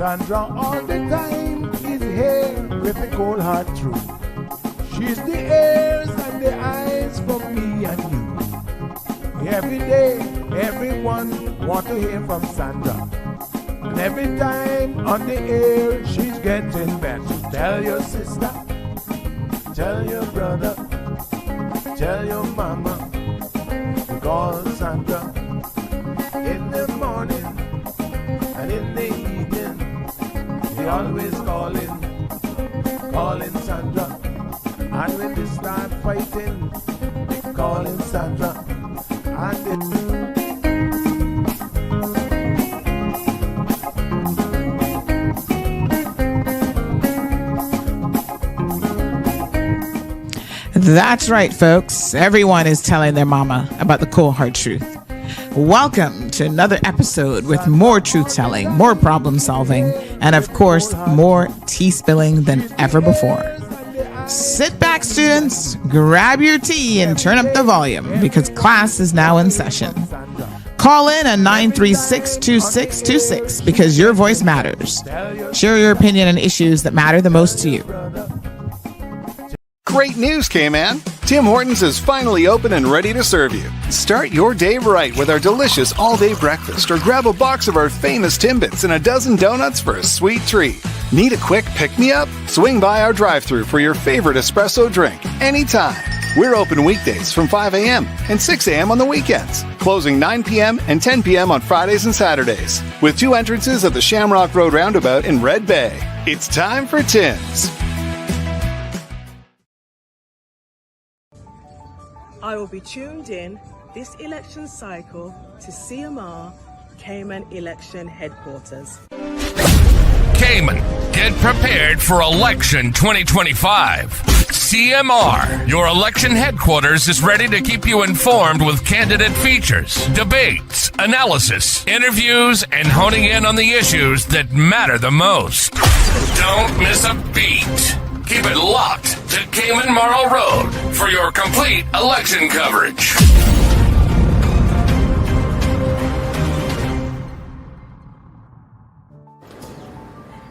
Sandra all the time is here with the cold hard truth. She's the ears and the eyes for me and you. Every day, everyone want to hear from Sandra. And every time on the air, she's getting better. Tell your sister, tell your brother, tell your mama, call Sandra in the morning and in the evening. They always calling Sandra. And when they start fighting, they calling Sandra. And That's right, folks. Everyone is telling their mama about the cold hard truth. Welcome to another episode with more truth telling, more problem solving, and of course, more tea spilling than ever before. Sit back, students, grab your tea and turn up the volume because class is now in session. Call in at 936-2626 because your voice matters. Share your opinion on issues that matter the most to you. Great news, K-Man! Tim Hortons is finally open and ready to serve you. Start your day right with our delicious all-day breakfast or grab a box of our famous Timbits and a dozen donuts for a sweet treat. Need a quick pick-me-up? Swing by our drive-thru for your favorite espresso drink anytime. We're open weekdays from 5 a.m. and 6 a.m. on the weekends, closing 9 p.m. and 10 p.m. on Fridays and Saturdays, with 2 entrances at the Shamrock Road Roundabout in Red Bay. It's time for Tim's. I will be tuned in this election cycle to CMR Cayman Election Headquarters. Cayman, get prepared for election 2025. CMR, your election headquarters, is ready to keep you informed with candidate features, debates, analysis, interviews, and honing in on the issues that matter the most. Don't miss a beat. Keep it locked to Cayman Marl Road for your complete election coverage.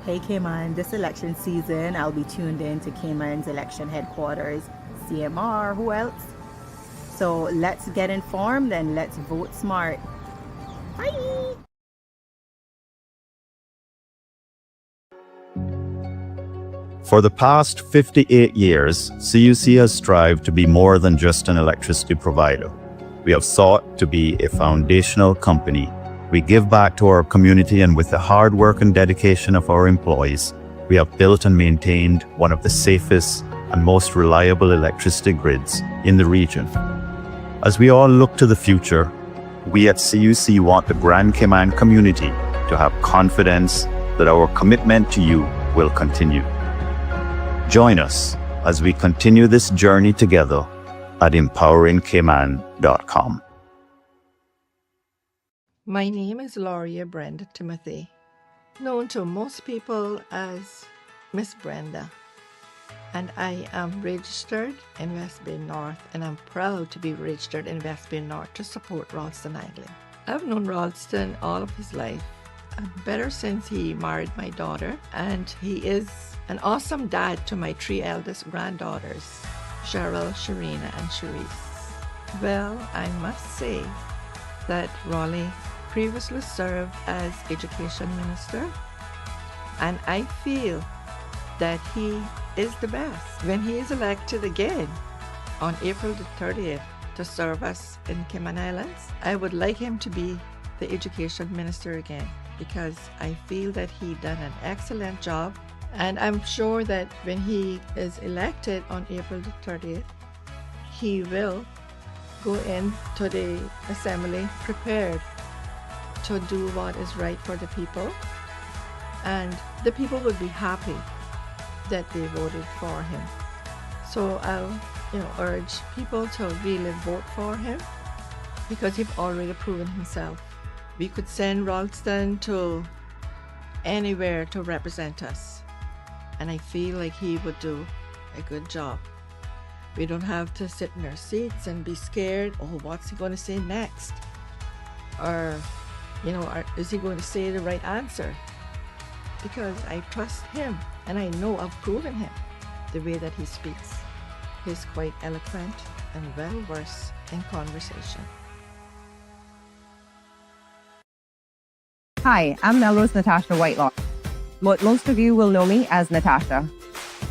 Hey Cayman, this election season I'll be tuned in to Cayman's election headquarters, CMR, who else? So let's get informed and let's vote smart. Bye! For the past 58 years, CUC has strived to be more than just an electricity provider. We have sought to be a foundational company. We give back to our community, and with the hard work and dedication of our employees, we have built and maintained one of the safest and most reliable electricity grids in the region. As we all look to the future, we at CUC want the Grand Cayman community to have confidence that our commitment to you will continue. Join us as we continue this journey together at empoweringcayman.com. My name is Lauria Brenda Timothy, known to most people as Miss Brenda, and I am registered in West Bay North, and I'm proud to be registered in West Bay North to support Rolston Anglin. I've known Rolston all of his life, better since he married my daughter, and he is an awesome dad to my 3 eldest granddaughters, Cheryl, Sharina, and Cherise. Well, I must say that Raleigh previously served as education minister, and I feel that he is the best. When he is elected again on April the 30th to serve us in Cayman Islands, I would like him to be the education minister again, because I feel that he done an excellent job. And I'm sure that when he is elected on April the 30th, he will go into the assembly prepared to do what is right for the people. And the people would be happy that they voted for him. So I'll urge people to really vote for him, because he's already proven himself. We could send Rolston to anywhere to represent us, and I feel like he would do a good job. We don't have to sit in our seats and be scared, oh, what's he going to say next? Or, is he going to say the right answer? because I trust him and I know I've proven him the way that he speaks. He's quite eloquent and well versed in conversation. Hi, I'm Melrose Natasha Whitelock. Most of you will know me as Natasha.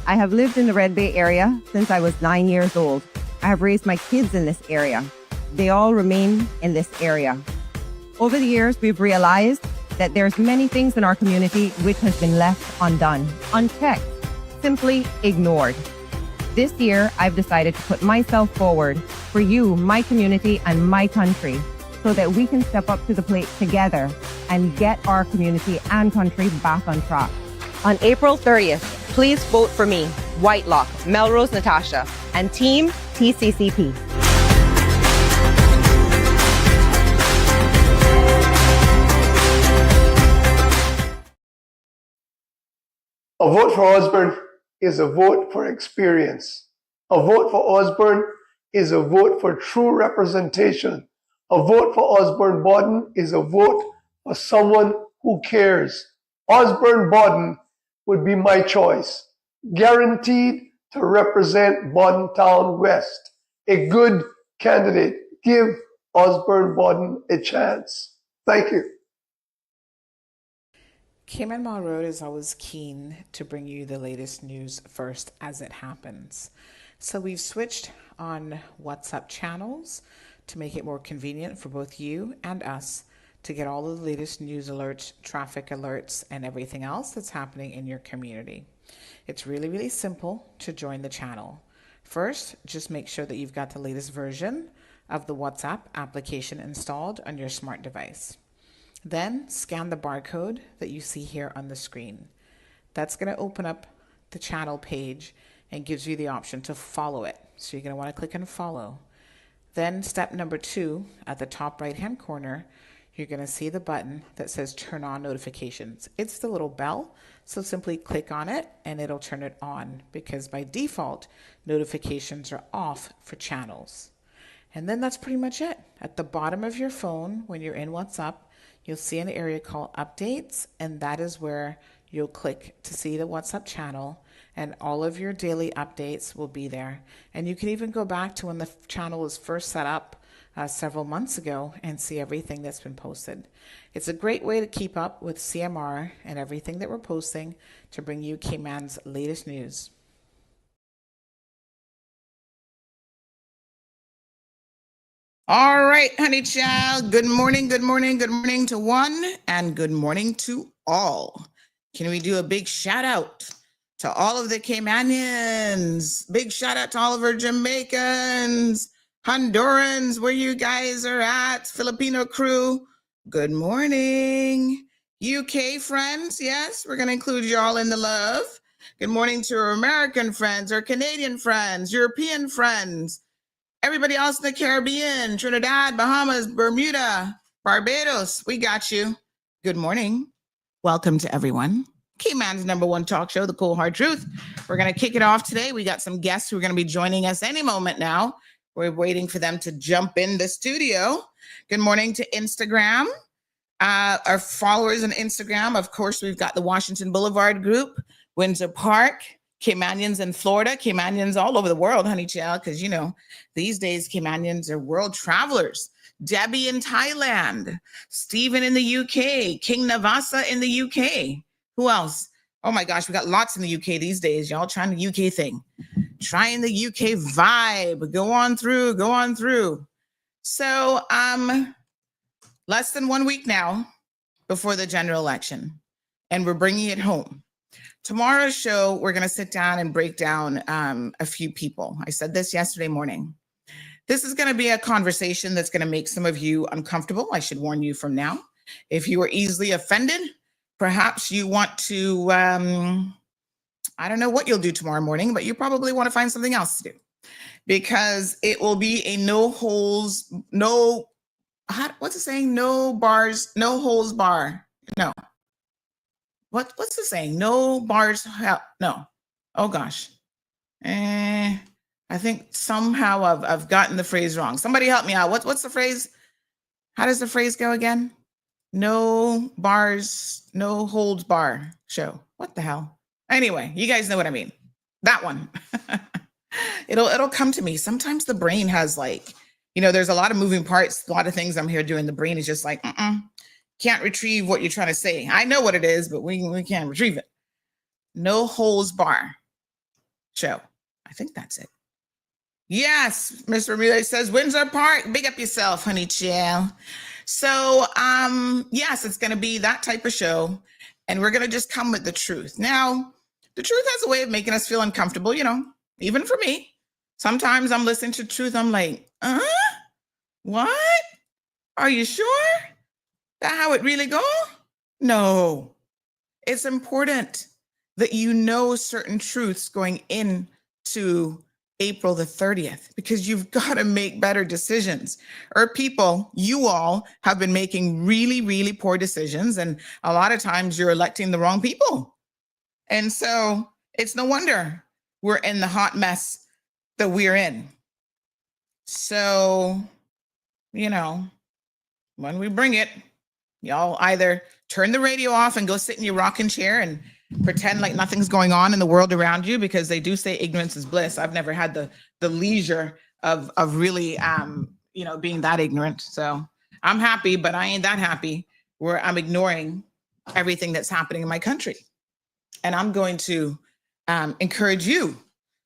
I have lived in the Red Bay area since I was 9 years old. I have raised my kids in this area. They all remain in this area. Over the years, we've realized that there's many things in our community which has been left undone, unchecked, simply ignored. This year, I've decided to put myself forward for you, my community, and my country, so that we can step up to the plate together and get our community and country back on track. On April 30th, please vote for me, Whitelock, Melrose Natasha, and Team TCCP. A vote for Osborne is a vote for experience. A vote for Osborne is a vote for true representation. A vote for Osborne Borden is a vote for someone who cares. Osborne Borden would be my choice, guaranteed to represent Borden Town West. A good candidate. Give Osborne Borden a chance. Thank you. Cayman Mall Road is always keen to bring you the latest news first as it happens. So we've switched on WhatsApp channels to make it more convenient for both you and us to get all of the latest news alerts, traffic alerts, and everything else that's happening in your community. It's really, really simple to join the channel. First, just make sure that you've got the latest version of the WhatsApp application installed on your smart device. Then scan the barcode that you see here on the screen. That's going to open up the channel page and gives you the option to follow it. So you're going to want to click on follow. Then step number 2, at the top right hand corner, you're going to see the button that says turn on notifications. It's the little bell, so simply click on it and it'll turn it on, because by default notifications are off for channels. And then that's pretty much it. At the bottom of your phone, when you're in WhatsApp, you'll see an area called updates, and that is where you'll click to see the WhatsApp channel, and all of your daily updates will be there. And you can even go back to when the channel was first set up several months ago and see everything that's been posted. It's a great way to keep up with CMR and everything that we're posting to bring you Cayman's latest news. All right, honey child. Good morning, good morning, good morning to one, and good morning to all. Can we do a big shout out to all of the Caymanians? Big shout out to all of our Jamaicans, Hondurans, where you guys are at, Filipino crew. Good morning. UK friends, yes, we're going to include you all in the love. Good morning to our American friends, our Canadian friends, European friends. Everybody else in the Caribbean, Trinidad, Bahamas, Bermuda, Barbados, we got you. Good morning. Welcome to everyone. Cayman's #1 talk show, The Cold Hard Truth. We're going to kick it off today. We got some guests who are going to be joining us any moment now. We're waiting for them to jump in the studio. Good morning to Instagram. Our followers on Instagram, of course, we've got the Washington Boulevard group, Windsor Park, Caymanians in Florida, Caymanians all over the world, honey child, because, you know, these days Caymanians are world travelers. Debbie in Thailand, Stephen in the UK, King Navasa in the UK. Who else? Oh my gosh, we got lots in the UK these days, y'all trying the UK thing. Trying the UK vibe. Go on through, go on through. So, less than 1 week now before the general election, and we're bringing it home. Tomorrow's show, we're going to sit down and break down a few people. I said this yesterday morning. This is going to be a conversation that's going to make some of you uncomfortable. I should warn you from now. If you are easily offended, perhaps you want to, I don't know what you'll do tomorrow morning, but you probably want to find something else to do, because it will be a no holes bar. No. What's the saying? No bars, no. Oh gosh. I think somehow I've gotten the phrase wrong. Somebody help me out. What's the phrase? How does the phrase go again? No bars, no holds bar show. What the hell? Anyway, you guys know what I mean. That one. It'll come to me. Sometimes the brain has like, there's a lot of moving parts, a lot of things I'm here doing. The brain is just like, can't retrieve what you're trying to say. I know what it is, but we can't retrieve it. No holds bar show. I think that's it. Yes, Mr. Ramirez says Windsor Park. Big up yourself, honey chill. So, yes, it's going to be that type of show, and we're going to just come with the truth. Now, the truth has a way of making us feel uncomfortable, even for me. Sometimes I'm listening to truth. I'm like, what? Are you sure? That how it really go? No. It's important that you know certain truths going into April the 30th, because you've got to make better decisions. Or people, you all have been making really, really poor decisions. And a lot of times you're electing the wrong people. And so it's no wonder we're in the hot mess that we're in. So, when we bring it, y'all either turn the radio off and go sit in your rocking chair and pretend like nothing's going on in the world around you, because they do say ignorance is bliss. I've never had the leisure of really, being that ignorant. So I'm happy, but I ain't that happy where I'm ignoring everything that's happening in my country. And I'm going to encourage you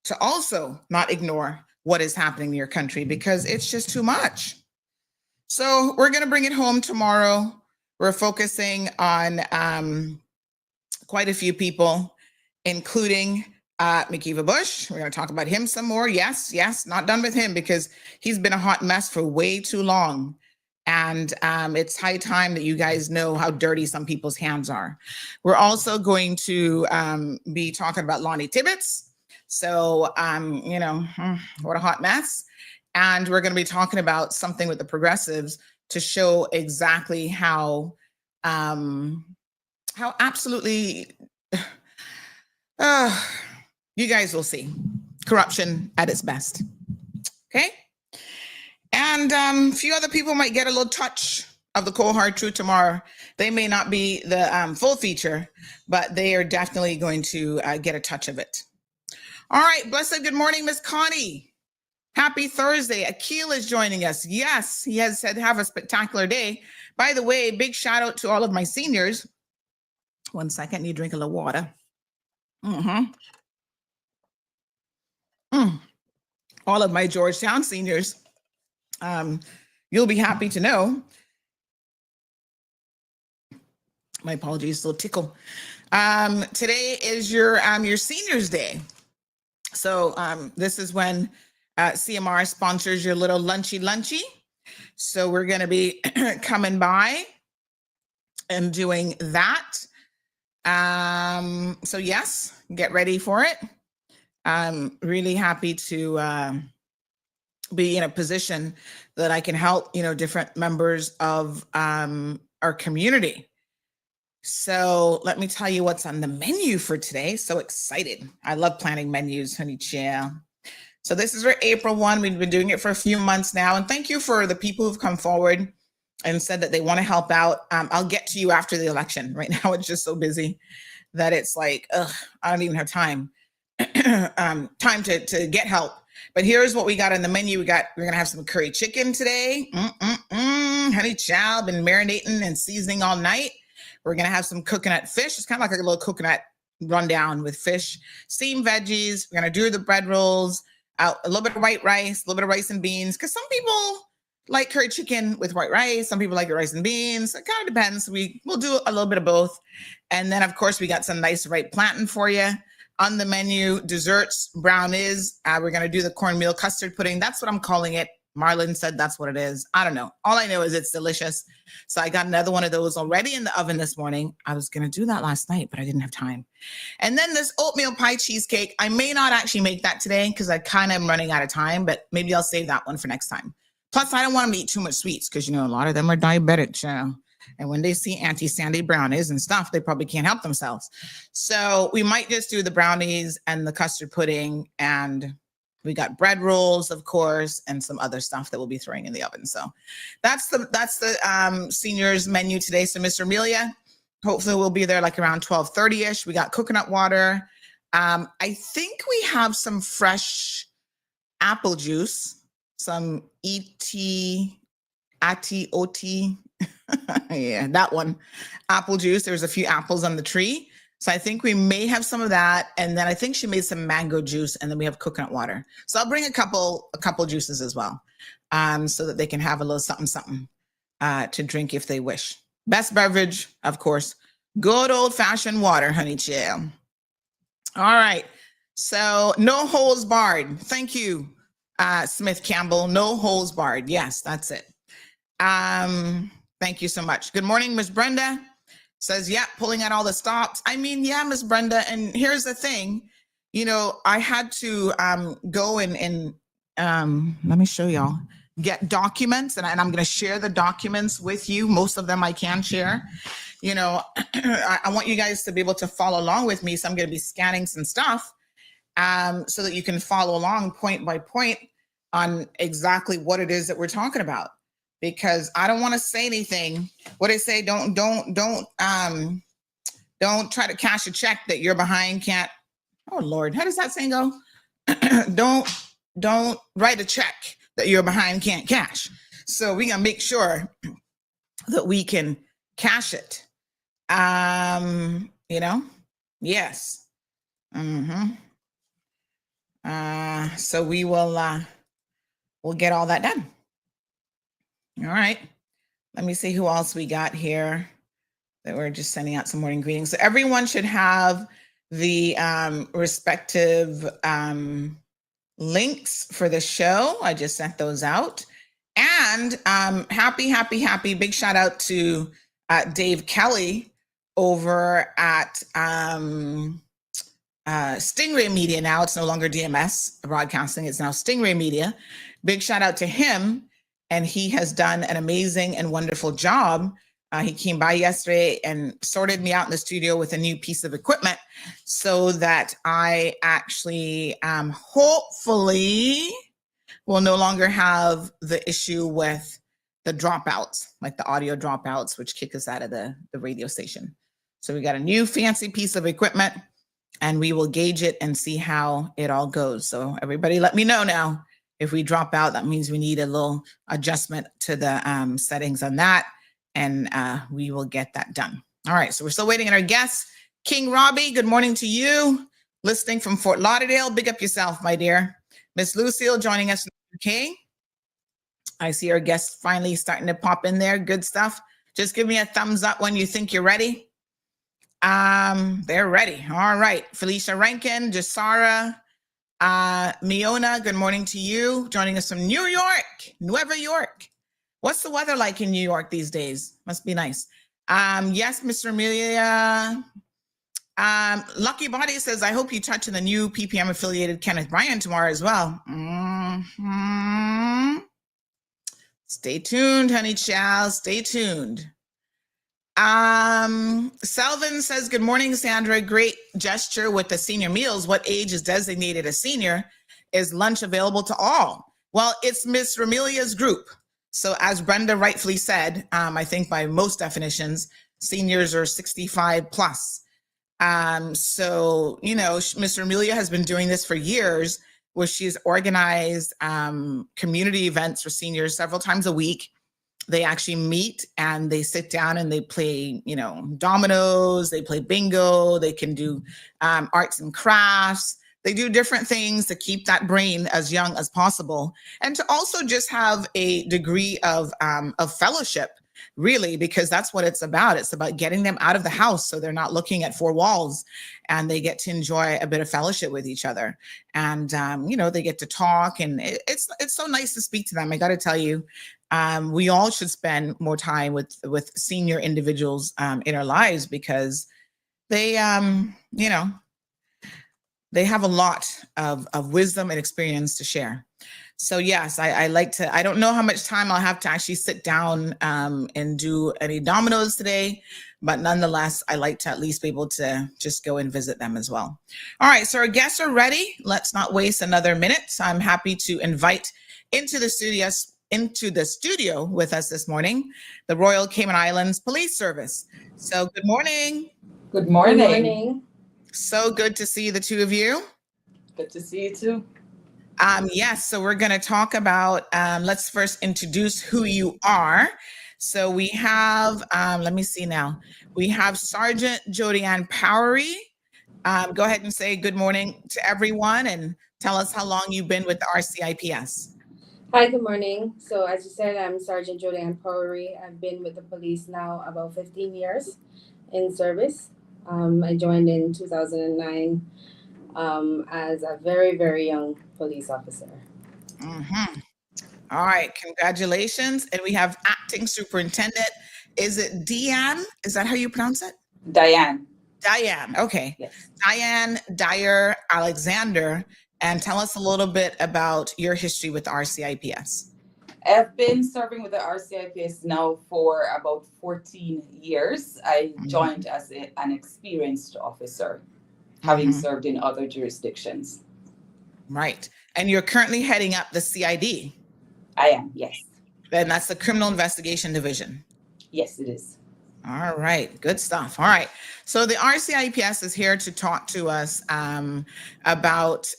to also not ignore what is happening in your country, because it's just too much. So we're going to bring it home tomorrow. We're focusing on quite a few people, including McKeeva Bush. We're going to talk about him some more. Yes, not done with him, because he's been a hot mess for way too long. And it's high time that you guys know how dirty some people's hands are. We're also going to be talking about Lonnie Tibbetts. So, what a hot mess. And we're going to be talking about something with the progressives to show exactly how absolutely, you guys will see corruption at its best. Okay. And a few other people might get a little touch of the cold hard truth tomorrow. They may not be the full feature, but they are definitely going to get a touch of it. All right. Blessed good morning, Miss Connie. Happy Thursday. Akil is joining us. Yes, he has said have a spectacular day. By the way, big shout out to all of my seniors. 1 second, need to drink a little water. All of my Georgetown seniors. You'll be happy to know. My apologies, a little tickle. Today is your Seniors Day. So this is when CMR sponsors your little lunchy. So we're going to be coming by and doing that. So yes, get ready for it. I'm really happy to be in a position that I can help, different members of our community. So let me tell you what's on the menu for today. So excited. I love planning menus, honey chill. So this is our April one. We've been doing it for a few months now. And thank you for the people who've come forward and said that they want to help out. I'll get to you after the election. Right now, it's just so busy that it's like, I don't even have time to get help. But here's what we got on the menu. We're going to have some curry chicken today. Honey chow, been marinating and seasoning all night. We're going to have some coconut fish. It's kind of like a little coconut rundown with fish, steamed veggies. We're going to do the bread rolls, a little bit of white rice, a little bit of rice and beans, because some people like curry chicken with white rice. Some people like the rice and beans. It kind of depends. We'll do a little bit of both. And then, of course, we got some nice ripe plantain for you. On the menu, desserts, brownies. We're going to do the cornmeal custard pudding. That's what I'm calling it. Marlon said that's what it is. I don't know. All I know is it's delicious. So I got another one of those already in the oven this morning. I was going to do that last night, but I didn't have time. And then this oatmeal pie cheesecake. I may not actually make that today because I kind of am running out of time, but maybe I'll save that one for next time. Plus, I don't want to eat too much sweets because, a lot of them are diabetic. And when they see Auntie Sandy brownies and stuff, they probably can't help themselves. So we might just do the brownies and the custard pudding and We got bread rolls, of course, and some other stuff that we'll be throwing in the oven. So that's the seniors menu today. So Miss Amelia, hopefully we'll be there like around 12:30ish. We got coconut water. I think we have some fresh apple juice, some ati-oti. Yeah, that one. Apple juice. There's a few apples on the tree. So I think we may have some of that. And then I think she made some mango juice, and then we have coconut water. So I'll bring a couple juices as well, so that they can have a little something to drink if they wish. Best beverage, of course, good old-fashioned water, honey chill. All right. So no holes barred. Thank you, Smith Campbell. No holes barred. Yes, that's it. Thank you so much. Good morning, Miss Brenda. Says, yeah, pulling out all the stops. I mean, yeah, Miss Brenda. And here's the thing, I had to go and let me show y'all, get documents, and I'm going to share the documents with you. Most of them I can share. I want you guys to be able to follow along with me. So I'm going to be scanning some stuff so that you can follow along point by point on exactly what it is that we're talking about. Because I don't want to say anything. What I say, don't try to cash a check that you're behind can't. Oh Lord, how does that saying go? don't write a check that you're behind can't cash. So we gotta make sure that we can cash it. Yes. So we will we'll get all that done. All right. Let me see who else we got here that we're just sending out some morning greetings. So everyone should have the respective links for the show. I just sent those out. And happy, big shout out to Dave Kelly over at Stingray Media now. It's no longer DMS Broadcasting. It's now Stingray Media. Big shout out to him. And he has done an amazing and wonderful job. He came by yesterday and sorted me out in the studio with a new piece of equipment so that I actually hopefully will no longer have the issue with the dropouts, like the audio dropouts, which kick us out of the radio station. So we got a new fancy piece of equipment, and we will gauge it and see how it all goes. So everybody let me know now. If we drop out, that means we need a little adjustment to the settings on that, and we will get that done. All right, so we're still waiting on our guests. King Robbie, good morning to you. Listening from Fort Lauderdale. Big up yourself, my dear. Miss Lucille joining us from the UK. I see our guests finally starting to pop in there. Good stuff. Just give me a thumbs up when you think you're ready. They're ready. All right. Felicia Rankin, Jasara, Miona, good morning to you. Joining us from New York, Nueva York. What's the weather like in New York these days? Must be nice. Yes, Mr. Amelia. Lucky Body says, I hope you touch on the new PPM affiliated Kenneth Bryan tomorrow as well. Stay tuned, honey child. Stay tuned. Selvin says, good morning, Sandra. Great gesture with the senior meals. What age is designated a senior? Is lunch available to all? Well, it's Miss Ramelia's group. So as Brenda rightfully said, I think by most definitions, seniors are 65 plus. So, Miss Ramelia has been doing this for years, where she's organized community events for seniors several times a week. They actually meet and they sit down and they play, dominoes, they play bingo, they can do arts and crafts. They do different things to keep that brain as young as possible, and to also just have a degree of fellowship, really, because that's what it's about. It's about getting them out of the house so they're not looking at four walls, and they get to enjoy a bit of fellowship with each other. And, they get to talk, and it's so nice to speak to them. I got to tell you, we all should spend more time with senior individuals in our lives, because they, they have a lot of wisdom and experience to share. So yes, I like to, I don't know how much time I'll have to actually sit down and do any dominoes today, but nonetheless, I like to at least be able to just go and visit them as well. All right, so our guests are ready. Let's not waste another minute. So I'm happy to invite into the studio with us this morning, the Royal Cayman Islands Police Service. So good morning. Good morning. Good morning. So good to see the two of you. Good to see you too. Yes, so we're going to talk about, let's first introduce who you are. So we have, let me see now. We have Sergeant Jodianne Powery. Go ahead and say good morning to everyone and tell us how long you've been with the RCIPS. Hi, good morning. So as you said, I'm Sergeant Jodianne Powery. I've been with the police now about 15 years in service. I joined in 2009 as a very, very young police officer. Mm-hmm. All right, congratulations. And we have Acting Superintendent. Is it Deanne? Is that how you pronounce it? Diane. Diane, okay. Yes. Diane Dyer Alexander. And tell us a little bit about your history with the RCIPS. I've been serving with the RCIPS now for about 14 years. I joined as an experienced officer, having served in other jurisdictions. Right. And you're currently heading up the CID. I am, yes. And that's the Criminal Investigation Division. Yes, it is. All right, good stuff. All right, so the RCIPS is here to talk to us about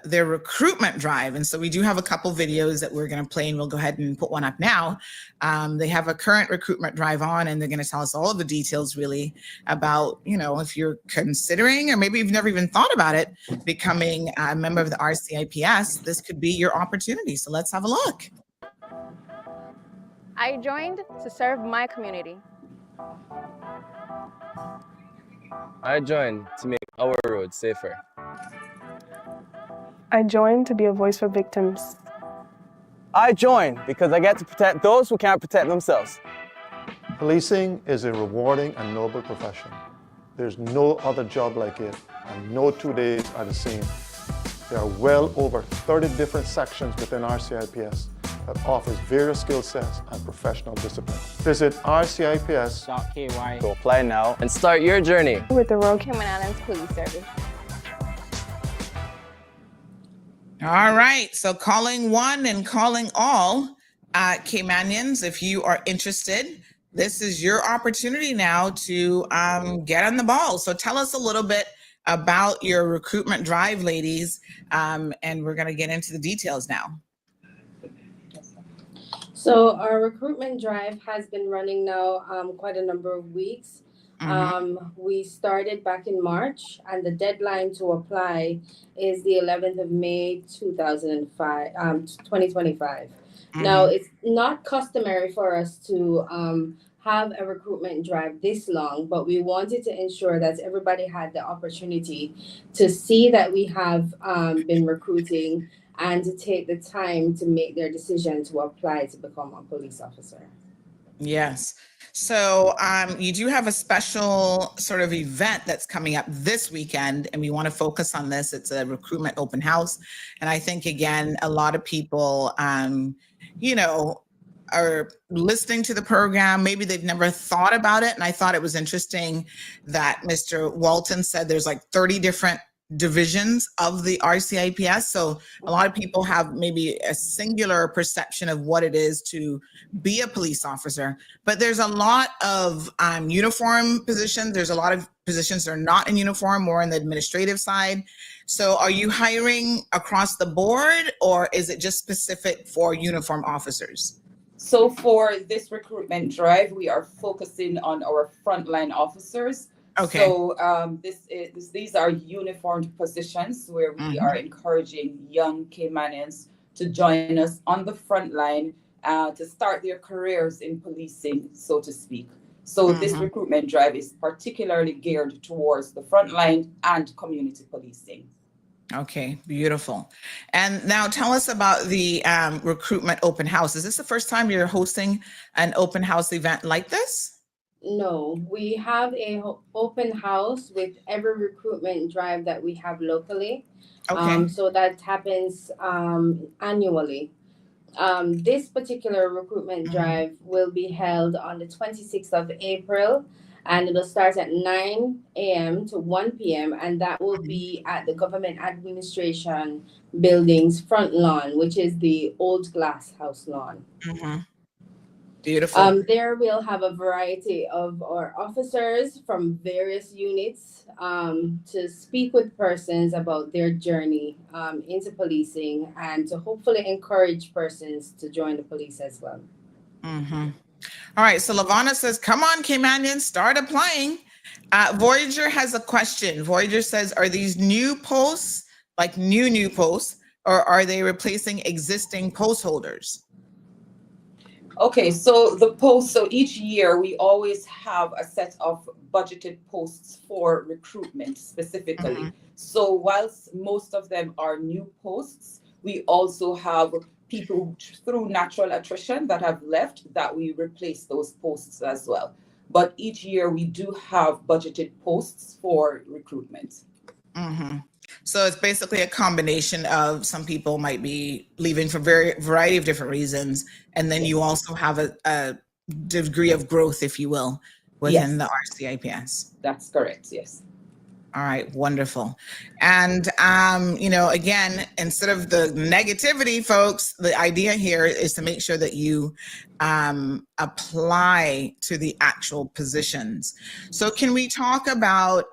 their recruitment drive. And so we do have a couple videos that we're going to play, and we'll go ahead and put one up now. They have a current recruitment drive on, and they're going to tell us all of the details really about, you know, if you're considering, or maybe you've never even thought about it, becoming a member of the RCIPS, this could be your opportunity. So let's have a look. I joined to serve my community. I joined to make our roads safer. I joined to be a voice for victims. I joined because I get to protect those who can't protect themselves. Policing is a rewarding and noble profession. There's no other job like it, and no 2 days are the same. There are well over 30 different sections within RCIPS that offers various skill sets and professional disciplines. Visit rcips.ky to apply now and start your journey with the Royal Cayman Islands Police Service. All right, so calling one and calling all Caymanians, if you are interested, this is your opportunity now to get on the ball. So tell us a little bit about your recruitment drive, ladies, and we're going to get into the details now. So our recruitment drive has been running now quite a number of weeks. We started back in March, and the deadline to apply is the 11th of May, 2025. Now, it's not customary for us to have a recruitment drive this long, but we wanted to ensure that everybody had the opportunity to see that we have been recruiting and to take the time to make their decision to apply to become a police officer. Yes. So you do have a special sort of event that's coming up this weekend, and we want to focus on this. It's a recruitment open house. And I think, again, a lot of people, you know, are listening to the program. Maybe they've never thought about it. And I thought it was interesting that Mr. Walton said there's like 30 different divisions of the RCIPS. So a lot of people have maybe a singular perception of what it is to be a police officer, but there's a lot of uniform positions. There's a lot of positions that are not in uniform, more on the administrative side. So are you hiring across the board, or is it just specific for uniform officers? So for this recruitment drive, we are focusing on our frontline officers. Okay. So these are uniformed positions where we are encouraging young Caymanians to join us on the front line to start their careers in policing, so to speak. So this recruitment drive is particularly geared towards the front line and community policing. Okay, beautiful. And now tell us about the recruitment open house. Is this the first time you're hosting an open house event like this? No, we have a open house with every recruitment drive that we have locally. Okay. So that happens annually. This particular recruitment drive will be held on the 26th of April And it'll start at 9 a.m. to 1 p.m. And that will be at the Government Administration Building's front lawn, which is the old glass house lawn. Beautiful. There we'll have a variety of our officers from various units to speak with persons about their journey into policing and to hopefully encourage persons to join the police as well. All right, so Lavana says, come on, Caymanians, start applying. Voyager has a question. Voyager says, are these new posts, like new posts, or are they replacing existing post holders? Okay, so the posts, so each year we always have a set of budgeted posts for recruitment specifically. So whilst most of them are new posts, we also have people through natural attrition that have left that we replace those posts as well. But each year we do have budgeted posts for recruitment. So it's basically a combination of some people might be leaving for variety of different reasons. And then you also have a degree of growth, if you will, within the RCIPS. That's correct, yes. All right, wonderful. And, again, instead of the negativity, folks, the idea here is to make sure that you apply to the actual positions. So can we talk about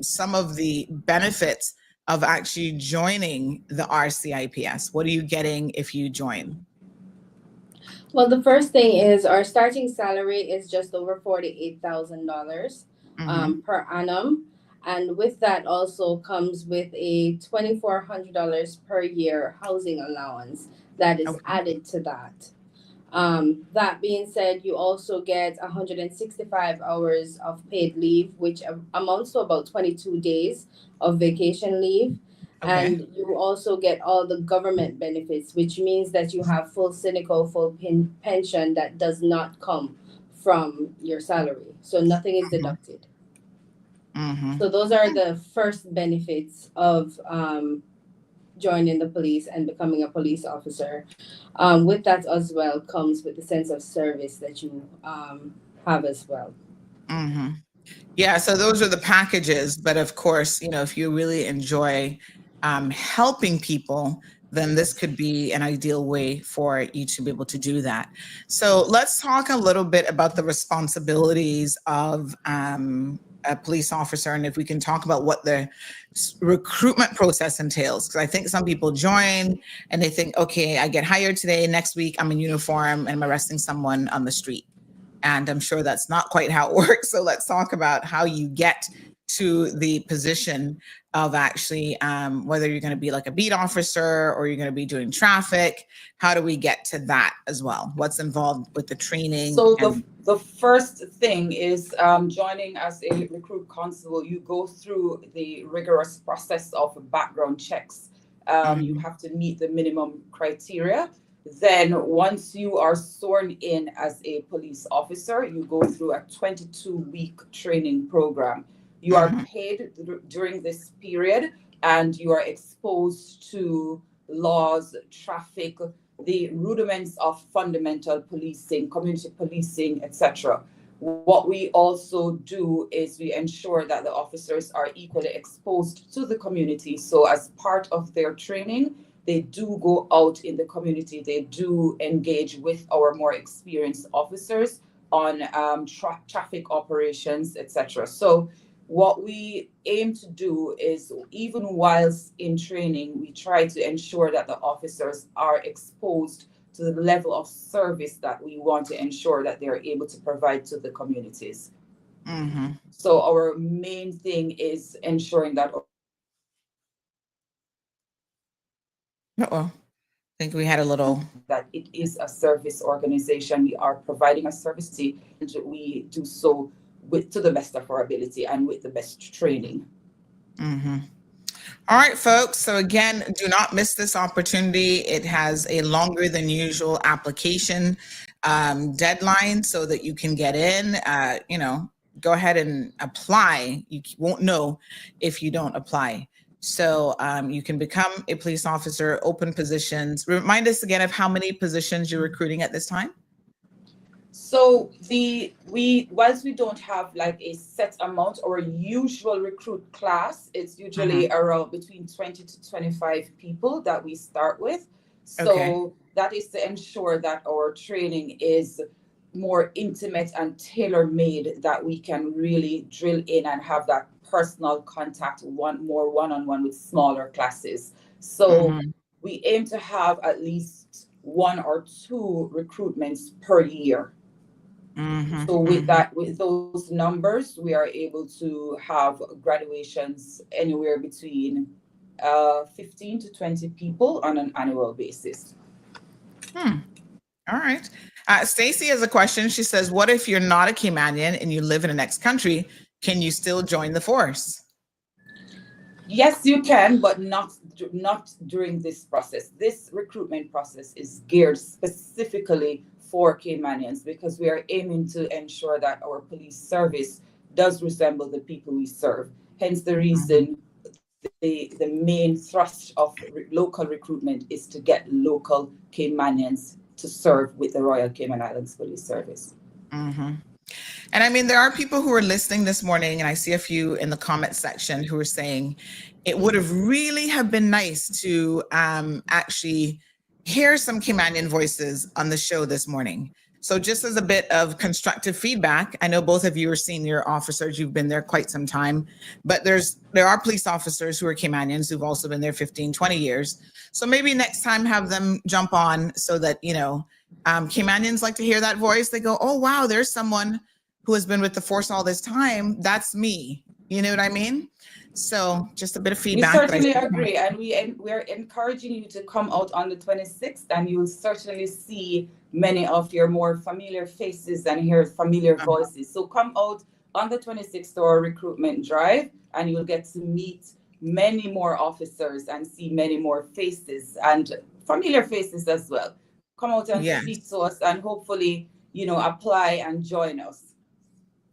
some of the benefits of actually joining the RCIPS? What are you getting if you join? Well, the first thing is our starting salary is just over $48,000 per annum. And with that also comes with a $2,400 per year housing allowance that is added to that. That being said, you also get 165 hours of paid leave, which amounts to about 22 days of vacation leave. And you also get all the government benefits, which means that you have full cynical, full pension that does not come from your salary. So nothing is deducted. So those are the first benefits of joining the police and becoming a police officer. With that as well comes with the sense of service that you have as well. Yeah, so those are the packages. But of course, if you really enjoy helping people, then this could be an ideal way for you to be able to do that. So let's talk a little bit about the responsibilities of a police officer, and if we can talk about what the recruitment process entails, because I think some people join and they think, okay, I get hired today, next week I'm in uniform and I'm arresting someone on the street. And I'm sure that's not quite how it works. So let's talk about how you get to the position of actually whether you're going to be like a beat officer or you're going to be doing traffic. How do we get to that as well? What's involved with the training? So the first thing is joining as a recruit constable. You go through the rigorous process of background checks. You have to meet the minimum criteria. Then once you are sworn in as a police officer, you go through a 22-week training program. You are paid during this period and you are exposed to laws, traffic, the rudiments of fundamental policing, community policing, etc. What we also do is we ensure that the officers are equally exposed to the community. So as part of their training, they do go out in the community. They do engage with our more experienced officers on traffic operations, etc. So what we aim to do is, even whilst in training, we try to ensure that the officers are exposed to the level of service that we want to ensure that they're able to provide to the communities. So our main thing is ensuring that. I think we had a little. That it is a service organization. We are providing a service, and we do so to the best of our ability and with the best training. All right, folks. So again, do not miss this opportunity. It has a longer than usual application deadline so that you can get in. Go ahead and apply. You won't know if you don't apply. So you can become a police officer, open positions. Remind us again of how many positions you're recruiting at this time. So whilst we don't have like a set amount, our usual recruit class, it's usually around between 20 to 25 people that we start with. So that is to ensure that our training is more intimate and tailor-made, that we can really drill in and have that personal contact, one-on-one with smaller classes. So we aim to have at least 1 or 2 recruitments per year. So with those numbers, we are able to have graduations anywhere between 15 to 20 people on an annual basis. All right. Stacy has a question. She says, what if you're not a Caymanian and you live in the next country? Can you still join the force? Yes, you can, but not during this process. This recruitment process is geared specifically for Caymanians, because we are aiming to ensure that our police service does resemble the people we serve. Hence the reason the main thrust of local recruitment is to get local Caymanians to serve with the Royal Cayman Islands Police Service. And I mean, there are people who are listening this morning, and I see a few in the comment section who are saying it would have really have been nice to actually hear some Caymanian voices on the show this morning. So just as a bit of constructive feedback, I know both of you are senior officers, you've been there quite some time, but there are police officers who are Caymanians who've also been there 15, 20 years. So maybe next time have them jump on so that, you know, Caymanians like to hear that voice. They go, oh, wow, there's someone who has been with the force all this time. That's me. You know what I mean? So just a bit of feedback. We certainly agree. And we're encouraging you to come out on the 26th, and you'll certainly see many of your more familiar faces and hear familiar voices. So come out on the 26th to our recruitment drive, and you'll get to meet many more officers and see many more faces and familiar faces as well. Come out and speak to us, and hopefully, you know, apply and join us.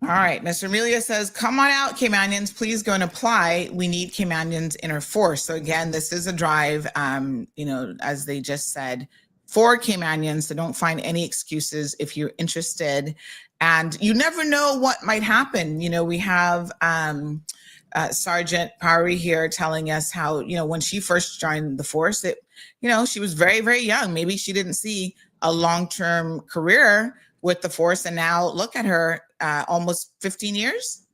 All right. Mr. Amelia says, come on out, Caymanians. Please go and apply. We need Caymanians in our force. So again, this is a drive, you know, as they just said, for Caymanians. So don't find any excuses if you're interested. And you never know what might happen. You know, we have Sergeant Parry here telling us how, you know, when she first joined the force, you know, she was very, very young. Maybe she didn't see a long-term career with the force, and now look at her, almost 15 years.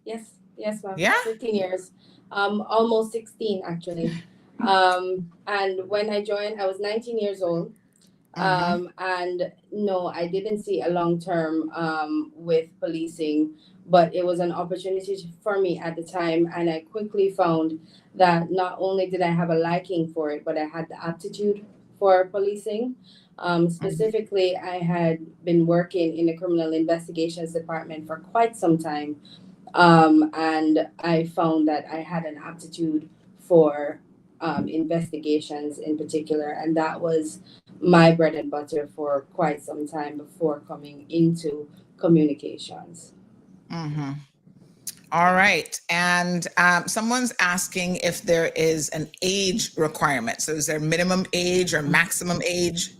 Yes, ma'am. Yeah, 15 years, almost 16 actually. And when I joined, I was 19 years old. And no, I didn't see a long term with policing, but it was an opportunity for me at the time, and I quickly found that not only did I have a liking for it, but I had the aptitude for policing. Specifically, I had been working in the criminal investigations department for quite some time, and I found that I had an aptitude for investigations in particular, and that was my bread and butter for quite some time before coming into communications. All right. And someone's asking if there is an age requirement. So is there minimum age or maximum age?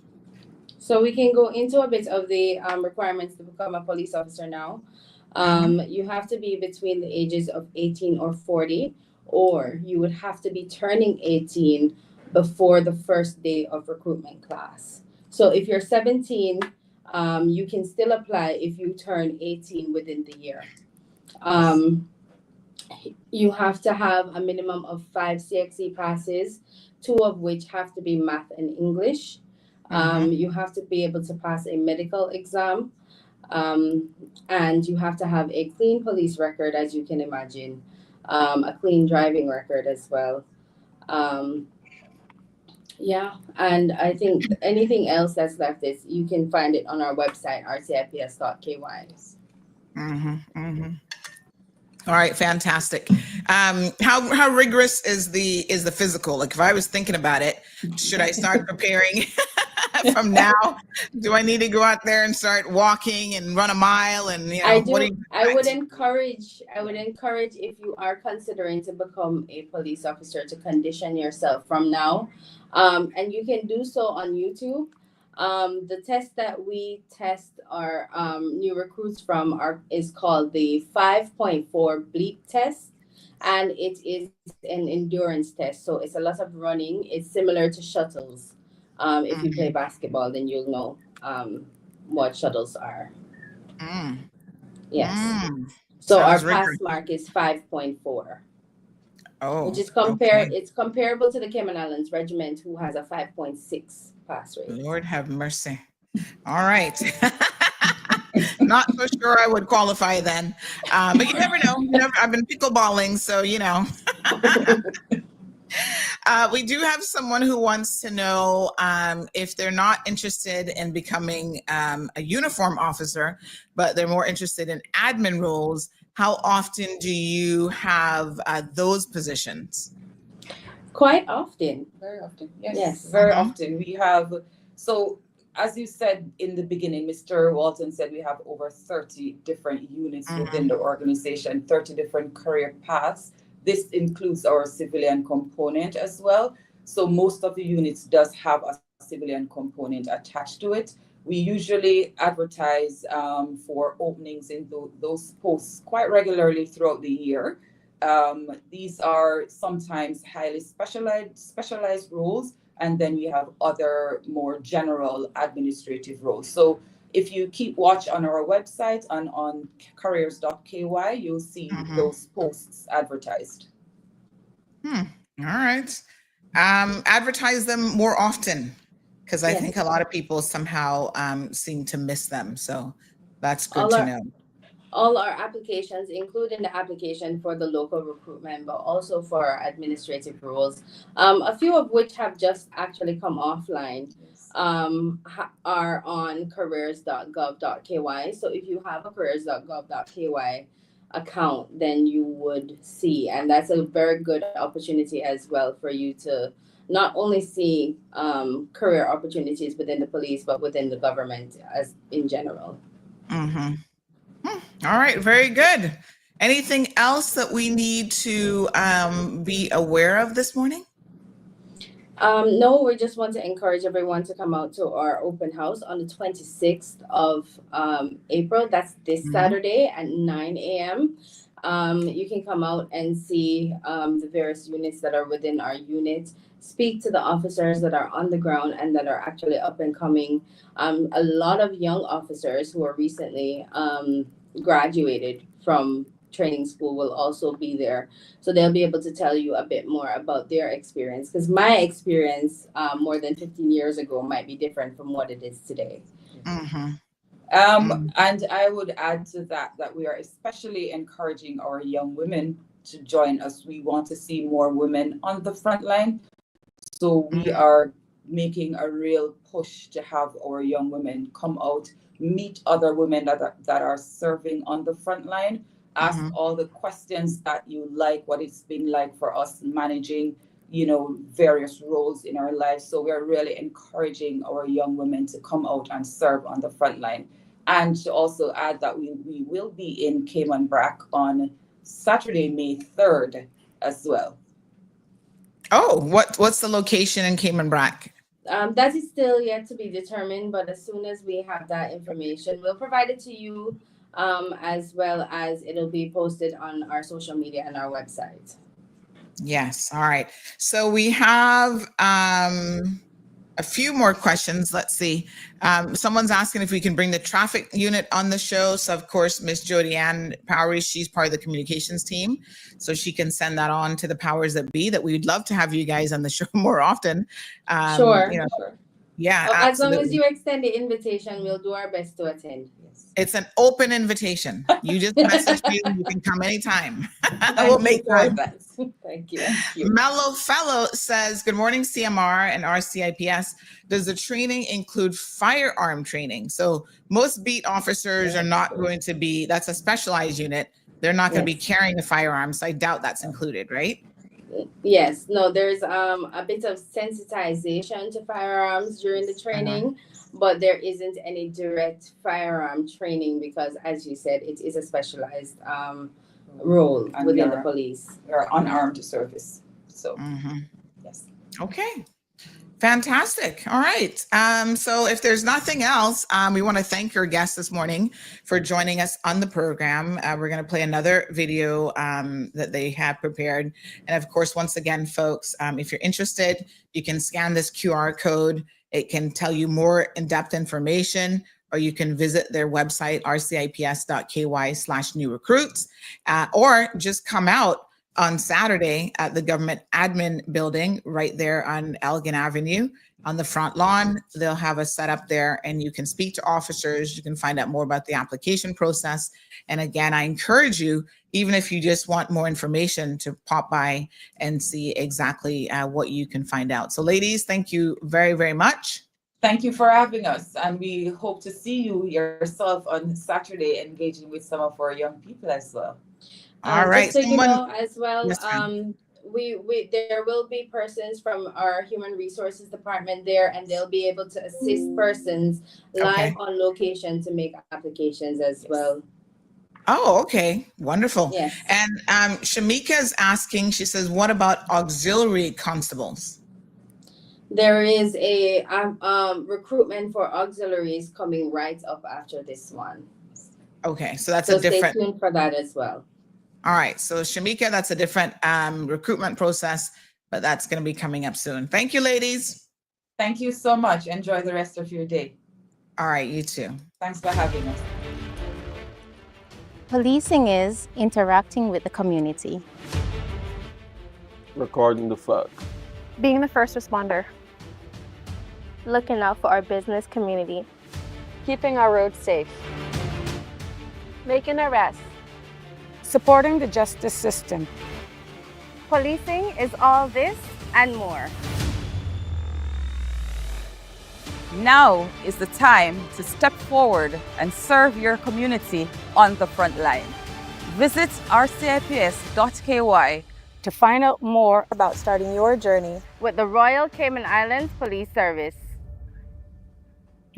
So we can go into a bit of the requirements to become a police officer now. You have to be between the ages of 18 or 40, or you would have to be turning 18 before the first day of recruitment class. So if you're 17, you can still apply if you turn 18 within the year. You have to have a minimum of 5 CXE passes, 2 of which have to be math and English. You have to be able to pass a medical exam, and you have to have a clean police record, as you can imagine, a clean driving record as well. Yeah, and I think anything else that's left is you can find it on our website, rcips.ky. All right, fantastic. How rigorous is the physical? Like, if I was thinking about it, should I start preparing from now? Do I need to go out there and start walking and run a mile? And you know, I would encourage if you are considering to become a police officer to condition yourself from now, and you can do so on YouTube. The test that we test our new recruits from is called the 5.4 bleep test, and it is an endurance test. So it's a lot of running. It's similar to shuttles. If you play basketball, then you'll know what shuttles are. Yes. So Sounds our pass rigorous. mark is 5.4. Oh, which is okay. it's comparable to the Cayman Islands Regiment, who has a 5.6 pass rate. Lord have mercy. All right. Not so sure I would qualify then. But you never know. I've been pickleballing, so you know. We do have someone who wants to know if they're not interested in becoming a uniform officer, but they're more interested in admin roles. How often do you have those positions? Quite often. Very often. Yes. Very often. We have, so as you said in the beginning, Mr. Walton said we have over 30 different units within the organization, 30 different career paths. This includes our civilian component as well. So most of the units does have a civilian component attached to it. We usually advertise for openings in those posts quite regularly throughout the year. These are sometimes highly specialized roles, and then we have other more general administrative roles. So if you keep watch on our website and on careers.ky, you'll see those posts advertised. All right. Advertise them more often, because I think a lot of people somehow seem to miss them. So that's good to know. All our applications, including the application for the local recruitment, but also for our administrative roles, a few of which have just actually come offline, are on careers.gov.ky. So if you have a careers.gov.ky account, then you would see, and that's a very good opportunity as well for you to not only see career opportunities within the police, but within the government as in general. All right, very good. Anything else that we need to be aware of this morning? No, we just want to encourage everyone to come out to our open house on the 26th of April. That's this Saturday at 9 a.m. You can come out and see the various units that are within our unit, speak to the officers that are on the ground and that are actually up and coming. A lot of young officers who are recently graduated from training school will also be there. So they'll be able to tell you a bit more about their experience, because my experience more than 15 years ago might be different from what it is today. And I would add to that we are especially encouraging our young women to join us. We want to see more women on the front line. So we are making a real push to have our young women come out, meet other women that are serving on the front line, ask all the questions that you like, what it's been like for us managing, various roles in our lives. So we're really encouraging our young women to come out and serve on the front line. And to also add that we will be in Cayman Brac on Saturday, May 3rd as well. Oh, what's the location in Cayman Brac? That is still yet to be determined, but as soon as we have that information, we'll provide it to you, as well as it'll be posted on our social media and our website. Yes. All right. So we have a few more questions. Let's see. Someone's asking if we can bring the traffic unit on the show. So of course, Miss Jody Ann Powery, she's part of the communications team. So she can send that on to the powers that be, that we'd love to have you guys on the show more often. Sure. Yeah. As long as you extend the invitation, we'll do our best to attend. Yes. It's an open invitation. You just message me, you can come anytime. We'll make time. Thank you. Mellow Fellow says, good morning, CMR and RCIPS. Does the training include firearm training? So most beat officers are not going to be, that's a specialized unit. They're not going to be carrying a firearm. So I doubt that's included, right? Yes. No, there's a bit of sensitization to firearms during the training, but there isn't any direct firearm training because, as you said, it is a specialized role within the police. They're unarmed service. So, yes. Okay. Fantastic. All right. So if there's nothing else, we want to thank our guests this morning for joining us on the program. We're going to play another video that they have prepared. And of course, once again, folks, if you're interested, you can scan this QR code. It can tell you more in-depth information, or you can visit their website, rcips.ky/new recruits, or just come out on Saturday at the government admin building right there on Elgin Avenue on the front lawn. They'll have a setup there and you can speak to officers. You can find out more about the application process. And again, I encourage you, even if you just want more information, to pop by and see exactly what you can find out. So ladies, thank you very, very much. Thank you for having us. And we hope to see you yourself on Saturday engaging with some of our young people as well. All right. Just so you know as well, Yes, we there will be persons from our human resources department there, and they'll be able to assist persons live on location to make applications as well. Oh, okay. Wonderful. Yes. And Shamika is asking, she says, what about auxiliary constables? There is a recruitment for auxiliaries coming right up after this one. Okay, so that's So a different. stay tuned for that as well. All right, so Shamika, that's a different recruitment process, but that's going to be coming up soon. Thank you, ladies. Thank you so much. Enjoy the rest of your day. All right, you too. Thanks for having us. Policing is interacting with the community. Recording the fuck. Being the first responder. Looking out for our business community. Keeping our roads safe. Making arrests. Supporting the justice system. Policing is all this and more. Now is the time to step forward and serve your community on the front line. Visit rcips.ky to find out more about starting your journey with the Royal Cayman Islands Police Service.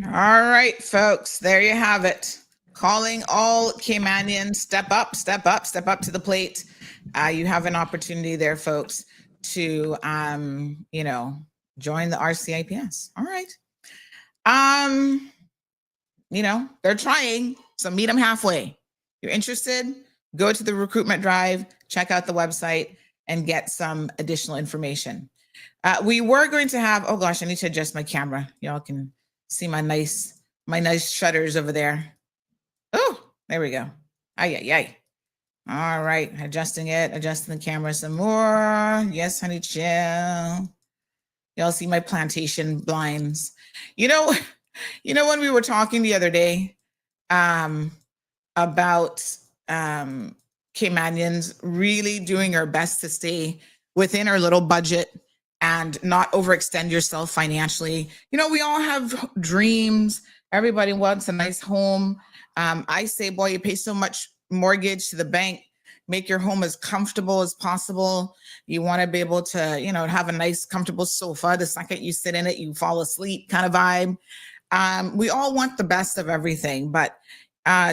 All right, folks, there you have it. Calling all Caymanians, step up to the plate. You have an opportunity there, folks, to, join the RCIPS. All right. They're trying, so meet them halfway. You're interested? Go to the recruitment drive, check out the website, and get some additional information. We were going to have, oh gosh, I need to adjust my camera. Y'all can see my nice shutters over there. Oh, there we go. Ay. All right, adjusting the camera some more. Yes, honey, chill. Y'all see my plantation blinds. You know when we were talking the other day about Caymanians really doing our best to stay within our little budget and not overextend yourself financially. We all have dreams. Everybody wants a nice home. I say, boy, you pay so much mortgage to the bank, make your home as comfortable as possible. You want to be able to, have a nice, comfortable sofa. The second you sit in it, you fall asleep kind of vibe. We all want the best of everything, but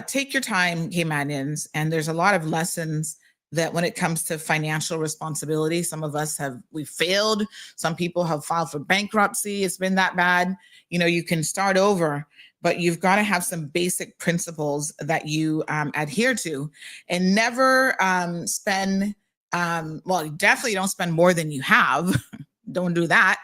take your time, Caymanians. And there's a lot of lessons that when it comes to financial responsibility, some of us we failed. Some people have filed for bankruptcy. It's been that bad. You can start over, but you've got to have some basic principles that you adhere to, and never spend, definitely don't spend more than you have. Don't do that,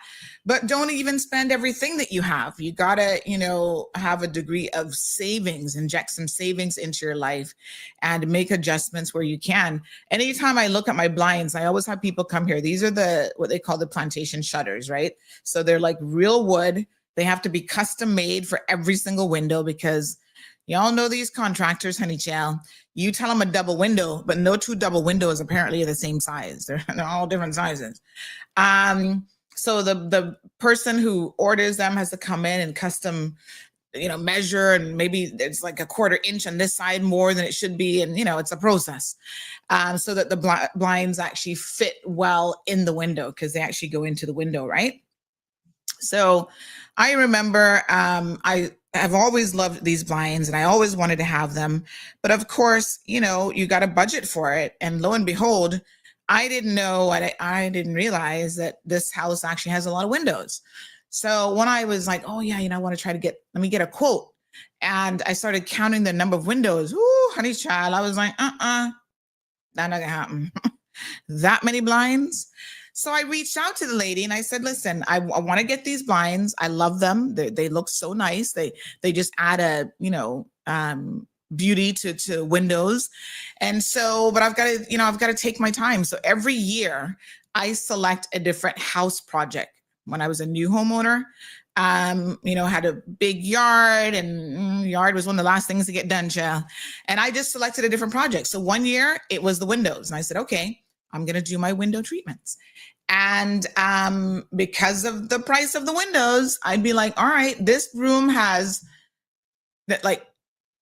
but don't even spend everything that you have. You got to, have a degree of savings, inject some savings into your life and make adjustments where you can. Anytime I look at my blinds, I always have people come here. These are what they call the plantation shutters, right? So they're like real wood. They have to be custom made for every single window because y'all know these contractors, honey child. You tell them a double window, but no two double windows apparently are the same size. They're all different sizes. So the person who orders them has to come in and custom, measure, and maybe it's like a 1/4 inch on this side more than it should be. And, it's a process so that the blinds actually fit well in the window because they actually go into the window, right? So I remember I have always loved these blinds and I always wanted to have them. But of course, you got a budget for it. And lo and behold, I didn't know, I didn't realize that this house actually has a lot of windows. So when I was like, oh yeah, I want to try to let me get a quote. And I started counting the number of windows. Ooh, honey child. I was like, that not gonna happen. That many blinds. So I reached out to the lady and I said, listen, I want to get these blinds. I love them. They look so nice. They just add a, beauty to windows. And so, but I've got to take my time. So every year I select a different house project. When I was a new homeowner, had a big yard, and yard was one of the last things to get done, child. And I just selected a different project. So one year it was the windows. And I said, okay, I'm going to do my window treatments. And because of the price of the windows, I'd be like, all right, this room has that like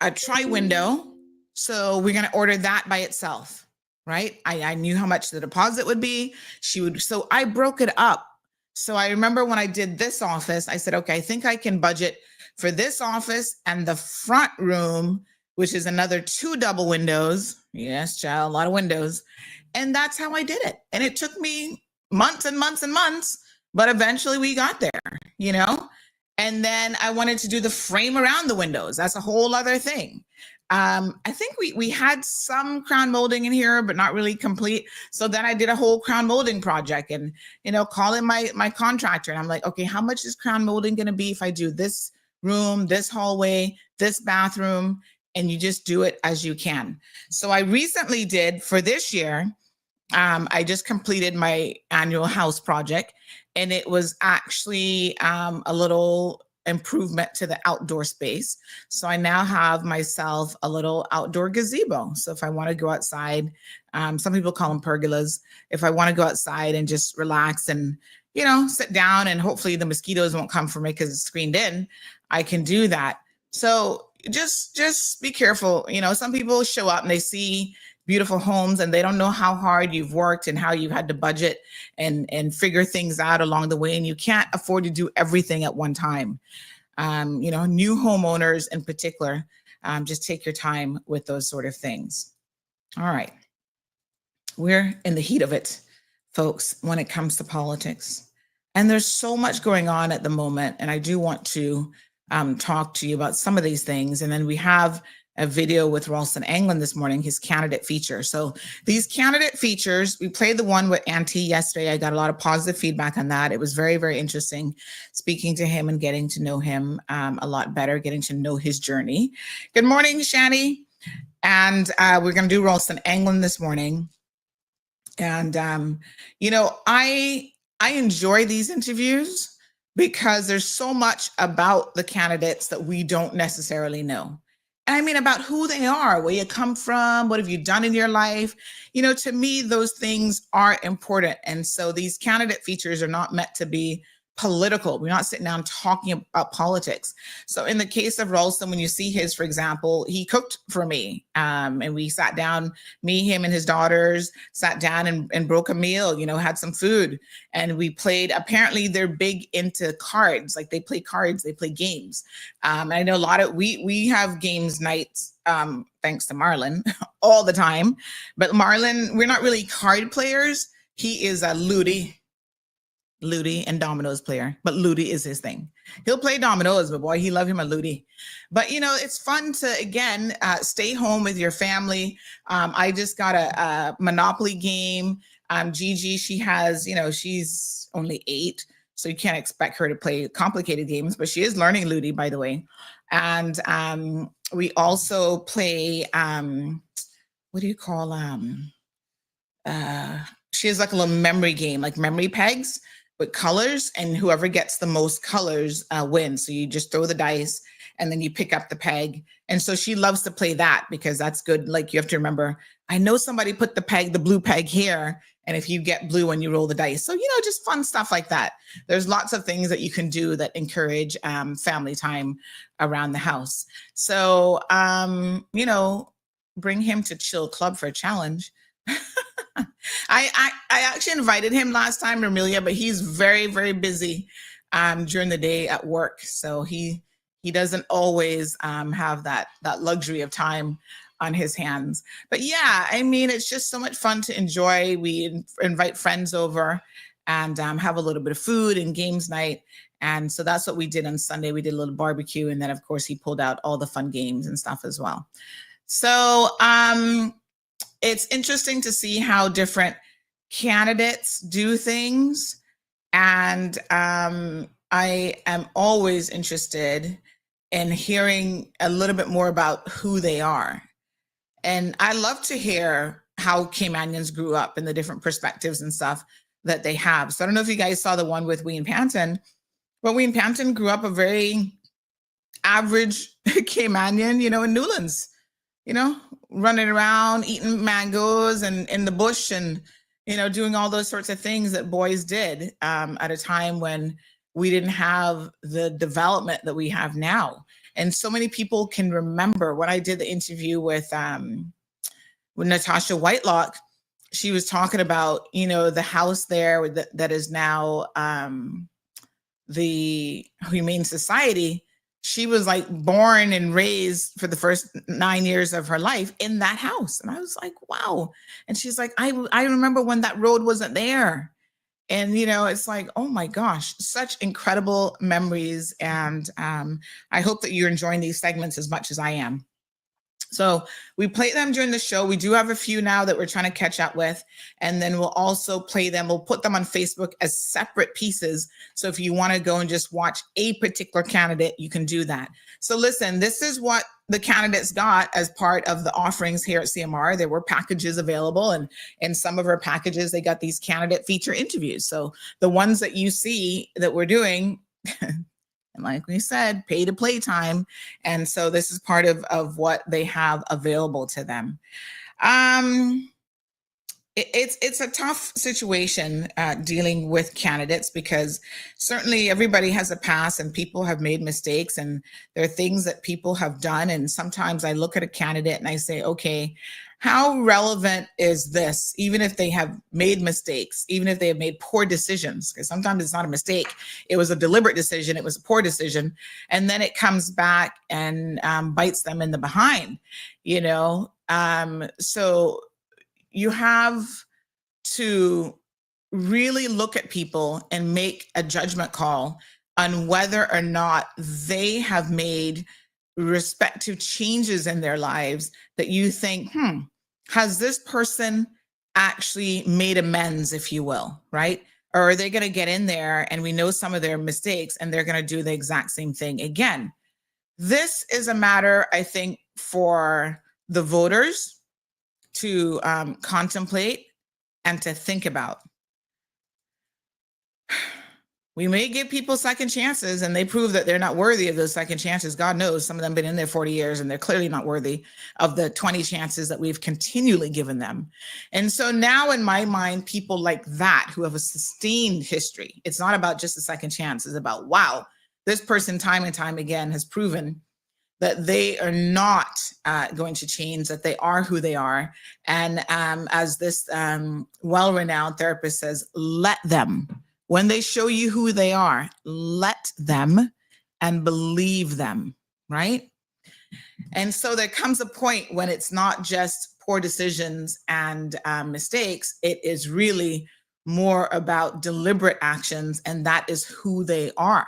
a tri window. So we're going to order that by itself, right? I knew how much the deposit would be. So I broke it up. So I remember when I did this office, I said, okay, I think I can budget for this office and the front room, which is another 2 double windows. Yes, child, a lot of windows. And that's how I did it. And it took me months and months and months, but eventually we got there, And then I wanted to do the frame around the windows. That's a whole other thing. I think we had some crown molding in here, but not really complete. So then I did a whole crown molding project and, calling my contractor. And I'm like, okay, how much is crown molding going to be if I do this room, this hallway, this bathroom? And you just do it as you can. So I recently did for this year, I just completed my annual house project, and it was actually a little improvement to the outdoor space. So I now have myself a little outdoor gazebo. So if I want to go outside, some people call them pergolas. If I want to go outside and just relax and, sit down, and hopefully the mosquitoes won't come for me because it's screened in, I can do that. So just be careful. Some people show up and they see beautiful homes and they don't know how hard you've worked and how you had to budget and figure things out along the way. And you can't afford to do everything at one time. New homeowners in particular, just take your time with those sort of things. All right. We're in the heat of it, folks, when it comes to politics. And there's so much going on at the moment. And I do want to talk to you about some of these things. And then we have a video with Rolston Anglin this morning, his candidate feature. So these candidate features, we played the one with Auntie yesterday. I got a lot of positive feedback on that. It was very, very interesting speaking to him and getting to know him a lot better, getting to know his journey. Good morning, Shani. And we're going to do Rolston Anglin this morning. And, I enjoy these interviews because there's so much about the candidates that we don't necessarily know. I mean, about who they are, where you come from, what have you done in your life? To me, those things are important. And so these candidate features are not meant to be political. We're not sitting down talking about politics. So in the case of Rolston, when you see his, for example, he cooked for me. And we sat down, me, him, and his daughters sat down and broke a meal, had some food. And we played, apparently they're big into cards. Like they play cards, they play games. And I know a lot of, we have games nights, thanks to Marlon, all the time. But Marlon, we're not really card players. He is a Ludi and dominoes player, but Ludi is his thing. He'll play dominoes, but boy, he love him a Ludi. But it's fun to, again, stay home with your family. I just got a Monopoly game. Gigi, she has, she's only 8, so you can't expect her to play complicated games, but she is learning Ludi, by the way. And we also play, what do you call, she has like a little memory game, like memory pegs with colors, and whoever gets the most colors wins. So you just throw the dice and then you pick up the peg. And so she loves to play that because that's good. Like you have to remember, I know somebody put the blue peg here, and if you get blue when you roll the dice. So, just fun stuff like that. There's lots of things that you can do that encourage family time around the house. So, bring him to Chill Club for a challenge. I actually invited him last time, Amelia, but he's very, very busy during the day at work. So he doesn't always have that luxury of time on his hands. But yeah, I mean, it's just so much fun to enjoy. We invite friends over and have a little bit of food and games night. And so that's what we did on Sunday. We did a little barbecue. And then, of course, he pulled out all the fun games and stuff as well. So it's interesting to see how different candidates do things. And I am always interested in hearing a little bit more about who they are. And I love to hear how Caymanians grew up and the different perspectives and stuff that they have. So I don't know if you guys saw the one with Ween Panton, but Ween Panton grew up a very average Caymanian, in Newlands, running around, eating mangoes and in the bush and, doing all those sorts of things that boys did at a time when we didn't have the development that we have now. And so many people can remember when I did the interview with Natasha Whitelock. She was talking about, the house there that is now the Humane Society. She was like born and raised for the first 9 years of her life in that house. And I was like, wow. And she's like, I remember when that road wasn't there. And, it's like, oh my gosh, such incredible memories. And I hope that you're enjoying these segments as much as I am. So we play them during the show. We do have a few now that we're trying to catch up with. And then we'll also play them. We'll put them on Facebook as separate pieces. So if you want to go and just watch a particular candidate, you can do that. So listen, this is what the candidates got as part of the offerings here at CMR. There were packages available, and in some of our packages, they got these candidate feature interviews. So the ones that you see that we're doing, and like we said, pay to play time. And so this is part of what they have available to them. It's a tough situation dealing with candidates, because certainly everybody has a past and people have made mistakes, and there are things that people have done. And sometimes I look at a candidate and I say, okay, how relevant is this? Even if they have made mistakes, even if they have made poor decisions, because sometimes it's not a mistake. It was a deliberate decision. It was a poor decision. And then it comes back and bites them in the behind, So you have to really look at people and make a judgment call on whether or not they have made respective changes in their lives that you think, has this person actually made amends, if you will, right? Or are they going to get in there and we know some of their mistakes and they're going to do the exact same thing again? This is a matter, I think, for the voters to contemplate and to think about. We may give people second chances and they prove that they're not worthy of those second chances. God knows some of them have been in there 40 years and they're clearly not worthy of the 20 chances that we've continually given them. And so now in my mind, people like that who have a sustained history, it's not about just a second chance. It's about, wow, this person time and time again has proven that they are not going to change, that they are who they are. And as this well-renowned therapist says, let them. When they show you who they are, let them and believe them, right? And so there comes a point when it's not just poor decisions and mistakes. It is really more about deliberate actions, and that is who they are.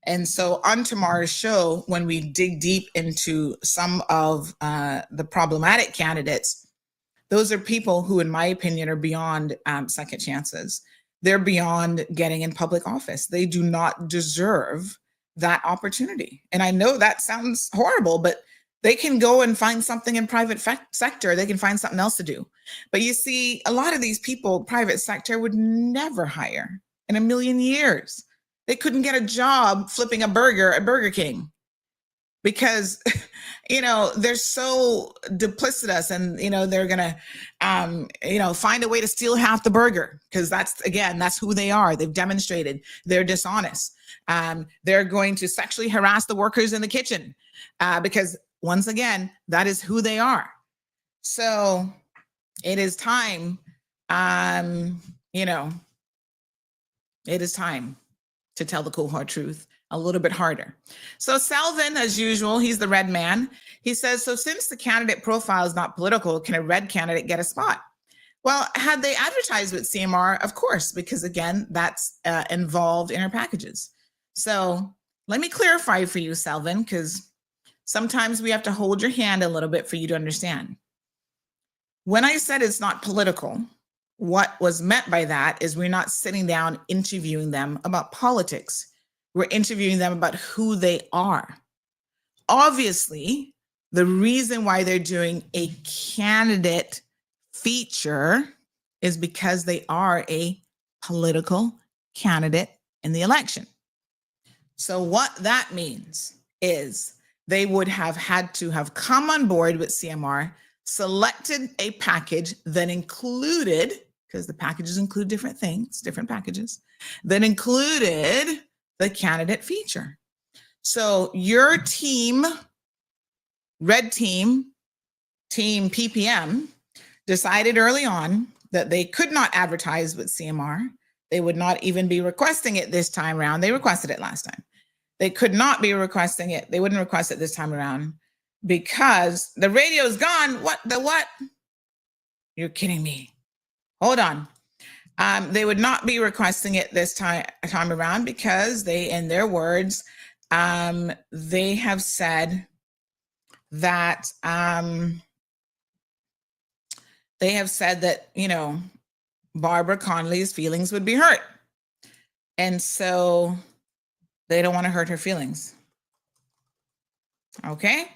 And so on tomorrow's show, when we dig deep into some of the problematic candidates, those are people who, in my opinion, are beyond second chances. They're beyond getting in public office. They do not deserve that opportunity. And I know that sounds horrible, but they can go and find something in private sector. They can find something else to do. But you see, a lot of these people, private sector would never hire in a million years. They couldn't get a job flipping a burger at Burger King because, they're so duplicitous and, they're going to, find a way to steal half the burger because that's who they are. They've demonstrated they're dishonest. They're going to sexually harass the workers in the kitchen because, once again, that is who they are. So it is time, it is time to tell the cold hard truth a little bit harder. So Selvin, as usual, he's the red man. He says, so since the candidate profile is not political, can a red candidate get a spot? Well, had they advertised with CMR, of course, because again, that's involved in our packages. So let me clarify for you, Selvin, because sometimes we have to hold your hand a little bit for you to understand. When I said it's not political, what was meant by that is we're not sitting down interviewing them about politics. We're interviewing them about who they are. Obviously, the reason why they're doing a candidate feature is because they are a political candidate in the election. So what that means is they would have had to have come on board with CMR, selected a package that included, because the packages include different things, different packages, that included the candidate feature. So your team, red team, team PPM, decided early on that they could not advertise with CMR. They would not even be requesting it this time around. They requested it last time. They could not be requesting it. They wouldn't request it this time around because the radio is gone. What? The what? You're kidding me. Hold on. They would not be requesting it this time around because they, in their words, they have said that you know, Barbara Connolly's feelings would be hurt. And so they don't want to hurt her feelings. Okay.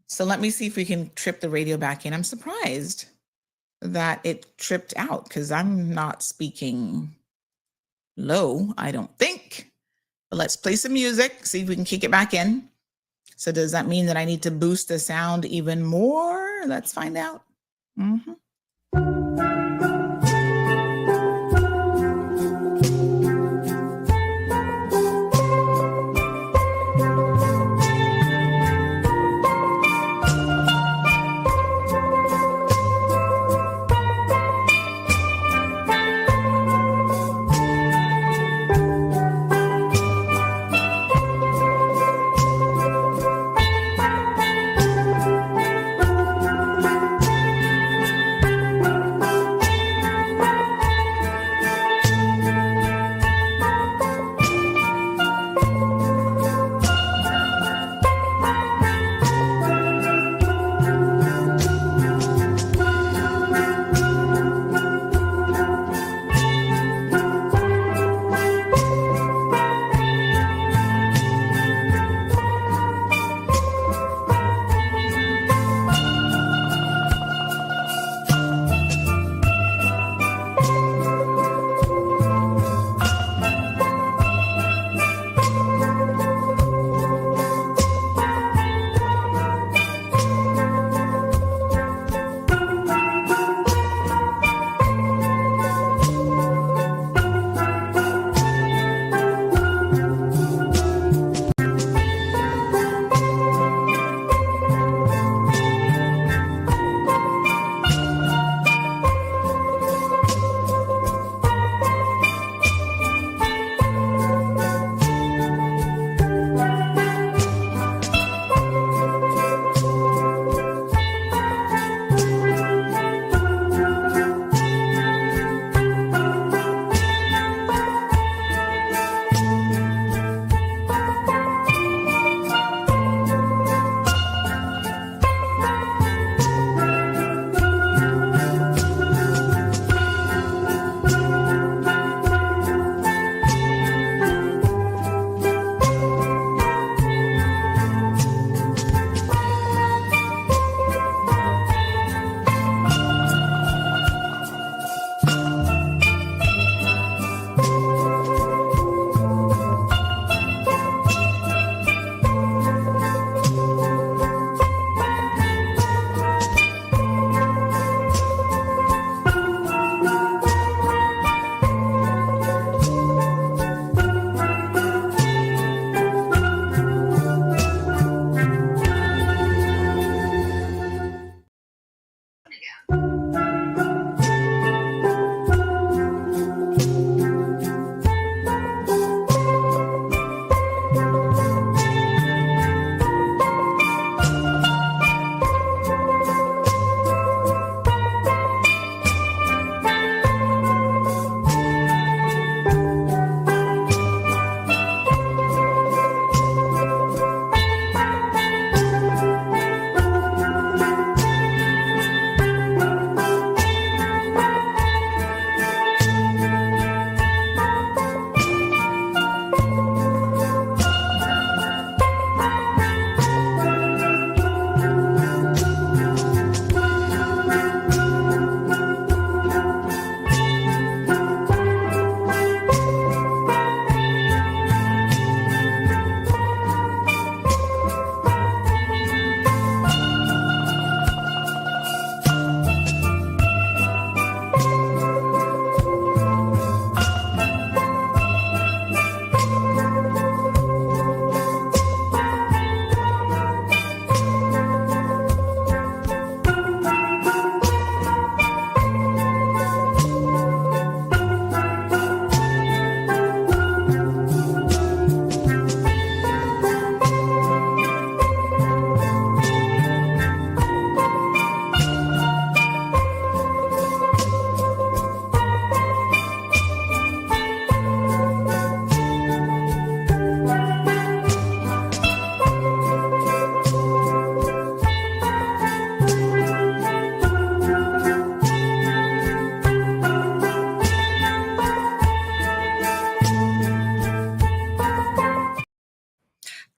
So let me see if we can trip the radio back in. I'm surprised that it tripped out because I'm not speaking low, I don't think. But let's play some music, see if we can kick it back in. So does that mean that I need to boost the sound even more? Let's find out. Mm-hmm.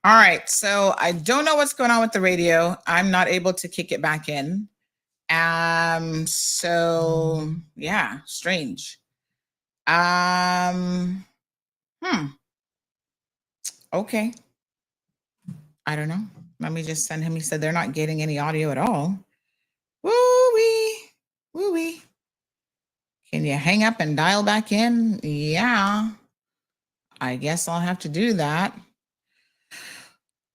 All right. So I don't know what's going on with the radio. I'm not able to kick it back in. So yeah, strange. Okay. I don't know. Let me just send him. He said they're not getting any audio at all. Woo-wee. Woo-wee. Can you hang up and dial back in? Yeah. I guess I'll have to do that.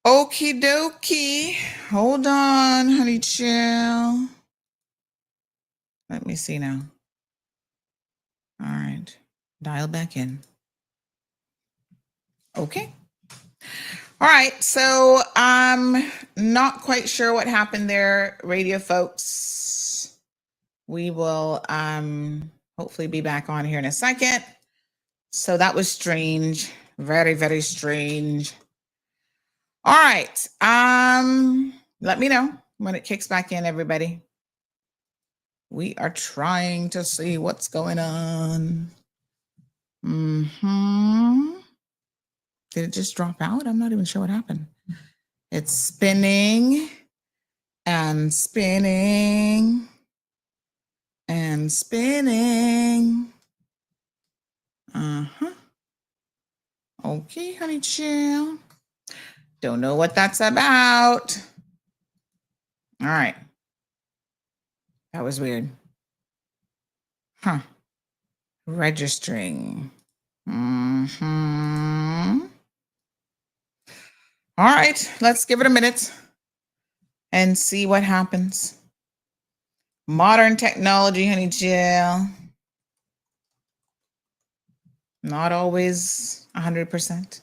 Okie dokie. Hold on, honey chill. Let me see now. All right. Dial back in. Okay. All right. So I'm not quite sure what happened there, radio folks. We will hopefully be back on here in a second. So that was strange. Very, very strange. All right. Let me know when it kicks back in, everybody. We are trying to see what's going on. Did it just drop out? I'm not even sure what happened. It's spinning and spinning and spinning. Okay, honey chill. Don't know what that's about. All right. That was weird. Registering. All right, let's give it a minute and see what happens. Modern technology, honey chill. Not always 100%.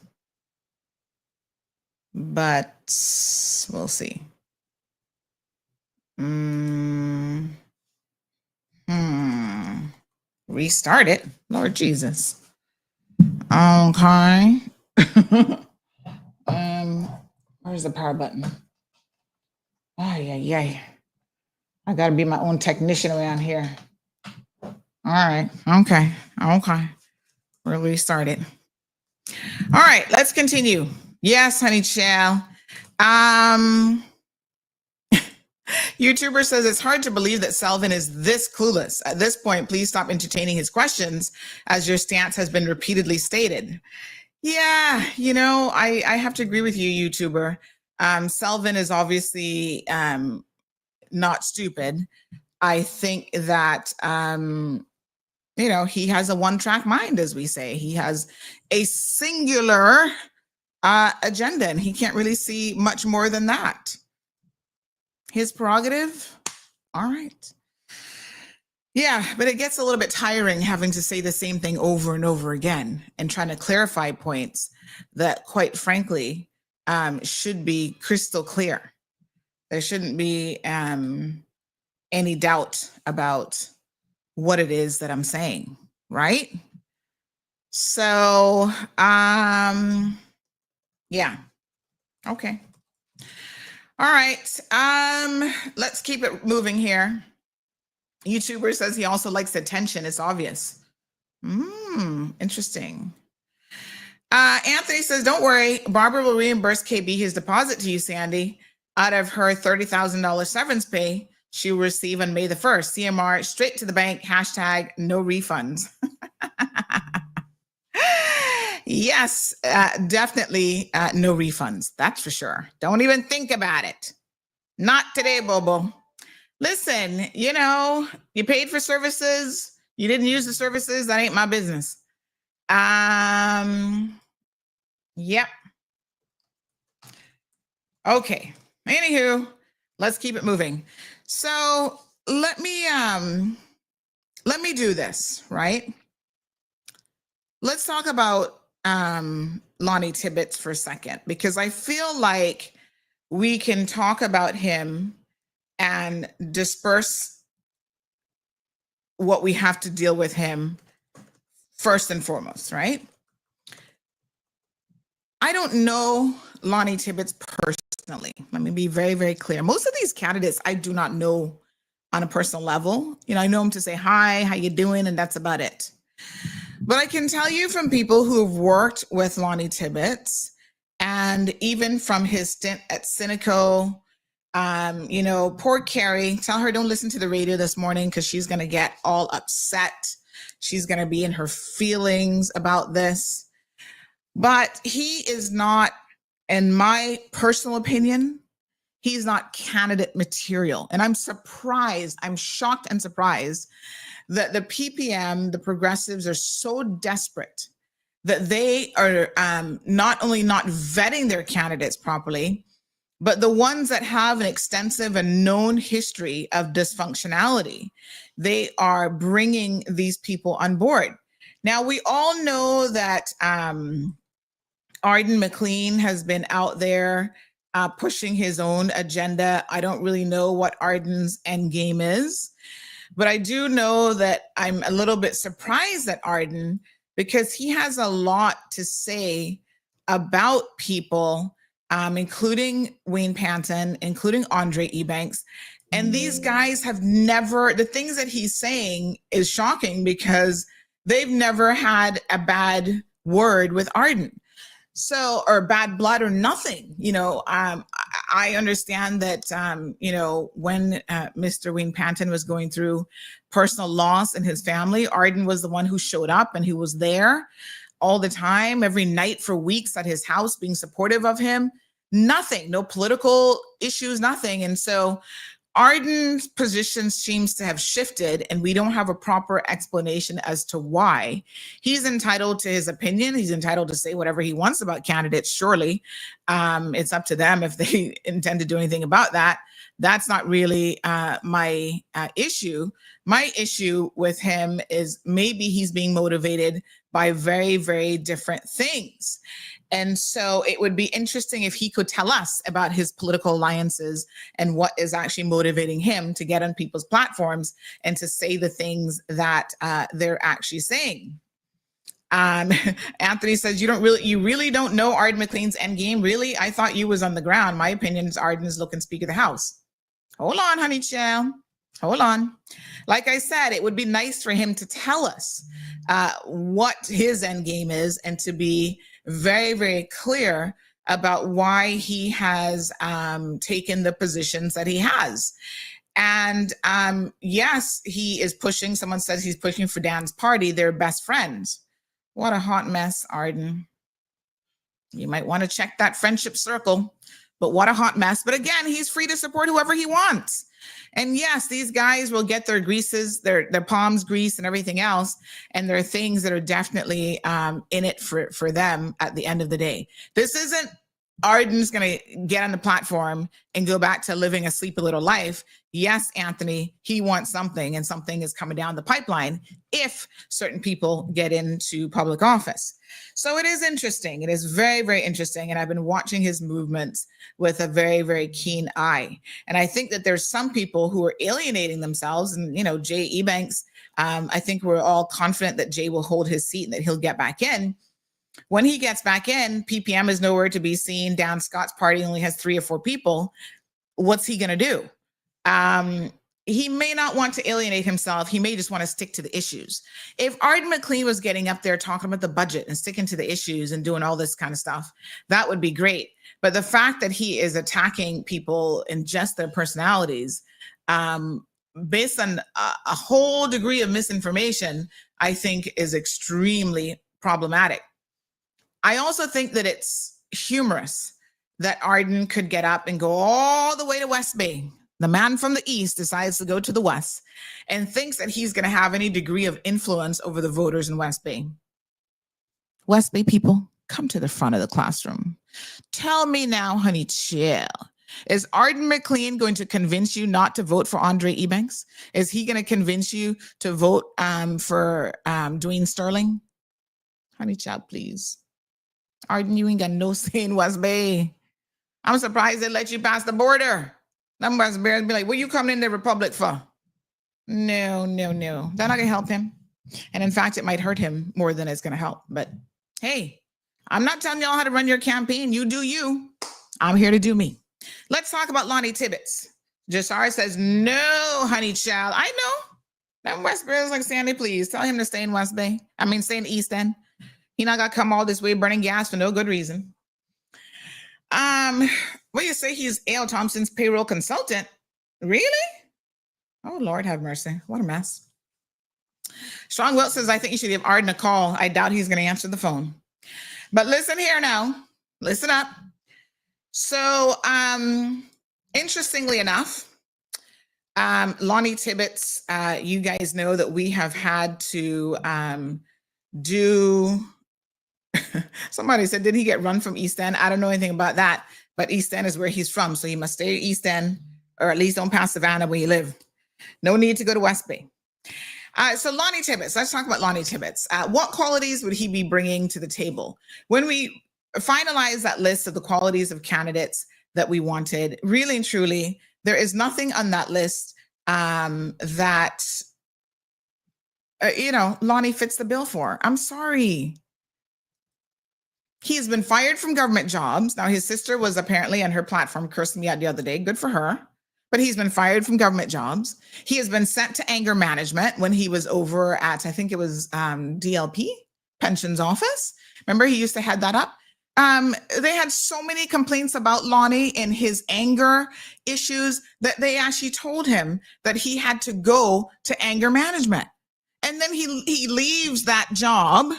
But we'll see. Restart it. Lord Jesus. Okay. Where's the power button? Ay. I gotta be my own technician around here. All right. Okay. We'll restart it. All right, let's continue. Yes, honey chow. YouTuber says it's hard to believe that Selvin is this clueless. At this point, please stop entertaining his questions as your stance has been repeatedly stated. Yeah, I have to agree with you, YouTuber. Selvin is obviously not stupid. I think that, he has a one-track mind, as we say. He has a singular agenda, and he can't really see much more than that. His prerogative, all right. Yeah, but it gets a little bit tiring having to say the same thing over and over again and trying to clarify points that, quite frankly, should be crystal clear. There shouldn't be any doubt about what it is that I'm saying, right? So, yeah, okay. All right, let's keep it moving here. YouTuber says he also likes attention. It's obvious. Interesting. Anthony says, don't worry. Barbara will reimburse KB his deposit to you, Sandy. Out of her $30,000 severance pay she will receive on May the 1st. CMR, straight to the bank, hashtag no refunds. Yes, definitely no refunds. That's for sure. Don't even think about it. Not today, Bobo. Listen, you paid for services. You didn't use the services. That ain't my business. Yep. Okay. Anywho, let's keep it moving. So let me do this, right? Let's talk about Lonnie Tibbetts for a second, because I feel like we can talk about him and disperse what we have to deal with him first and foremost, right? I don't know Lonnie Tibbetts personally. Let me be very, very clear. Most of these candidates I do not know on a personal level. I know him to say hi, how you doing, and that's about it. But I can tell you from people who have worked with Lonnie Tibbetts And even from his stint at Cineco, poor Carrie, tell her don't listen to the radio this morning because she's going to get all upset. She's going to be in her feelings about this. But he is not, in my personal opinion, he's not candidate material. And I'm shocked and surprised that the PPM, the progressives, are so desperate that they are not only not vetting their candidates properly, but the ones that have an extensive and known history of dysfunctionality, they are bringing these people on board. Now, we all know that Arden McLean has been out there pushing his own agenda. I don't really know what Arden's end game is, but I do know that I'm a little bit surprised at Arden because he has a lot to say about people, including Wayne Panton, including Andre Ebanks. And these guys have never, the things that he's saying is shocking because they've never had a bad word with Arden. So, or bad blood or nothing, I understand that, when Mr. Wayne Panton was going through personal loss in his family, Arden was the one who showed up and who was there all the time, every night for weeks at his house, being supportive of him. Nothing, no political issues, nothing. And so Arden's position seems to have shifted, and we don't have a proper explanation as to why. He's entitled to his opinion. He's entitled to say whatever he wants about candidates, surely. It's up to them if they intend to do anything about that. That's not really my issue. My issue with him is maybe he's being motivated by very, very different things. And so it would be interesting if he could tell us about his political alliances and what is actually motivating him to get on people's platforms and to say the things that they're actually saying. Anthony says, you really don't know Arden McLean's end game? Really? I thought you was on the ground. My opinion is Arden is looking Speaker of the House. Hold on, honey child. Hold on. Like I said, it would be nice for him to tell us what his end game is and to be very, very clear about why he has taken the positions that he has. And yes, he is pushing, someone says he's pushing for Dan's party. They're best friends. What a hot mess, Arden. You might want to check that friendship circle, but what a hot mess. But again, he's free to support whoever he wants. And yes, these guys will get their greases, their palms greased and everything else. And there are things that are definitely in it for them at the end of the day. This isn't Arden's going to get on the platform and go back to living a sleepy little life. Yes, Anthony, he wants something, and something is coming down the pipeline if certain people get into public office. So it is interesting. It is very, very interesting. And I've been watching his movements with a very, very keen eye. And I think that there's some people who are alienating themselves. And, Jay Ebanks, I think we're all confident that Jay will hold his seat and that he'll get back in. When he gets back in, PPM is nowhere to be seen. Dan Scott's party only has 3 or 4 people. What's he going to do? He may not want to alienate himself. He may just want to stick to the issues. If Arden McLean was getting up there talking about the budget and sticking to the issues and doing all this kind of stuff, that would be great. But the fact that he is attacking people in just their personalities, based on a whole degree of misinformation, I think is extremely problematic. I also think that it's humorous that Arden could get up and go all the way to West Bay. The man from the East decides to go to the West and thinks that he's going to have any degree of influence over the voters in West Bay. West Bay people, come to the front of the classroom. Tell me now, honey, chill. Is Arden McLean going to convince you not to vote for Andre Ebanks? Is he going to convince you to vote for Dwayne Sterling? Honey, child, please. Arden, you ain't got no say in West Bay. I'm surprised they let you pass the border. Them West Bayers be like, what you coming in the Republic for? No. They're not going to help him. And in fact, it might hurt him more than it's going to help. But hey, I'm not telling y'all how to run your campaign. You do you. I'm here to do me. Let's talk about Lonnie Tibbetts. Jasar says, no, honey child. I know. Them West Bayers like, Sandy, please tell him to stay in stay in East End. He not got to come all this way burning gas for no good reason. What do you say? He's A.L. Thompson's payroll consultant. Really? Oh, Lord have mercy. What a mess. Strong Wilt says, I think you should give Arden a call. I doubt he's going to answer the phone. But listen here now. Listen up. So, interestingly enough, Lonnie Tibbetts, you guys know that we have had to do... Somebody said, did he get run from East End? I don't know anything about that, but East End is where he's from. So he must stay East End, or at least don't pass Savannah where you live. No need to go to West Bay. So Lonnie Tibbetts, let's talk about Lonnie Tibbetts. What qualities would he be bringing to the table? When we finalize that list of the qualities of candidates that we wanted, really and truly, there is nothing on that list that, Lonnie fits the bill for. I'm sorry. He has been fired from government jobs. Now, his sister was apparently on her platform cursing me out the other day. Good for her. But he's been fired from government jobs. He has been sent to anger management when he was over at, I think it was DLP, Pensions Office. Remember, he used to head that up. They had so many complaints about Lonnie and his anger issues that they actually told him that he had to go to anger management. And then he leaves that job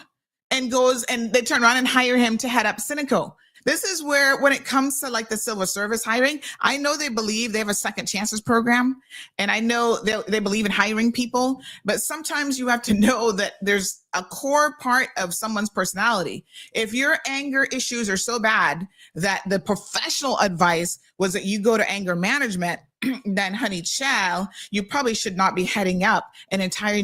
and goes, and they turn around and hire him to head up Cineco. This is where, when it comes to like the civil service hiring, I know they believe they have a second chances program, and I know they believe in hiring people, but sometimes you have to know that there's a core part of someone's personality. If your anger issues are so bad that the professional advice was that you go to anger management, then honey child, you probably should not be heading up an entire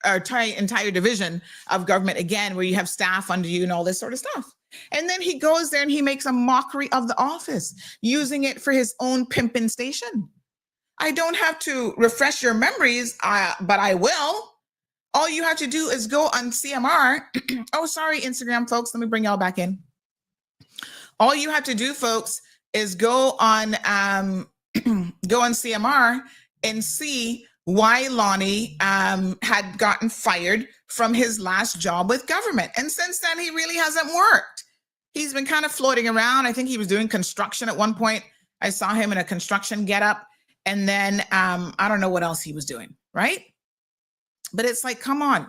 entire division of government again, where you have staff under you and all this sort of stuff. And then he goes there and he makes a mockery of the office, using it for his own pimping station. I don't have to refresh your memories, but I will. All you have to do is go on CMR. Oh, sorry, Instagram folks. Let me bring y'all back in. All you have to do, folks, is go on CMR and see why Lonnie had gotten fired from his last job with government. And since then, he really hasn't worked. He's been kind of floating around. I think he was doing construction at one point. I saw him in a construction getup. And then I don't know what else he was doing, right? But it's like, come on.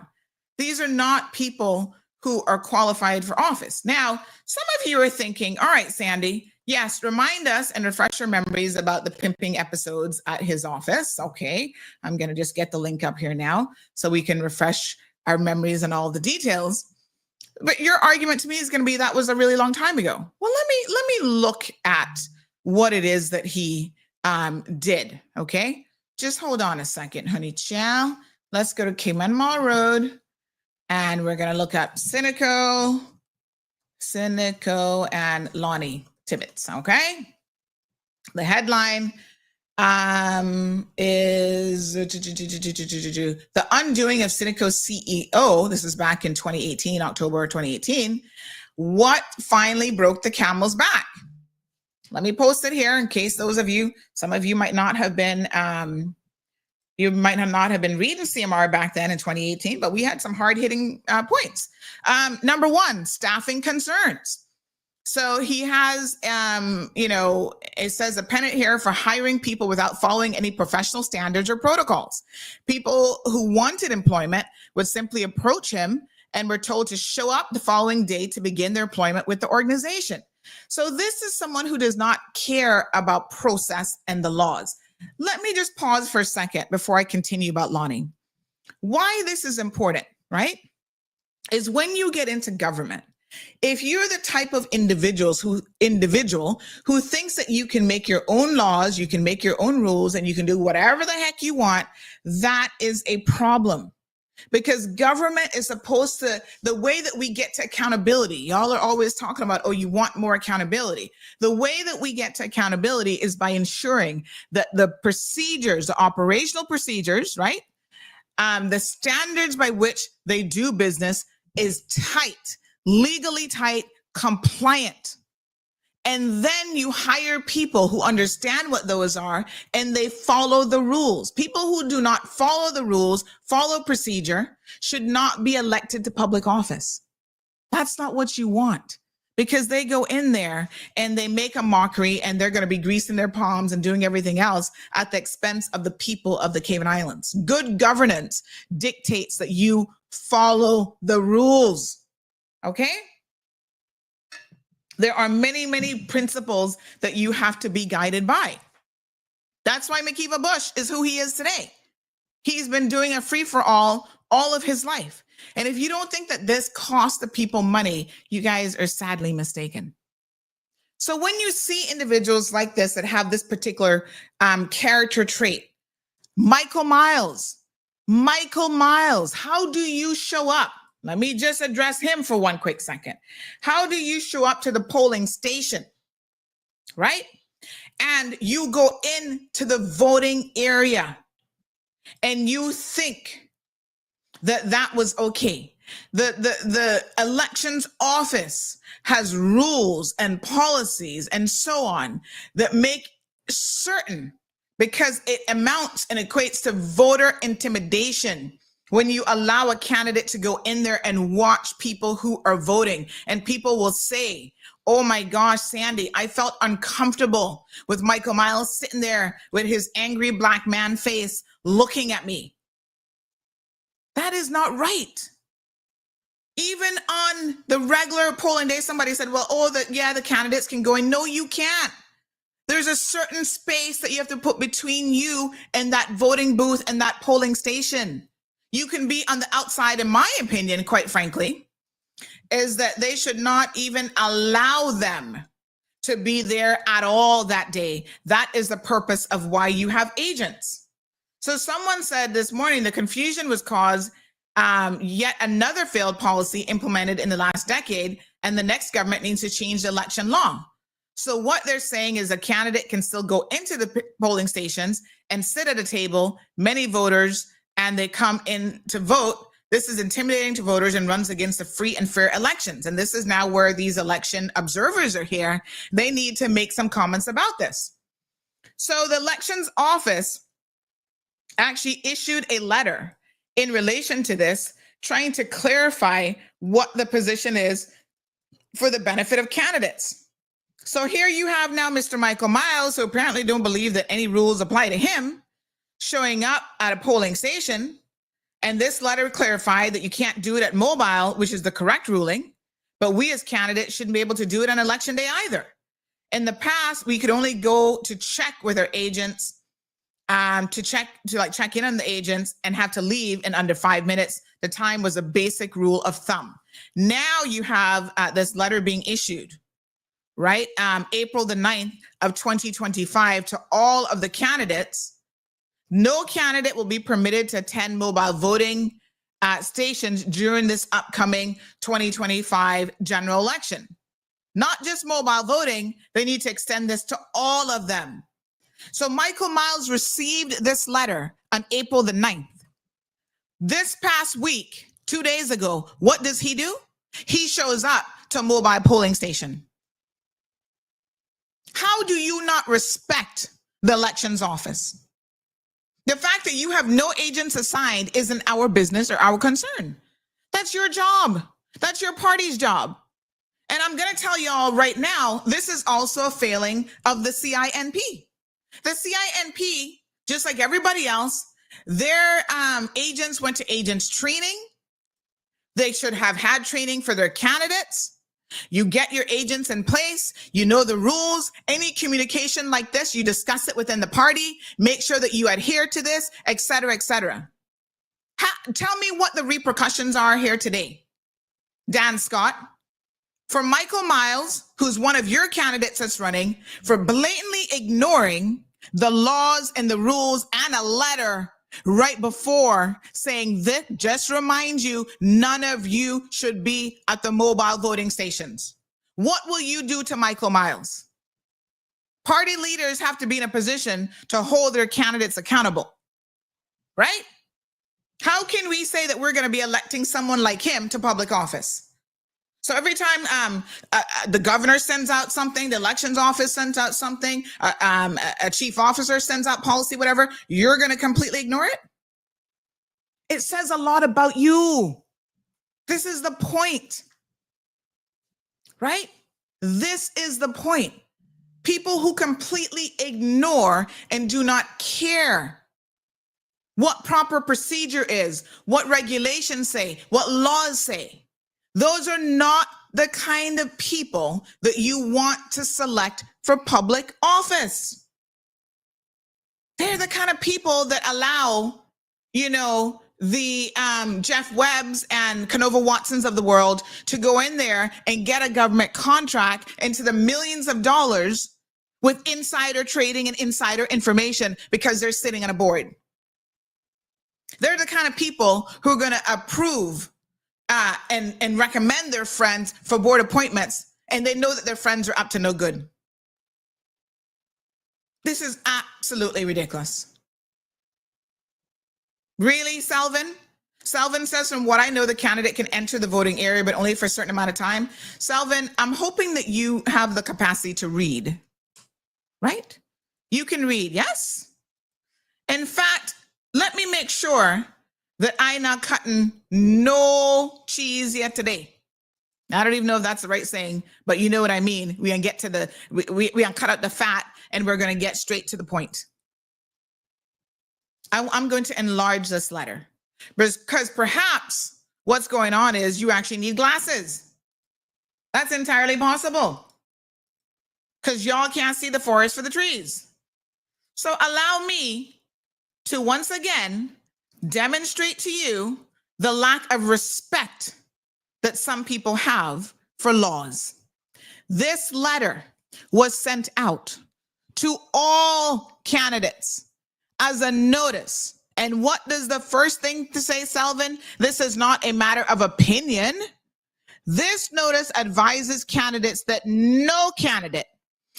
These are not people who are qualified for office. Now, some of you are thinking, all right, Sandy, yes, remind us and refresh your memories about the pimping episodes at his office. Okay, I'm going to just get the link up here now so we can refresh our memories and all the details. But your argument to me is going to be that was a really long time ago. Well, let me look at what it is that he did. Okay, just hold on a second, honey chow. Let's go to Cayman Mall Road, and we're going to look up Cineco, and Lonnie Tibbetts. Okay, the headline is The Undoing of Cineco's CEO. This is back in 2018, October 2018. What finally broke the camel's back? Let me post it here in case some of you might not have been, reading CMR back then in 2018, but we had some hard-hitting points. Number one, staffing concerns. So he has, it says a pennant here for hiring people without following any professional standards or protocols. People who wanted employment would simply approach him and were told to show up the following day to begin their employment with the organization. So this is someone who does not care about process and the laws. Let me just pause for a second before I continue about Lonnie. Why this is important, right, is when you get into government, if you're the type of individual who thinks that you can make your own laws, you can make your own rules, and you can do whatever the heck you want, that is a problem. Because government is supposed to, the way that we get to accountability, y'all are always talking about, oh, you want more accountability. The way that we get to accountability is by ensuring that the procedures, the operational procedures, right? The standards by which they do business is tight. Legally tight, compliant. And then you hire people who understand what those are and they follow the rules. People who do not follow the rules, follow procedure, should not be elected to public office. That's not what you want. because they go in there and they make a mockery, and they're going to be greasing their palms and doing everything else at the expense of the people of the Cayman Islands. Good governance dictates that you follow the rules. Okay? There are many, many principles that you have to be guided by. That's why McKeeva Bush is who he is today. He's been doing a free-for-all all of his life. And if you don't think that this costs the people money, you guys are sadly mistaken. So when you see individuals like this that have this particular character trait, Michael Miles, how do you show up? Let me just address him for one quick second. How do you show up to the polling station, right? And you go into the voting area and you think that that was okay. The elections office has rules and policies and so on that make certain, because it amounts and equates to voter intimidation when you allow a candidate to go in there and watch people who are voting, and people will say, oh my gosh, Sandy, I felt uncomfortable with Michael Miles sitting there with his angry black man face looking at me. That is not right. Even on the regular polling day, somebody said, well, the candidates can go in. No, you can't. There's a certain space that you have to put between you and that voting booth and that polling station. You can be on the outside, in my opinion, quite frankly, is that they should not even allow them to be there at all that day. That is the purpose of why you have agents. So someone said this morning the confusion was caused yet another failed policy implemented in the last decade, and the next government needs to change the election law. So what they're saying is a candidate can still go into the polling stations and sit at a table, many voters, and they come in to vote. This is intimidating to voters and runs against the free and fair elections. And this is now where these election observers are here. They need to make some comments about this. So the elections office actually issued a letter in relation to this, trying to clarify what the position is for the benefit of candidates. So here you have now Mr. Michael Miles, who apparently don't believe that any rules apply to him, showing up at a polling station. And this letter clarified that you can't do it at mobile, which is the correct ruling, but we as candidates shouldn't be able to do it on election day either. In the past, we could only go to check with our agents, check in on the agents and have to leave in under 5 minutes. The time was a basic rule of thumb. Now you have this letter being issued, right? April the 9th of 2025 to all of the candidates. No candidate will be permitted to attend mobile voting stations during this upcoming 2025 general election. Not just mobile voting, they need to extend this to all of them. So Michael Miles received this letter on April the 9th. This past week, 2 days ago, what does he do? He shows up to a mobile polling station. How do you not respect the elections office? The fact that you have no agents assigned isn't our business or our concern. That's your job. That's your party's job. And I'm going to tell you all right now, this is also a failing of the CINP. The CINP, just like everybody else, their agents went to agents training. They should have had training for their candidates. You get your agents in place, you know the rules. Any communication like this, you discuss it within the party, make sure that you adhere to this, et cetera, et cetera. Tell me what the repercussions are here today. Dan Scott, for Michael Miles, who's one of your candidates that's running, for blatantly ignoring the laws and the rules and a letter right before saying this, just remind you, none of you should be at the mobile voting stations. What will you do to Michael Miles? Party leaders have to be in a position to hold their candidates accountable, right? How can we say that we're going to be electing someone like him to public office? So every time the governor sends out something, the elections office sends out something, a chief officer sends out policy, whatever, you're going to completely ignore it? It says a lot about you. This is the point, right? This is the point. People who completely ignore and do not care what proper procedure is, what regulations say, what laws say. Those are not the kind of people that you want to select for public office. They're the kind of people that allow, the Jeff Webbs and Canova Watsons of the world to go in there and get a government contract into the millions of dollars with insider trading and insider information because they're sitting on a board. They're the kind of people who are going to approve and recommend their friends for board appointments, and they know that their friends are up to no good. This is absolutely ridiculous. Really, Selvin? Selvin says, from what I know, the candidate can enter the voting area, but only for a certain amount of time. Selvin, I'm hoping that you have the capacity to read, right? You can read, yes? In fact, let me make sure that I'm not cutting no cheese yet today. I don't even know if that's the right saying, but you know what I mean. We gonna get to we gonna cut out the fat and we're gonna get straight to the point. I'm going to enlarge this letter because perhaps what's going on is you actually need glasses. That's entirely possible because y'all can't see the forest for the trees. So allow me to once again demonstrate to you the lack of respect that some people have for laws. This letter was sent out to all candidates as a notice. And what does the first thing to say, Selvin? This is not a matter of opinion. This notice advises candidates that no candidate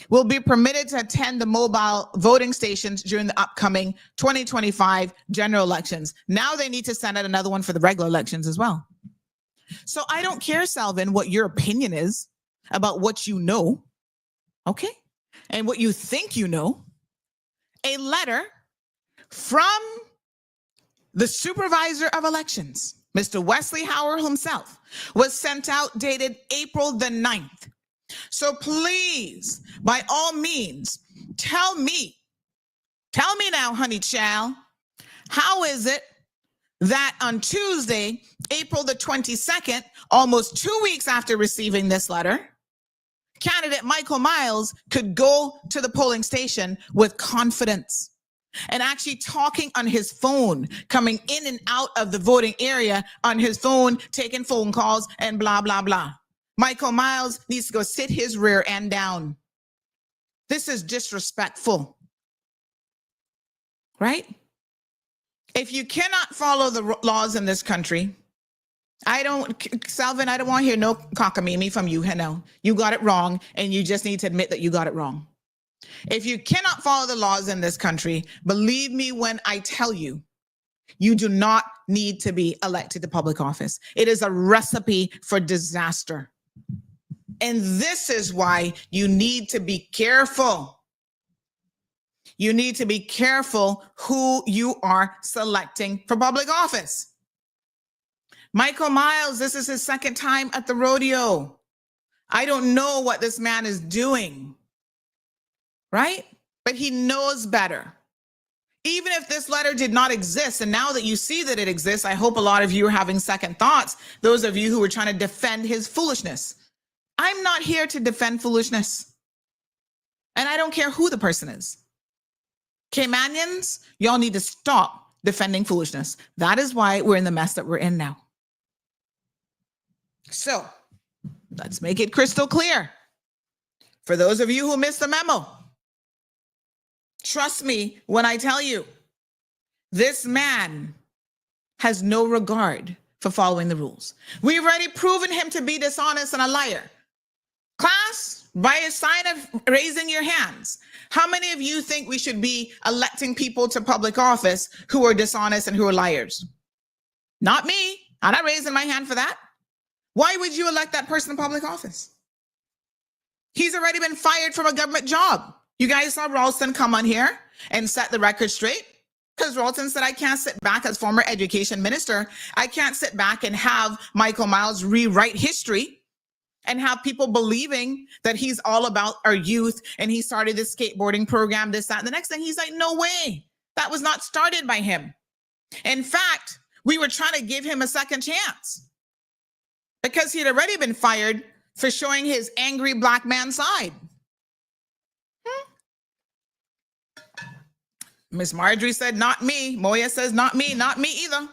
will be permitted to attend the mobile voting stations during the upcoming 2025 general elections. Now they need to send out another one for the regular elections as well. So I don't care, Selvin, what your opinion is about what you know, okay? And what you think you know. A letter from the supervisor of elections, Mr. Wesley Howard himself, was sent out dated April the 9th. So please, by all means, tell me now, honey child, how is it that on Tuesday, April the 22nd, almost 2 weeks after receiving this letter, candidate Michael Miles could go to the polling station with confidence and actually talking on his phone, coming in and out of the voting area on his phone, taking phone calls and blah, blah, blah. Michael Miles needs to go sit his rear end down. This is disrespectful, right? If you cannot follow the laws in this country, Selvin, I don't want to hear no cockamamie from you. No, you got it wrong, and you just need to admit that you got it wrong. If you cannot follow the laws in this country, believe me when I tell you, you do not need to be elected to public office. It is a recipe for disaster. And this is why you need to be careful. You need to be careful who you are selecting for public office. Michael Miles, this is his second time at the rodeo. I don't know what this man is doing, right? But he knows better. Even if this letter did not exist, and now that you see that it exists, I hope a lot of you are having second thoughts, those of you who are trying to defend his foolishness. I'm not here to defend foolishness. And I don't care who the person is. Caymanians, y'all need to stop defending foolishness. That is why we're in the mess that we're in now. So let's make it crystal clear. For those of you who missed the memo, trust me when I tell you, this man has no regard for following the rules. We've already proven him to be dishonest and a liar. Class, by a sign of raising your hands, how many of you think we should be electing people to public office who are dishonest and who are liars? Not me. I'm not raising my hand for that. Why would you elect that person in public office? He's already been fired from a government job. You guys saw Rolston come on here and set the record straight because Rolston said, I can't sit back as former education minister. I can't sit back and have Michael Miles rewrite history and have people believing that he's all about our youth and he started this skateboarding program, this, that, and the next thing. He's like, no way. That was not started by him. In fact, we were trying to give him a second chance because he had already been fired for showing his angry black man side. Miss Marjorie said, not me. Moya says, not me either.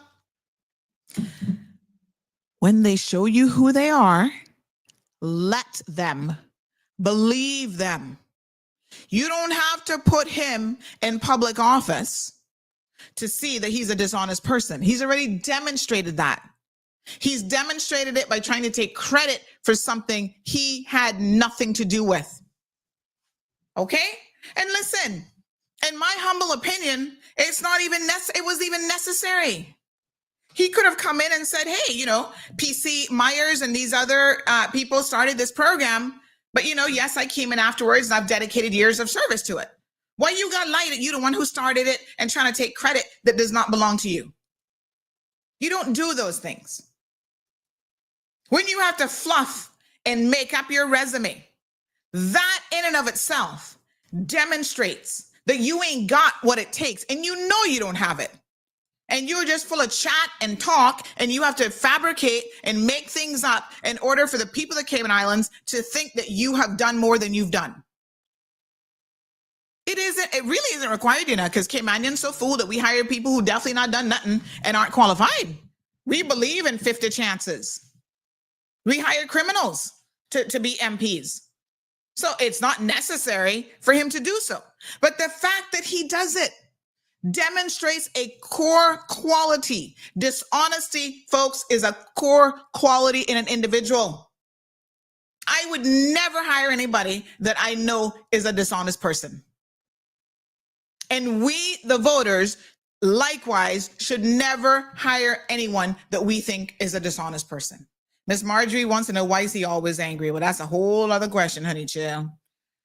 When they show you who they are, let them. Believe them. You don't have to put him in public office to see that he's a dishonest person. He's already demonstrated that. He's demonstrated it by trying to take credit for something he had nothing to do with. Okay? And listen, in my humble opinion, it wasn't even necessary. He could have come in and said, hey, PC Myers and these other people started this program, but yes, I came in afterwards and I've dedicated years of service to it. Why you got light that you're the one who started it and trying to take credit that does not belong to you? You don't do those things. When you have to fluff and make up your resume, that in and of itself demonstrates that you ain't got what it takes and you know you don't have it. And you're just full of chat and talk and you have to fabricate and make things up in order for the people of the Cayman Islands to think that you have done more than you've done. It really isn't required, because Caymanians so fool that we hire people who definitely not done nothing and aren't qualified. We believe in 50 chances. We hire criminals to be MPs. So it's not necessary for him to do so. But the fact that he does it demonstrates a core quality. Dishonesty, folks, is a core quality in an individual. I would never hire anybody that I know is a dishonest person. And we, the voters, likewise, should never hire anyone that we think is a dishonest person. Miss Marjorie wants to know, why is he always angry? Well, that's a whole other question, honey chill.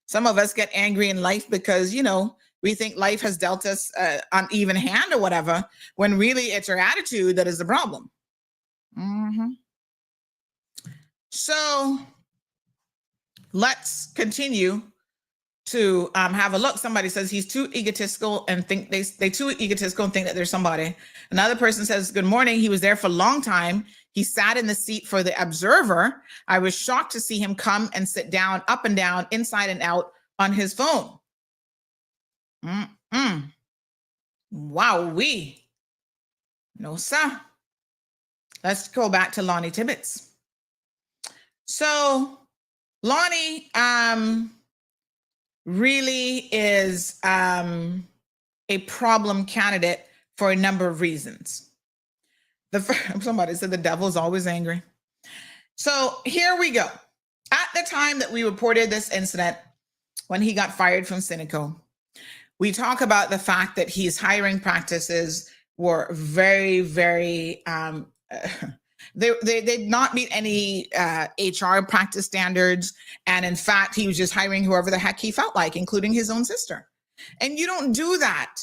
Some of us get angry in life because, we think life has dealt us an even hand or whatever, when really it's our attitude that is the problem. So let's continue to have a look. Somebody says he's too egotistical and think they too egotistical and think that there's somebody. Another person says, good morning. He was there for a long time. He sat in the seat for the observer. I was shocked to see him come and sit down, up and down, inside and out on his phone. Wowee. No, sir. Let's go back to Lonnie Tibbetts. So Lonnie really is a problem candidate for a number of reasons. Somebody said the devil's always angry. So here we go. At the time that we reported this incident, when he got fired from Cineco, we talk about the fact that his hiring practices were very, very, they did not meet any HR practice standards. And in fact, he was just hiring whoever the heck he felt like, including his own sister. And you don't do that.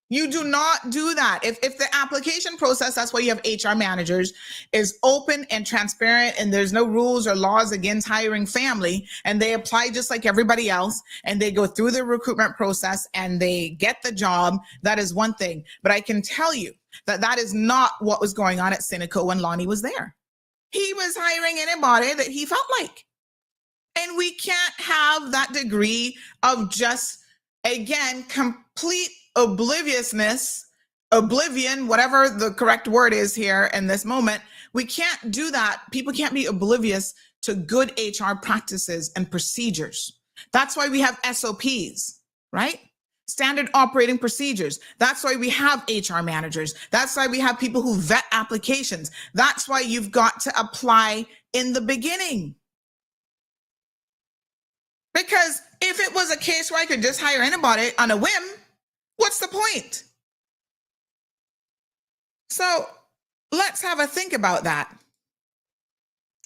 You do not do that. If the application process, that's why you have HR managers, is open and transparent and there's no rules or laws against hiring family and they apply just like everybody else and they go through the recruitment process and they get the job, that is one thing. But I can tell you that is not what was going on at Cineco when Lonnie was there. He was hiring anybody that he felt like. And we can't have that degree of just, again, complete oblivion, whatever the correct word is here in this moment. We can't do that. People can't be oblivious to good HR practices and procedures. That's why we have SOPs, right? Standard operating procedures. That's why we have HR managers. That's why we have people who vet applications. That's why you've got to apply in the beginning. Because if it was a case where I could just hire anybody on a whim, what's the point? So let's have a think about that.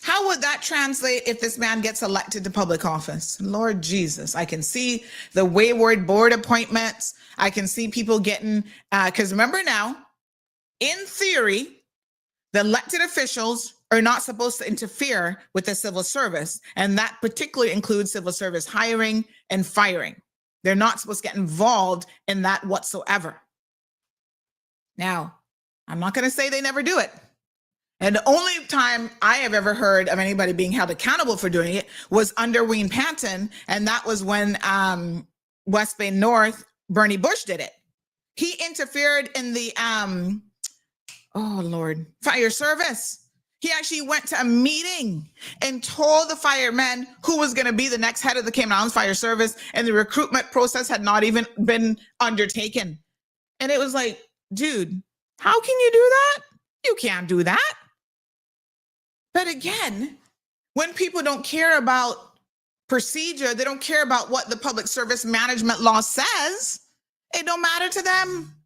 How would that translate if this man gets elected to public office? Lord Jesus, I can see the wayward board appointments. I can see people getting, because remember now, in theory, the elected officials are not supposed to interfere with the civil service. And that particularly includes civil service hiring and firing. They're not supposed to get involved in that whatsoever. Now, I'm not going to say they never do it. And the only time I have ever heard of anybody being held accountable for doing it was under Wayne Panton. And that was when West Bay North, Bernie Bush did it. He interfered in the, fire service. He actually went to a meeting and told the firemen who was going to be the next head of the Cayman Islands Fire Service, and the recruitment process had not even been undertaken. And it was like, dude, how can you do that? You can't do that. But again, when people don't care about procedure, they don't care about what the public service management law says, it don't matter to them.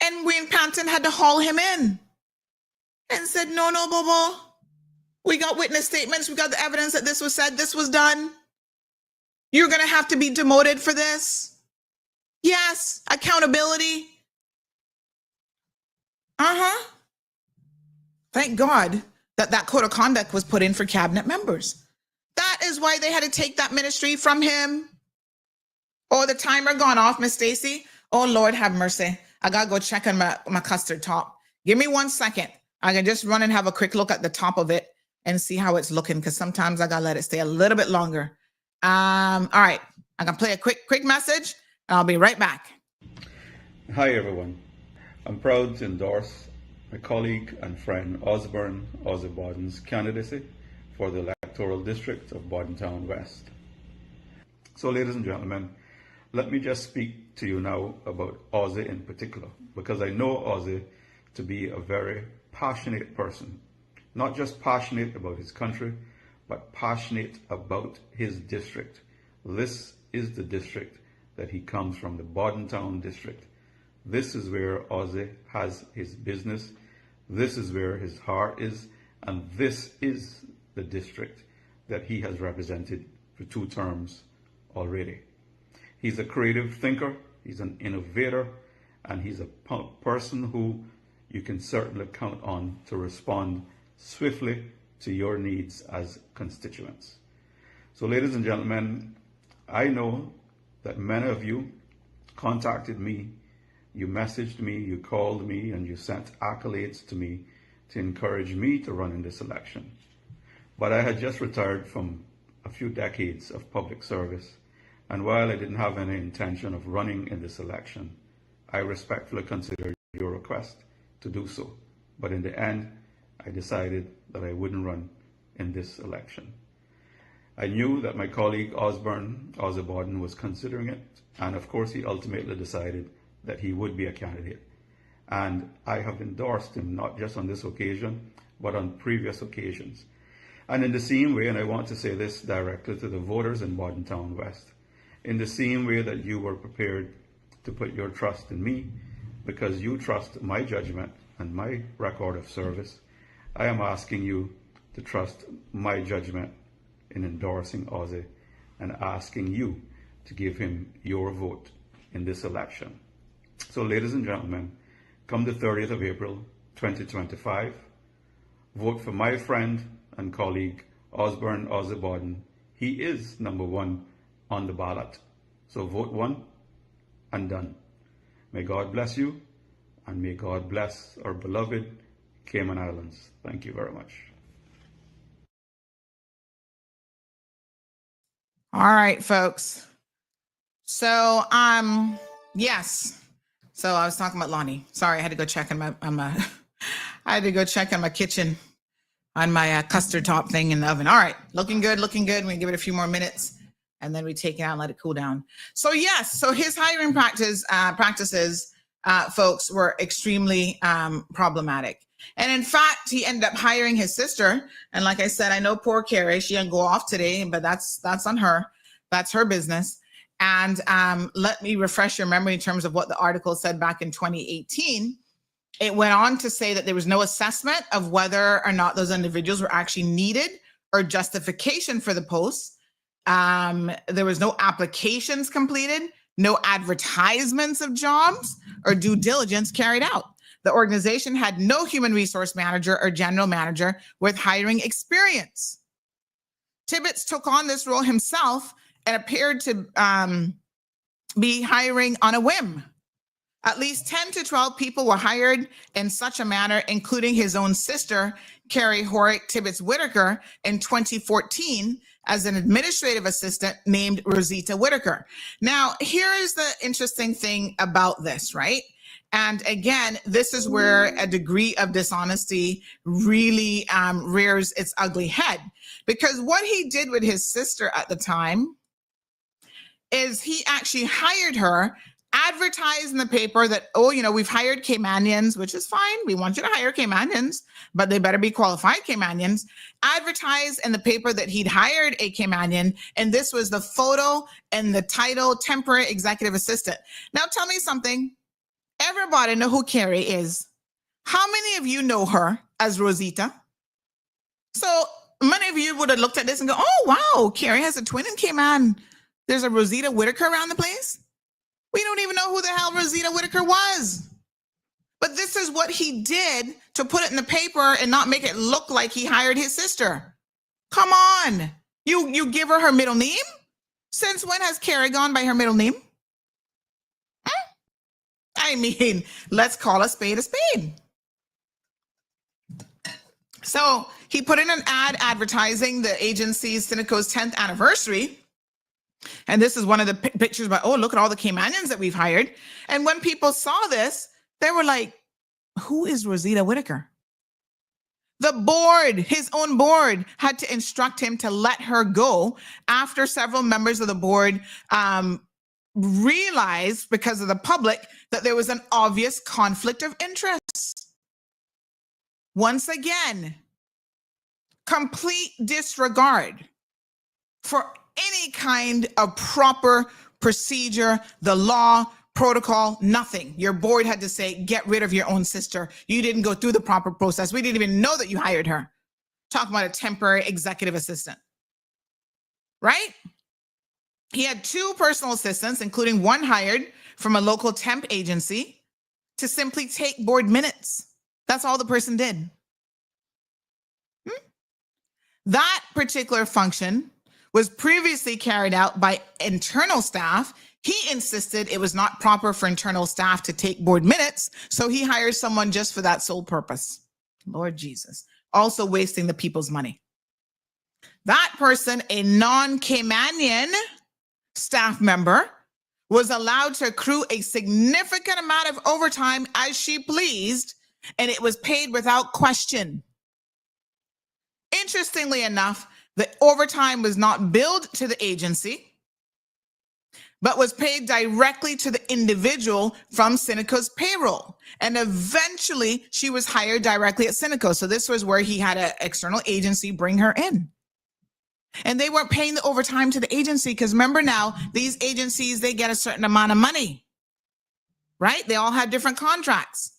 And Wayne Panton had to haul him in and said, no, Bobo. We got witness statements. We got the evidence that this was said, this was done. You're going to have to be demoted for this. Yes, accountability. Thank God that code of conduct was put in for cabinet members. That is why they had to take that ministry from him. Oh, the timer gone off, Miss Stacy. Oh, Lord, have mercy. I got to go check on my custard top. Give me 1 second. I can just run and have a quick look at the top of it and see how it's looking, because sometimes I got to let it stay a little bit longer. All right. I can play a quick message, and I'll be right back. Hi, everyone. I'm proud to endorse my colleague and friend Osborne Boden's candidacy for the electoral district of Bodentown West. So, ladies and gentlemen, let me just speak to you now about Ozzy in particular, because I know Ozzy to be a very passionate person, not just passionate about his country, but passionate about his district. This is the district that he comes from, the Bodentown district. This is where Ozzy has his business. This is where his heart is. And this is the district that he has represented for 2 terms already. He's a creative thinker. He's an innovator. And he's a person who you can certainly count on to respond swiftly to your needs as constituents. So, ladies and gentlemen, I know that many of you contacted me, you messaged me, you called me, and you sent accolades to me to encourage me to run in this election. But I had just retired from a few decades of public service, and while I didn't have any intention of running in this election, I respectfully consider your request to do so. But in the end, I decided that I wouldn't run in this election. I knew that my colleague Osborne Boden was considering it, and of course he ultimately decided that he would be a candidate. And I have endorsed him not just on this occasion, but on previous occasions. And in the same way, and I want to say this directly to the voters in Bodentown West, in the same way that you were prepared to put your trust in me, because you trust my judgment and my record of service, I am asking you to trust my judgment in endorsing Ozzy and asking you to give him your vote in this election. So, ladies and gentlemen, come the 30th of April, 2025, vote for my friend and colleague, Osborne Boden. He is number 1 on the ballot. So vote 1 and done. May God bless you, and may God bless our beloved Cayman Islands. Thank you very much. All right, folks. So, yes. So I was talking about Lonnie. Sorry, I had to go check on I had to go check on my kitchen, on my custard top thing in the oven. All right, looking good, looking good. We give it a few more minutes, and then we take it out and let it cool down. So yes, so his hiring practices, folks, were extremely problematic. And in fact, he ended up hiring his sister. And like I said, I know poor Carrie, she didn't go off today, but that's on her. That's her business. And let me refresh your memory in terms of what the article said back in 2018. It went on to say that there was no assessment of whether or not those individuals were actually needed or justification for the posts. There was no applications completed, no advertisements of jobs or due diligence carried out. the organization had no human resource manager or general manager with hiring experience. Tibbetts took on this role himself and appeared to be hiring on a whim. At least 10 to 12 people were hired in such a manner, including his own sister, Carrie Horick Tibbetts Whitaker, in 2014 as an administrative assistant named Rosita Whitaker. Now, here is the interesting thing about this, right? And again, this is where a degree of dishonesty really rears its ugly head. Because what he did with his sister at the time is he actually hired her, advertised in the paper that, oh, you know, we've hired Caymanians, which is fine. We want you to hire Caymanians, but they better be qualified Caymanians. Advertised in the paper that he'd hired a Caymanian, and this was the photo and the title, temporary executive assistant. Now tell me something. Everybody know who Carrie is. How many of you know her as Rosita? So many of you would have looked at this and go, oh, wow, Carrie has a twin in Cayman. There's a Rosita Whitaker around the place. We don't even know who the hell Rosita Whitaker was. But this is what he did to put it in the paper and not make it look like he hired his sister. Come on. You give her middle name? Since when has Carrie gone by her middle name? I mean, let's call a spade a spade. So he put in an ad advertising the agency's Cineco's 10th anniversary. And this is one of the pictures about, oh, look at all the Caymanians that we've hired. And when people saw this, they were like, who is Rosita Whitaker? The board, his own board, had to instruct him to let her go after several members of the board realized, because of the public, that there was an obvious conflict of interest. Once again, complete disregard for any kind of proper procedure, the law, protocol, nothing. Your board had to say, get rid of your own sister. You didn't go through the proper process. We didn't even know that you hired her. Talking about a temporary executive assistant, right? He had 2 personal assistants, including one hired from a local temp agency, to simply take board minutes. That's all the person did. That particular function was previously carried out by internal staff. He insisted it was not proper for internal staff to take board minutes, so he hired someone just for that sole purpose. Lord Jesus. Also wasting the people's money. That person, a non-Caymanian staff member, was allowed to accrue a significant amount of overtime as she pleased, and it was paid without question. Interestingly enough, the overtime was not billed to the agency, but was paid directly to the individual from Cineco's payroll. And eventually she was hired directly at Cineco. So this was where he had an external agency bring her in. And they weren't paying the overtime to the agency, because remember now, these agencies, they get a certain amount of money, right? They all have different contracts.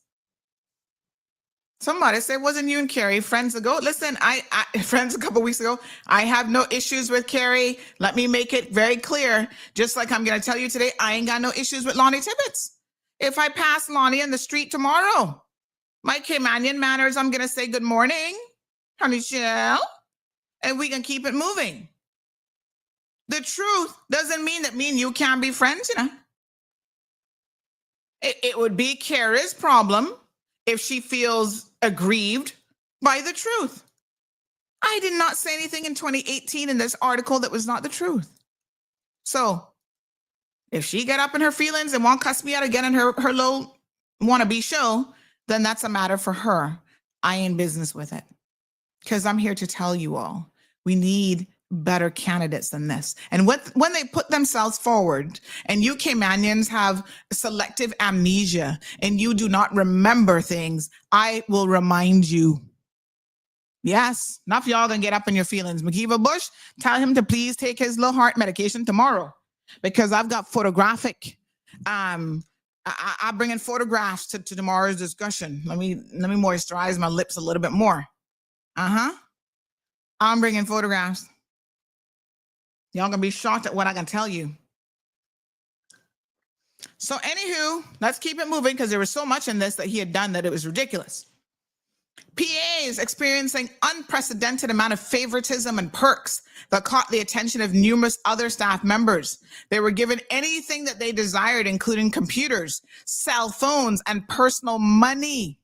Somebody said, wasn't you and Carrie friends ago? Listen, I friends a couple weeks ago. I have no issues with Carrie. Let me make it very clear. Just like I'm going to tell you today, I ain't got no issues with Lonnie Tibbetts. If I pass Lonnie in the street tomorrow, my Caymanian manners, I'm going to say good morning, honey Shell, and we can keep it moving. The truth doesn't mean that me and you can't be friends, you know. It would be Carrie's problem if she feels aggrieved by the truth. I did not say anything in 2018 in this article that was not the truth. So if she get up in her feelings and won't cuss me out again in her little wannabe show, then that's a matter for her. I ain't business with it, because I'm here to tell you all, we need better candidates than this. And when they put themselves forward, and you Caymanians have selective amnesia and you do not remember things, I will remind you. Yes, enough of y'all gonna get up in your feelings. McKeever Bush, tell him to please take his little heart medication tomorrow, because I've got photographic. I'm bringing photographs to tomorrow's discussion. Let me moisturize my lips a little bit more. I'm bringing photographs. Y'all gonna be shocked at what I can tell you. So anywho, let's keep it moving because there was so much in this that he had done that it was ridiculous. PAs experiencing unprecedented amount of favoritism and perks that caught the attention of numerous other staff members. They were given anything that they desired, including computers, cell phones, and personal money.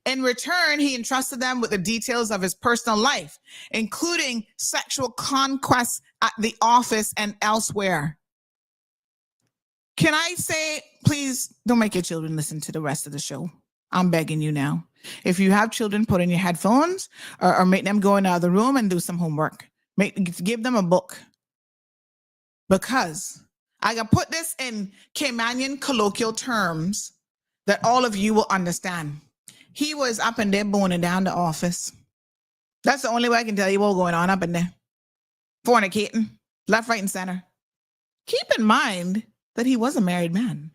In return, he entrusted them with the details of his personal life, including sexual conquests at the office and elsewhere. Can I say, please don't make your children listen to the rest of the show. I'm begging you now. If you have children, put in your headphones or make them go in the other room and do some homework. Give them a book. Because I got put this in Caymanian colloquial terms that all of you will understand. He was up in there boning down the office. That's the only way I can tell you what's going on up in there. Fornicating, left, right, and center. Keep in mind that he was a married man.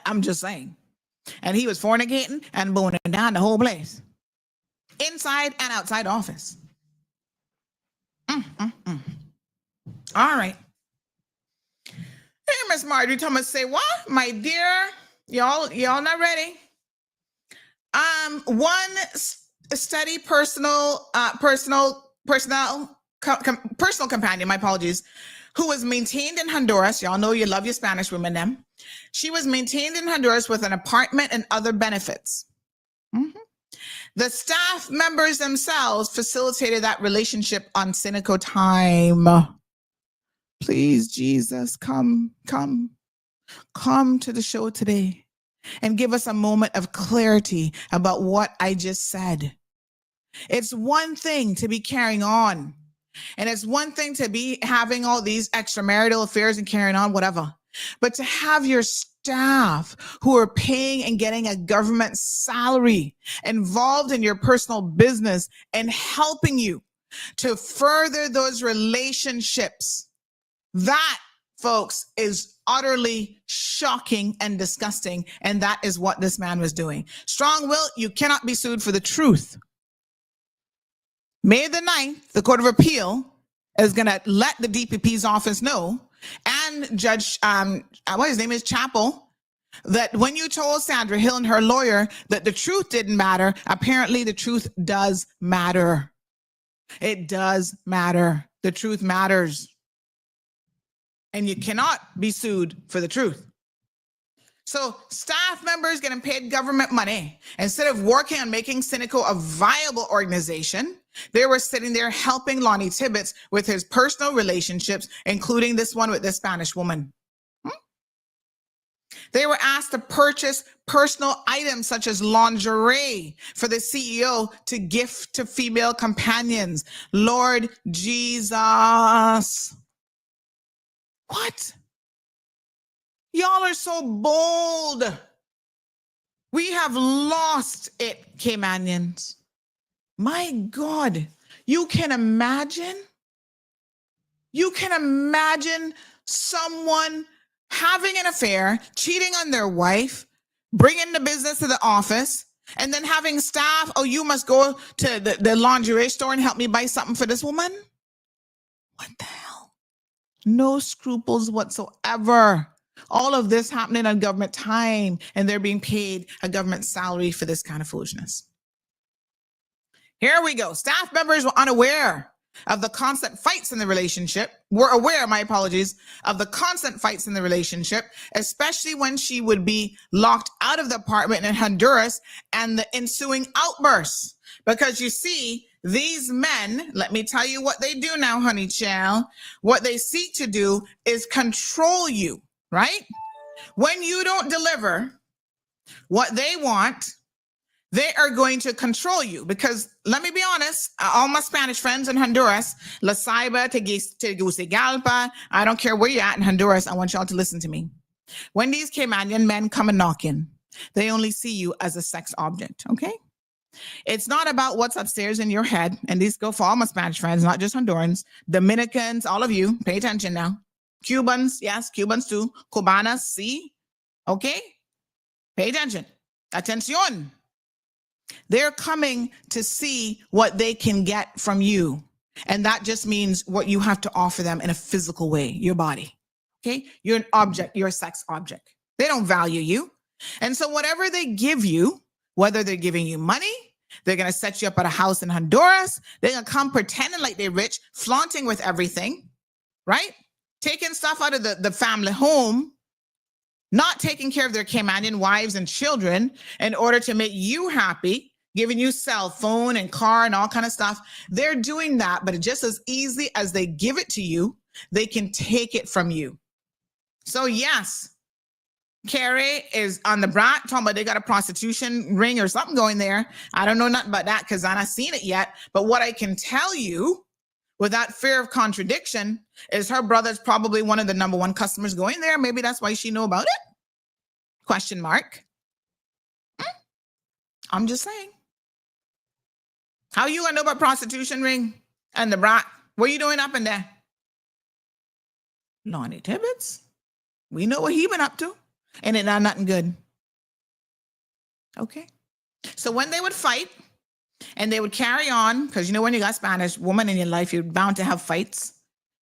I'm just saying. And he was fornicating and boning down the whole place. Inside and outside office. All right. Hey, Miss Marjorie Thomas say, what? My dear, y'all not ready? One steady personal companion, my apologies, who was maintained in Honduras. Y'all know you love your Spanish women, them. She was maintained in Honduras with an apartment and other benefits. The staff members themselves facilitated that relationship on Seneco time. Please, Jesus, come to the show today and give us a moment of clarity about what I just said. It's one thing to be carrying on, and it's one thing to be having all these extramarital affairs and carrying on, whatever. But to have your staff who are paying and getting a government salary involved in your personal business and helping you to further those relationships, that, folks, is utterly shocking and disgusting. And that is what this man was doing. Strong will, you cannot be sued for the truth. May the 9th, the Court of Appeal is going to let the DPP's office know, and Judge, what his name is, Chappell, that when you told Sandra Hill and her lawyer that the truth didn't matter, apparently the truth does matter. It does matter. The truth matters. And you cannot be sued for the truth. So staff members getting paid government money, instead of working on making Seneco a viable organization, they were sitting there helping Lonnie Tibbetts with his personal relationships, including this one with this Spanish woman. They were asked to purchase personal items such as lingerie for the CEO to gift to female companions. Lord Jesus. What? Y'all are so bold. We have lost it, Caymanians. My God, you can imagine someone having an affair, cheating on their wife, bringing the business to the office, and then having staff, oh, you must go to the lingerie store and help me buy something for this woman? What the hell? No scruples whatsoever. All of this happening on government time, and they're being paid a government salary for this kind of foolishness. Here we go. Staff members were unaware of the constant fights in the relationship, of the constant fights in the relationship, especially when she would be locked out of the apartment in Honduras and the ensuing outbursts. Because you see, these men, let me tell you what they do now, honey child. What they seek to do is control you, right? When you don't deliver what they want, they are going to control you. Because let me be honest, all my Spanish friends in Honduras, La Ceiba, Tegucigalpa, I don't care where you're at in Honduras, I want y'all to listen to me. When these Caymanian men come and knock in, they only see you as a sex object, okay? It's not about what's upstairs in your head. And these go for all my Spanish friends, not just Hondurans, Dominicans, all of you, pay attention now. Cubans, yes, Cubans too. Cubanas, see? Okay? Pay attention. Atención. They're coming to see what they can get from you. And that just means what you have to offer them in a physical way, your body. Okay. You're an object. You're a sex object. They don't value you. And so whatever they give you, whether they're giving you money, they're going to set you up at a house in Honduras. They're going to come pretending like they're rich, flaunting with everything, right? Taking stuff out of the family home, not taking care of their Caymanian wives and children in order to make you happy, giving you cell phone and car and all kind of stuff. They're doing that, but just as easily as they give it to you, they can take it from you. So yes, Carrie is on the brat talking about they got a prostitution ring or something going there. I don't know nothing about that because I'm not seen it yet. But what I can tell you without fear of contradiction is her brother's probably one of the number one customers going there. Maybe that's why she know about it. Question mark. I'm just saying. How you gonna know about prostitution ring and the brat? What are you doing up in there? Lonnie Tibbetts. We know what he been up to. And it not nothing good. Okay. So when they would fight and they would carry on, because you know when you got Spanish woman in your life, you're bound to have fights,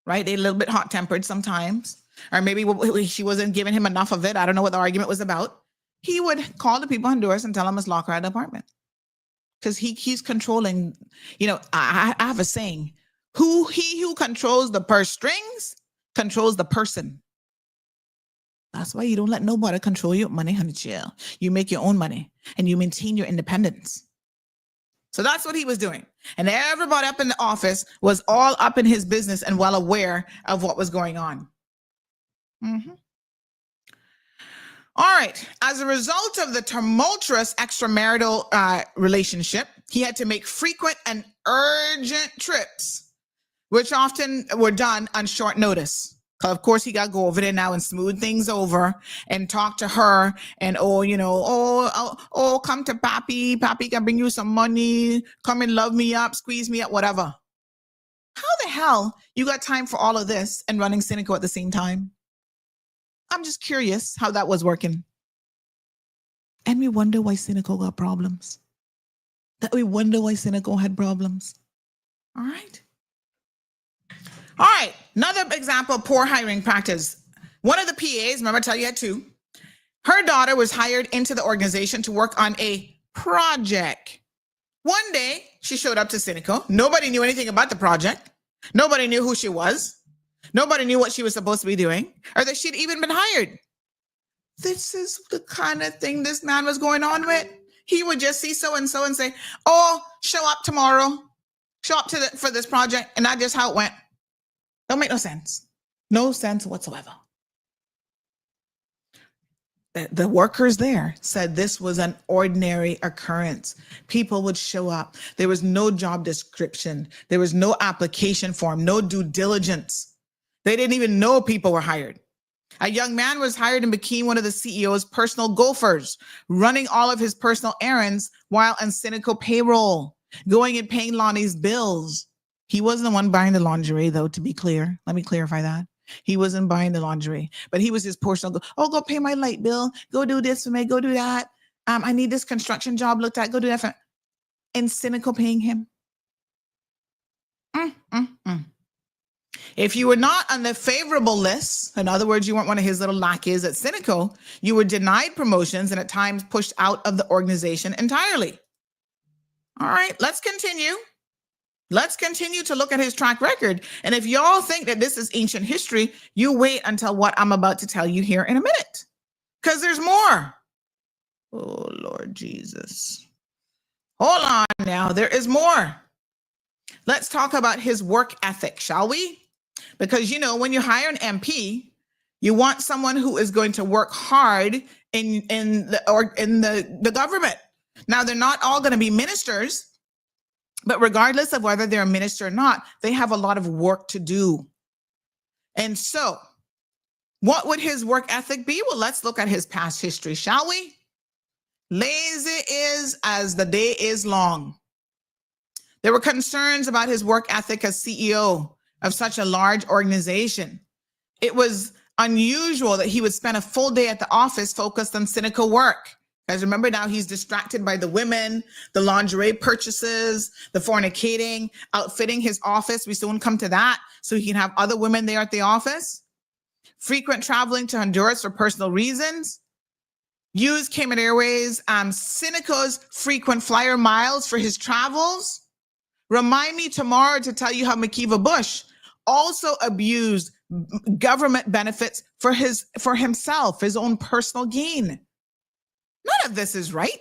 right? They're a little bit hot-tempered sometimes. Or maybe she wasn't giving him enough of it. I don't know what the argument was about. He would call the people in Honduras and tell them to lock her out of the apartment. Because he's controlling, you know, I have a saying, he who controls the purse strings controls the person. That's why you don't let nobody control your money, honey chill. You make your own money and you maintain your independence. So that's what he was doing. And everybody up in the office was all up in his business and well aware of what was going on. Mm-hmm. All right. As a result of the tumultuous extramarital relationship, he had to make frequent and urgent trips, which often were done on short notice. Of course, he got to go over there now and smooth things over and talk to her and, come to Papi. Papi can bring you some money. Come and love me up, squeeze me up, whatever. How the hell you got time for all of this and running Cynical at the same time? I'm just curious how that was working. And we wonder why Cynical got problems. That we wonder why Cynical had problems. All right. All right, another example of poor hiring practice. One of the PAs, remember I tell you I had two, her daughter was hired into the organization to work on a project. One day, she showed up to Cynical. Nobody knew anything about the project. Nobody knew who she was. Nobody knew what she was supposed to be doing or that she'd even been hired. This is the kind of thing this man was going on with. He would just see so-and-so and say, oh, show up tomorrow. Show up for this project. And that's just how it went. Don't make no sense. No sense whatsoever. The workers there said this was an ordinary occurrence. People would show up. There was no job description. There was no application form, no due diligence. They didn't even know people were hired. A young man was hired and became one of the CEO's personal gophers, running all of his personal errands while on Cynical payroll, going and paying Lonnie's bills. He wasn't the one buying the lingerie, though, to be clear. Let me clarify that. He wasn't buying the lingerie, but he was his personal, go pay my light bill. Go do this for me. Go do that. I need this construction job looked at. Go do that. And Cynical paying him. If you were not on the favorable list, in other words, you weren't one of his little lackeys at Cynical, you were denied promotions and at times pushed out of the organization entirely. All right, let's continue. Let's continue to look at his track record. And if y'all think that this is ancient history, you wait until what I'm about to tell you here in a minute, because there's more. Oh, Lord Jesus. Hold on now. There is more. Let's talk about his work ethic, shall we? Because, you know, when you hire an MP, you want someone who is going to work hard in the government. Now, they're not all going to be ministers. But regardless of whether they're a minister or not, they have a lot of work to do. And so what would his work ethic be? Well, let's look at his past history, shall we? Lazy is as the day is long. There were concerns about his work ethic as CEO of such a large organization. It was unusual that he would spend a full day at the office focused on Cynical work. Guys, remember now he's distracted by the women, the lingerie purchases, the fornicating, outfitting his office. We soon come to that so he can have other women there at the office. frequent traveling to Honduras for personal reasons, used Cayman Airways Cineco's frequent flyer miles for his travels. Remind me tomorrow to tell you how McKeeva Bush also abused government benefits for himself, his own personal gain. None of this is right.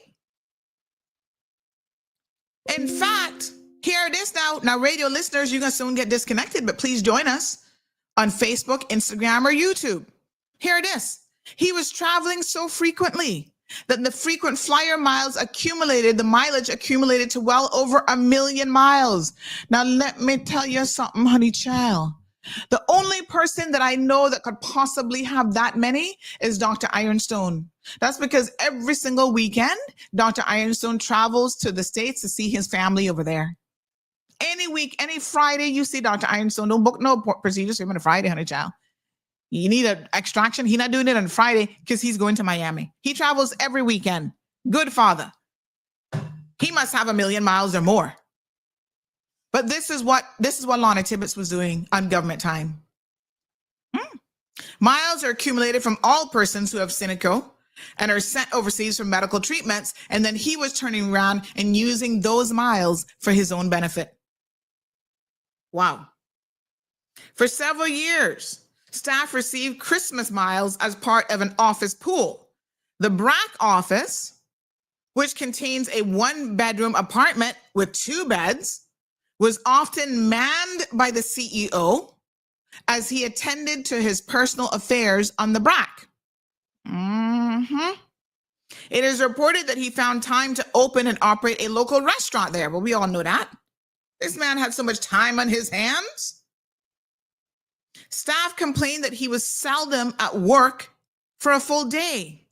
In fact, here it is now. Now, radio listeners, you're going to soon get disconnected, but please join us on Facebook, Instagram, or YouTube. Here it is. He was traveling so frequently that the frequent flyer miles accumulated, the mileage accumulated to well over 1 million miles. Now, let me tell you something, honey child. The only person that I know that could possibly have that many is Dr. Ironstone. That's because every single weekend, Dr. Ironstone travels to the States to see his family over there. Any week, any Friday, you see Dr. Ironstone. Don't book no procedures for him on a Friday, honey child. You need an extraction. He's not doing it on Friday because he's going to Miami. He travels every weekend. Good father. He must have 1 million miles or more. But this is what Lonnie Tibbetts was doing on government time. Miles are accumulated from all persons who have Cineco and are sent overseas for medical treatments. And then he was turning around and using those miles for his own benefit. Wow. For several years, staff received Christmas miles as part of an office pool. The BRAC office, which contains a 1-bedroom apartment with 2 beds, was often manned by the CEO as he attended to his personal affairs on the BRAC. It is reported that he found time to open and operate a local restaurant there. Well, we all know that. This man had so much time on his hands. Staff complained that he was seldom at work for a full day.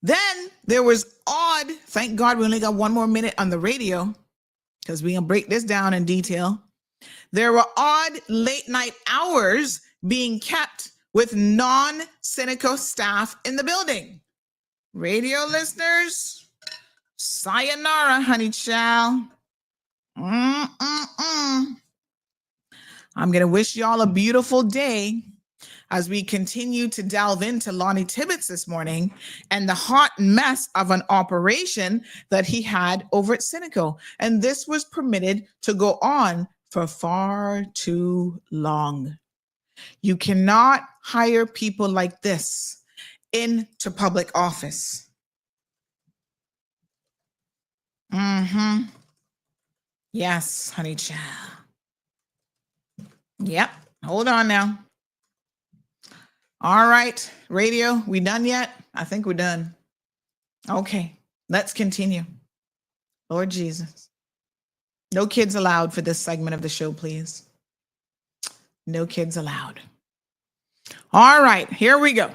Then there was odd, thank God we only got 1 more minute on the radio, because we're going to break this down in detail. There were odd late night hours being kept with non-Cineco staff in the building. Radio listeners, sayonara, honey child. I'm going to wish y'all a beautiful day as we continue to delve into Lonnie Tibbetts this morning and the hot mess of an operation that he had over at Cineco. And this was permitted to go on for far too long. You cannot hire people like this into public office. Yes, honey child. Yep. Hold on now. All right, radio, we done yet? I think we're done. Okay, let's continue. Lord Jesus. No kids allowed for this segment of the show, please. No kids allowed. All right, here we go.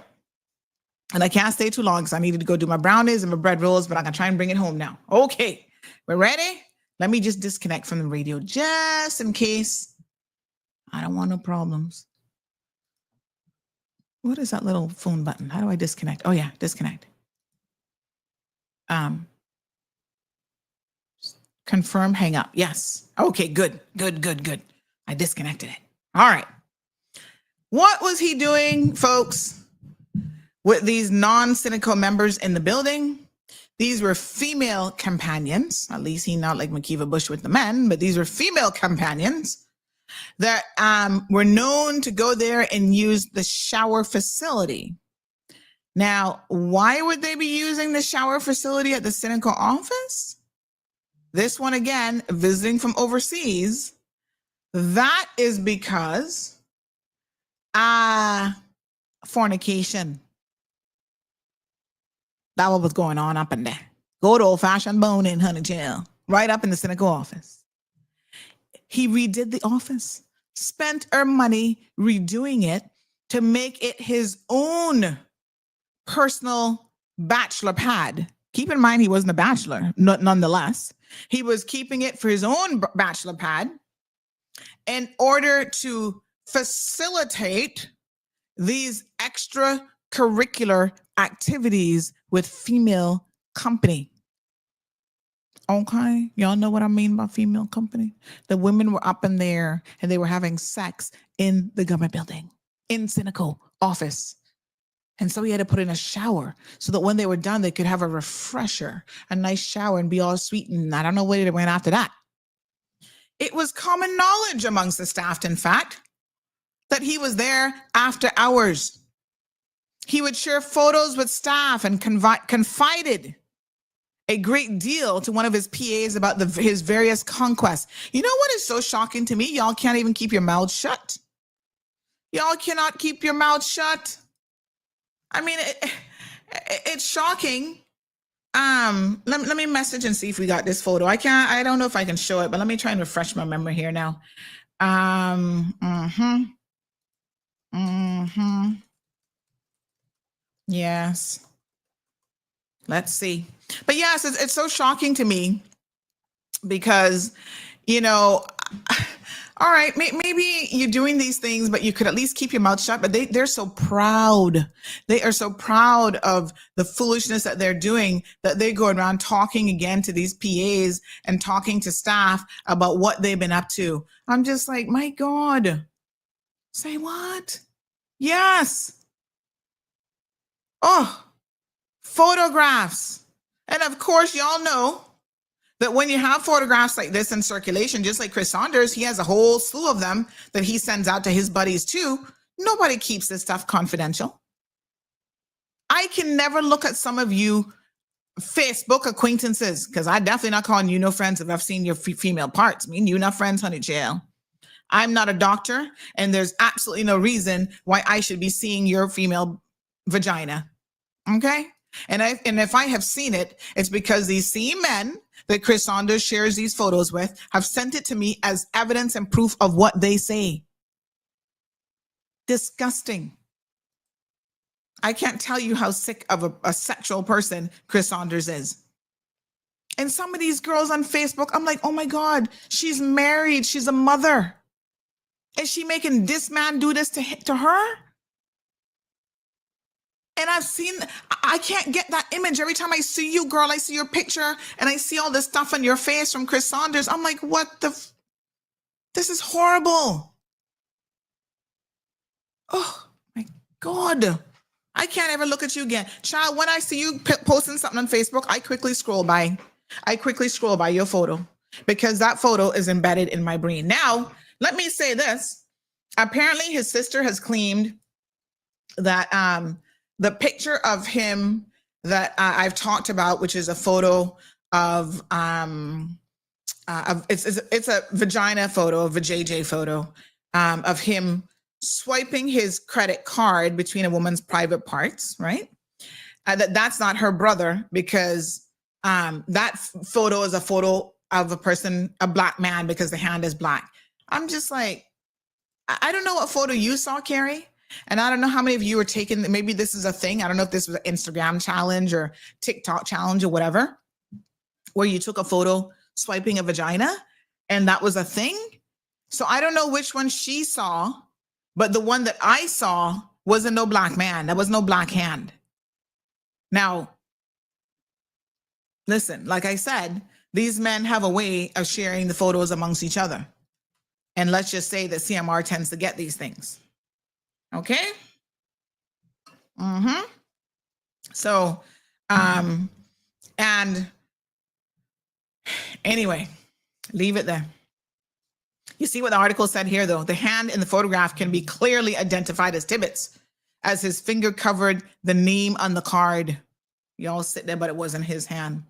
And I can't stay too long because I needed to go do my brownies and my bread rolls, but I'm going to try and bring it home now. Okay, we're ready? Let me just disconnect from the radio just in case. I don't want no problems. What is that little phone button? How do I disconnect? Oh yeah, disconnect. Confirm, hang up. Yes. Okay, good. I disconnected it. All right. What was he doing, folks, with these non-Cineco members in the building? These were female companions. At least he not like McKeeva Bush with the men, but these were female companions that were known to go there and use the shower facility. Now, why would they be using the shower facility at the Cineco office? This one again, visiting from overseas. That is because fornication. That what was going on up in there. Good old-fashioned boning, honey child, right up in the Cineco office. He redid the office, spent our money redoing it to make it his own personal bachelor pad. Keep in mind, he wasn't a bachelor, nonetheless. He was keeping it for his own bachelor pad in order to facilitate these extracurricular activities with female company. Okay, y'all know what I mean by female company? The women were up in there and they were having sex in the government building, in Cynical office. And so he had to put in a shower so that when they were done, they could have a refresher, a nice shower, and be all sweet. And I don't know where they went after that. It was common knowledge amongst the staff, in fact, that he was there after hours. He would share photos with staff and confided a great deal to one of his PAs about his various conquests. You know what is so shocking to me? Y'all can't even keep your mouths shut. Y'all cannot keep your mouths shut. I mean, it's shocking. Let me message and see if we got this photo. I don't know if I can show it, but let me try and refresh my memory here now. Yes. Let's see. But yes, it's so shocking to me because, you know, all right, maybe you're doing these things, but you could at least keep your mouth shut. But they're so proud. They are so proud of the foolishness that they're doing that they go around talking again to these PAs and talking to staff about what they've been up to. I'm just like, my God. Say what? Yes. Oh, photographs. And of course, y'all know that when you have photographs like this in circulation, just like Chris Saunders, he has a whole slew of them that he sends out to his buddies too. Nobody keeps this stuff confidential. I can never look at some of you Facebook acquaintances, because I definitely not calling you no friends if I've seen your female parts. Me and you not friends, honey, jail. I'm not a doctor, and there's absolutely no reason why I should be seeing your female vagina. Okay? And if I have seen it, it's because these same men that Chris Saunders shares these photos with have sent it to me as evidence and proof of what they say. Disgusting. I can't tell you how sick of a sexual person Chris Saunders is. And some of these girls on Facebook, I'm like, oh my God, she's married. She's a mother. Is she making this man do this to her? And I can't get that image. Every time I see you, girl, I see your picture and I see all this stuff on your face from Chris Saunders. I'm like, this is horrible. Oh my God. I can't ever look at you again. Child, when I see you posting something on Facebook, I quickly scroll by. Your photo because that photo is embedded in my brain. Now, let me say this. Apparently his sister has claimed that, the picture of him that I've talked about, which is a photo of it's a vagina photo, a vajayjay photo of him swiping his credit card between a woman's private parts, right? That's not her brother because that photo is a photo of a black man because the hand is black. I'm just like, I don't know what photo you saw, Carrie. And I don't know how many of you were taking, maybe this is a thing. I don't know if this was an Instagram challenge or TikTok challenge or whatever, where you took a photo swiping a vagina and that was a thing. So I don't know which one she saw, but the one that I saw wasn't no black man. There was no black hand. Now, listen, like I said, these men have a way of sharing the photos amongst each other. And let's just say that CMR tends to get these things. Okay. So, and anyway, leave it there. You see what the article said here, though. The hand in the photograph can be clearly identified as Tibbetts, as his finger covered the name on the card. Y'all sit there, but it wasn't his hand.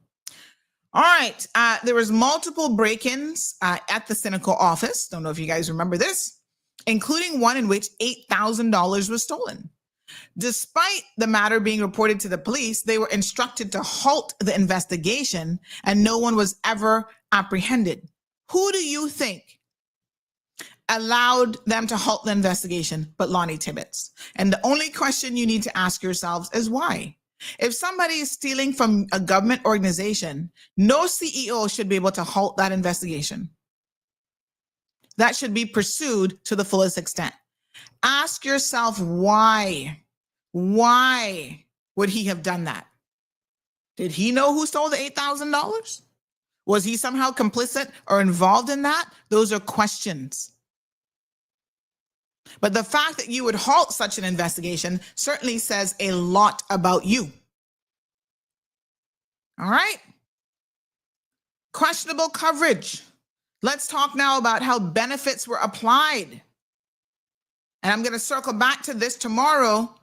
All right. There was multiple break-ins at the Cynical office. Don't know if you guys remember this, including one in which $8,000 was stolen. Despite the matter being reported to the police, they were instructed to halt the investigation and no one was ever apprehended. Who do you think allowed them to halt the investigation but Lonnie Tibbetts? And the only question you need to ask yourselves is why? If somebody is stealing from a government organization, no CEO should be able to halt that investigation. That should be pursued to the fullest extent. Ask yourself why. Why would he have done that? Did he know who stole the $8,000? Was he somehow complicit or involved in that? Those are questions. But the fact that you would halt such an investigation certainly says a lot about you. All right? Questionable coverage. Let's talk now about how benefits were applied. And I'm going to circle back to this tomorrow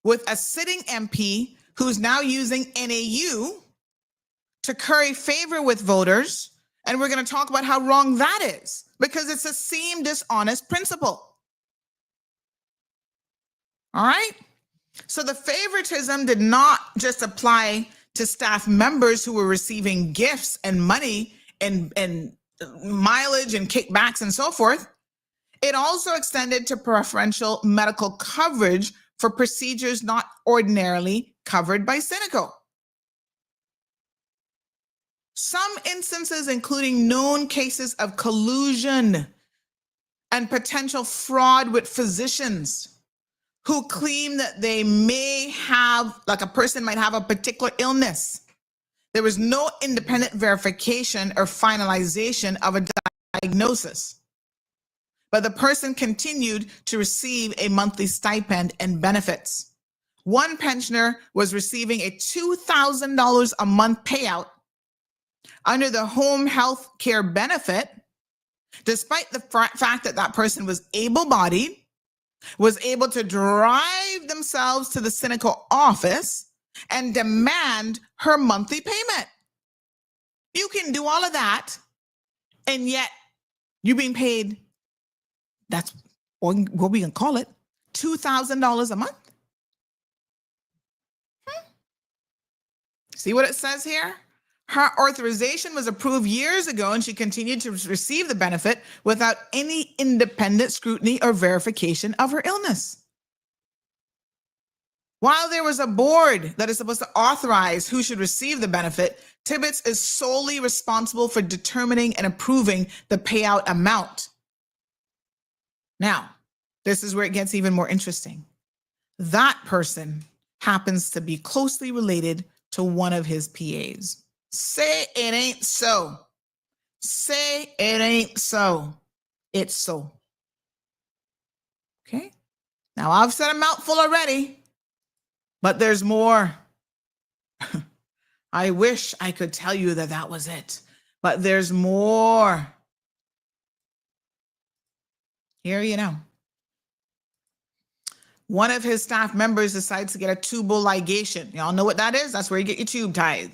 with a sitting MP who's now using NAU to curry favor with voters. And we're going to talk about how wrong that is, because it's a same dishonest principle. All right? So the favoritism did not just apply to staff members who were receiving gifts and money and mileage and kickbacks and so forth. It also extended to preferential medical coverage for procedures not ordinarily covered by Cineco. Some instances, including known cases of collusion and potential fraud with physicians who claim that they may have, like a person might have a particular illness. There was no independent verification or finalization of a diagnosis, but the person continued to receive a monthly stipend and benefits. One pensioner was receiving a $2,000 a month payout under the home health care benefit, despite the fact that that person was able-bodied, was able to drive themselves to the Cineco office and demand her monthly payment. You can do all of that, and yet you're being paid, that's what we can call it, $2,000 a month. See what it says here? Her authorization was approved years ago, and she continued to receive the benefit without any independent scrutiny or verification of her illness. While there was a board that is supposed to authorize who should receive the benefit, Tibbetts is solely responsible for determining and approving the payout amount. Now, this is where it gets even more interesting. That person happens to be closely related to one of his PAs. Say it ain't so. Say it ain't so. It's so. Okay? Now, I've said a mouthful already, but there's more. I wish I could tell you that that was it, but there's more. Here you know. One of his staff members decides to get a tubal ligation. Y'all know what that is? That's where you get your tube tied.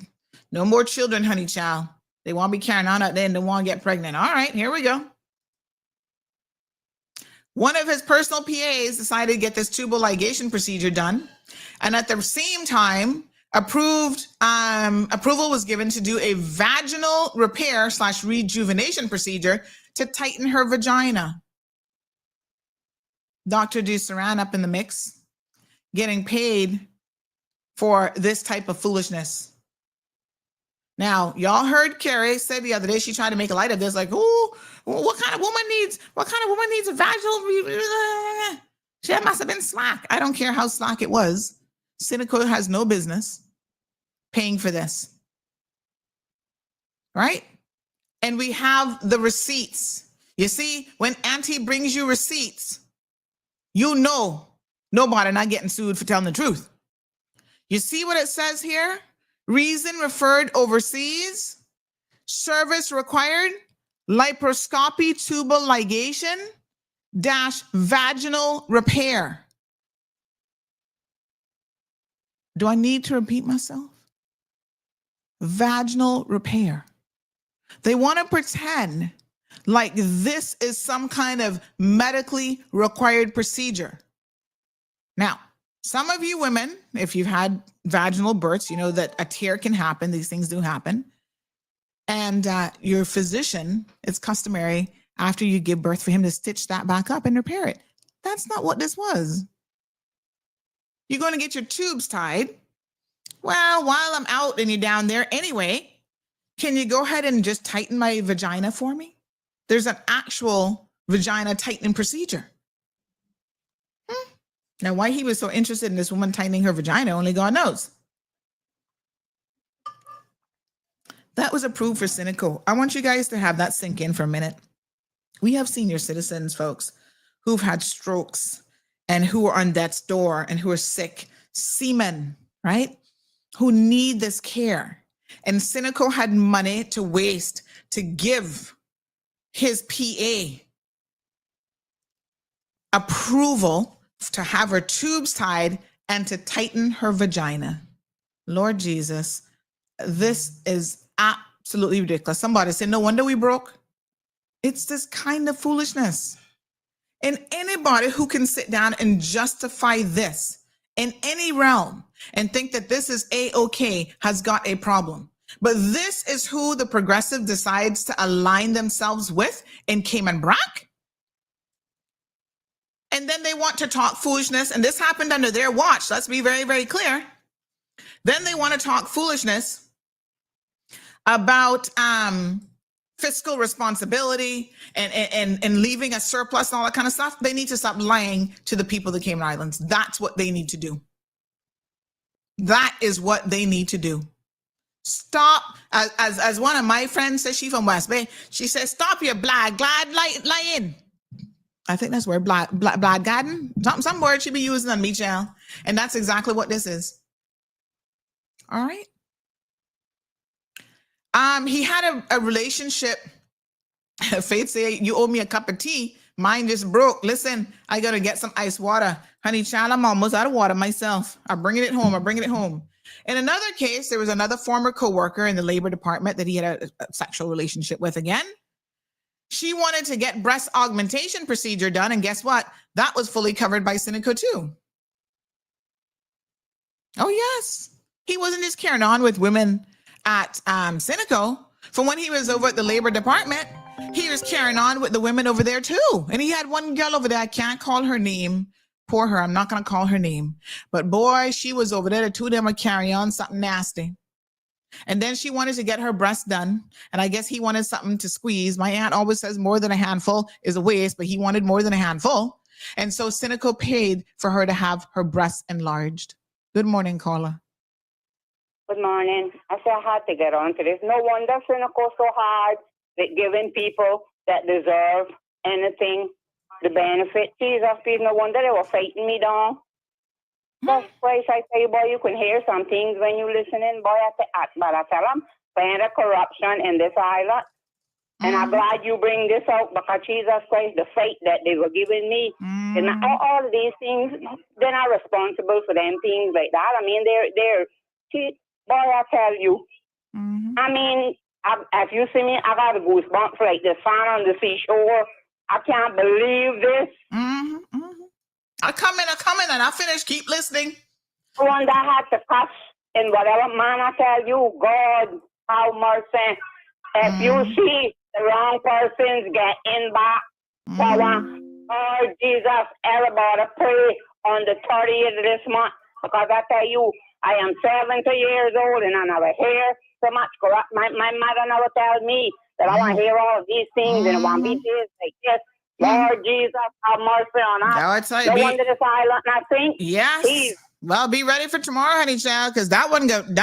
No more children, honey child. They want to be carrying on out there and they want to get pregnant. All right, here we go. One of his personal PAs decided to get this tubal ligation procedure done. And at the same time, approval was given to do a vaginal repair / rejuvenation procedure to tighten her vagina. Dr. Dusaran up in the mix, getting paid for this type of foolishness. Now, y'all heard Carrie say the other day, she tried to make a light of this, like, oh, what kind of woman needs a vaginal? She must have been slack. I don't care how slack it was. Cineco has no business paying for this. Right? And we have the receipts. You see, when Auntie brings you receipts, you know nobody not getting sued for telling the truth. You see what it says here? Reason referred overseas, service required, laparoscopy tubal ligation -- vaginal repair. Do I need to repeat myself? Vaginal repair. They want to pretend like this is some kind of medically required procedure. Now, some of you women, if you've had vaginal births, you know that a tear can happen. These things do happen. And your physician, it's customary after you give birth for him to stitch that back up and repair it. That's not what this was. You're going to get your tubes tied. Well, while I'm out and you're down there anyway, can you go ahead and just tighten my vagina for me? There's an actual vagina tightening procedure. Now, why he was so interested in this woman tightening her vagina, only God knows. That was approved for Cineco. I want you guys to have that sink in for a minute. We have senior citizens, folks, who've had strokes and who are on death's door and who are sick, seamen, right? Who need this care. And Cineco had money to waste to give his PA approval to have her tubes tied and to tighten her vagina. Lord Jesus, this is absolutely ridiculous. Somebody said, no wonder we broke. It's this kind of foolishness. And anybody who can sit down and justify this in any realm and think that this is A-OK has got a problem. But this is who the progressive decides to align themselves with in Cayman Brac. And then they want to talk foolishness. And this happened under their watch. Let's be very, very clear. Then they want to talk foolishness about fiscal responsibility and leaving a surplus and all that kind of stuff. They need to stop lying to the people of the Cayman Islands. That's what they need to do. That is what they need to do. Stop, as one of my friends says, she from West Bay, she says, stop your glad lying. I think that's where blackguarding, some word she be using on me, child. And that's exactly what this is. All right. He had a relationship. Faith say, you owe me a cup of tea. Mine just broke. Listen, I got to get some ice water. Honey, child, I'm almost out of water myself. I'm bringing it home. In another case, there was another former coworker in the labor department that he had a sexual relationship with again. She wanted to get breast augmentation procedure done. And guess what? That was fully covered by Cineco too. Oh, yes. He wasn't just carrying on with women at Cineco. From when he was over at the labor department, he was carrying on with the women over there too. And he had one girl over there. I can't call her name. Poor her. I'm not going to call her name. But boy, she was over there. The two of them would carry on something nasty. And then she wanted to get her breast done. And I guess he wanted something to squeeze. My aunt always says more than a handful is a waste, but he wanted more than a handful. And so Cineco paid for her to have her breasts enlarged. Good morning, Carla. Good morning. I said I had to get on to this. No wonder Cineco so hard at giving people that deserve anything the benefit. Jesus, please, no wonder they were fighting me down. That's why I say, boy, you can hear some things when you're listening. Boy, but I tell them, find the corruption in this island. And I'm glad you bring this out because Jesus Christ, the faith that they were giving me. And all of these things, they're not responsible for them things like that. I mean, boy, I tell you. I mean, if you see me, I got a goosebumps like the sun on the seashore. I can't believe this. I come in, and I finish. Keep listening. One that had to cuss in whatever man I tell you, God, have mercy. If you see the wrong persons get in back, oh Jesus, everybody pray on the 30th of this month. Because I tell you, I am 70 years old and I never hear so much corrupt. My mother never tells me that I want to hear all of these things and I want to be this like this. Lord Jesus, have mercy on us. No wonder this island, I think. Yes. Well, be ready for tomorrow, honey child, because that one goes. Oh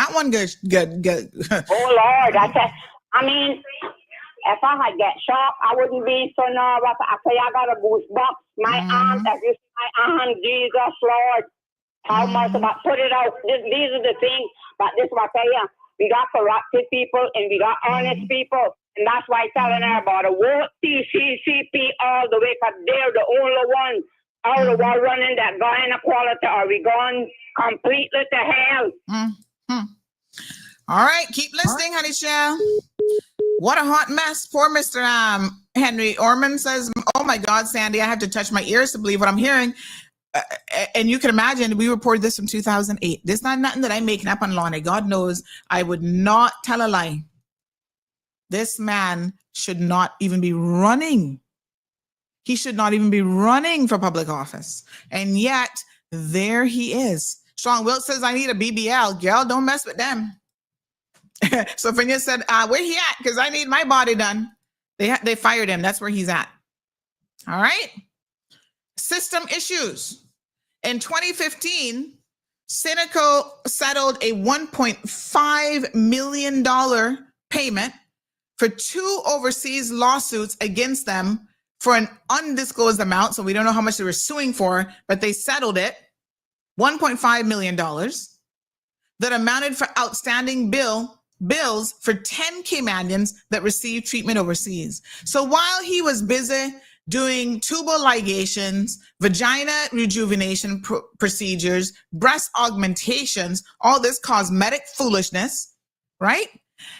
Lord, I mean, if I had get shot, I wouldn't be so nervous. I say I got a goosebumps. My aunt, if you see my aunt, Jesus Lord, how much about put it out. These are the things, but this is what I tell you. We got corrupted people and we got honest people. And that's why I'm telling everybody, vote TCHT all the way, because they're the only ones out of the world running that got inequality. Are we going completely to hell? All right, keep listening, honey child. What a hot mess. Poor Mr. Henry Orman says, oh my God, Sandy, I have to touch my ears to believe what I'm hearing. And you can imagine, we reported this from 2008. This is not nothing that I'm making up on Lonnie. God knows I would not tell a lie. This man should not even be running. He should not even be running for public office. And yet, there he is. Sean Wilkes says, I need a BBL. Girl, don't mess with them. So Finia said, where he at? Because I need my body done. They fired him. That's where he's at. All right. System issues. In 2015, Cineco settled a $1.5 million payment for 2 overseas lawsuits against them for an undisclosed amount. So we don't know how much they were suing for, but they settled it, $1.5 million, that amounted for outstanding bills for 10 Caymanians that received treatment overseas. So while he was busy doing tubal ligations, vagina rejuvenation procedures, breast augmentations, all this cosmetic foolishness, right?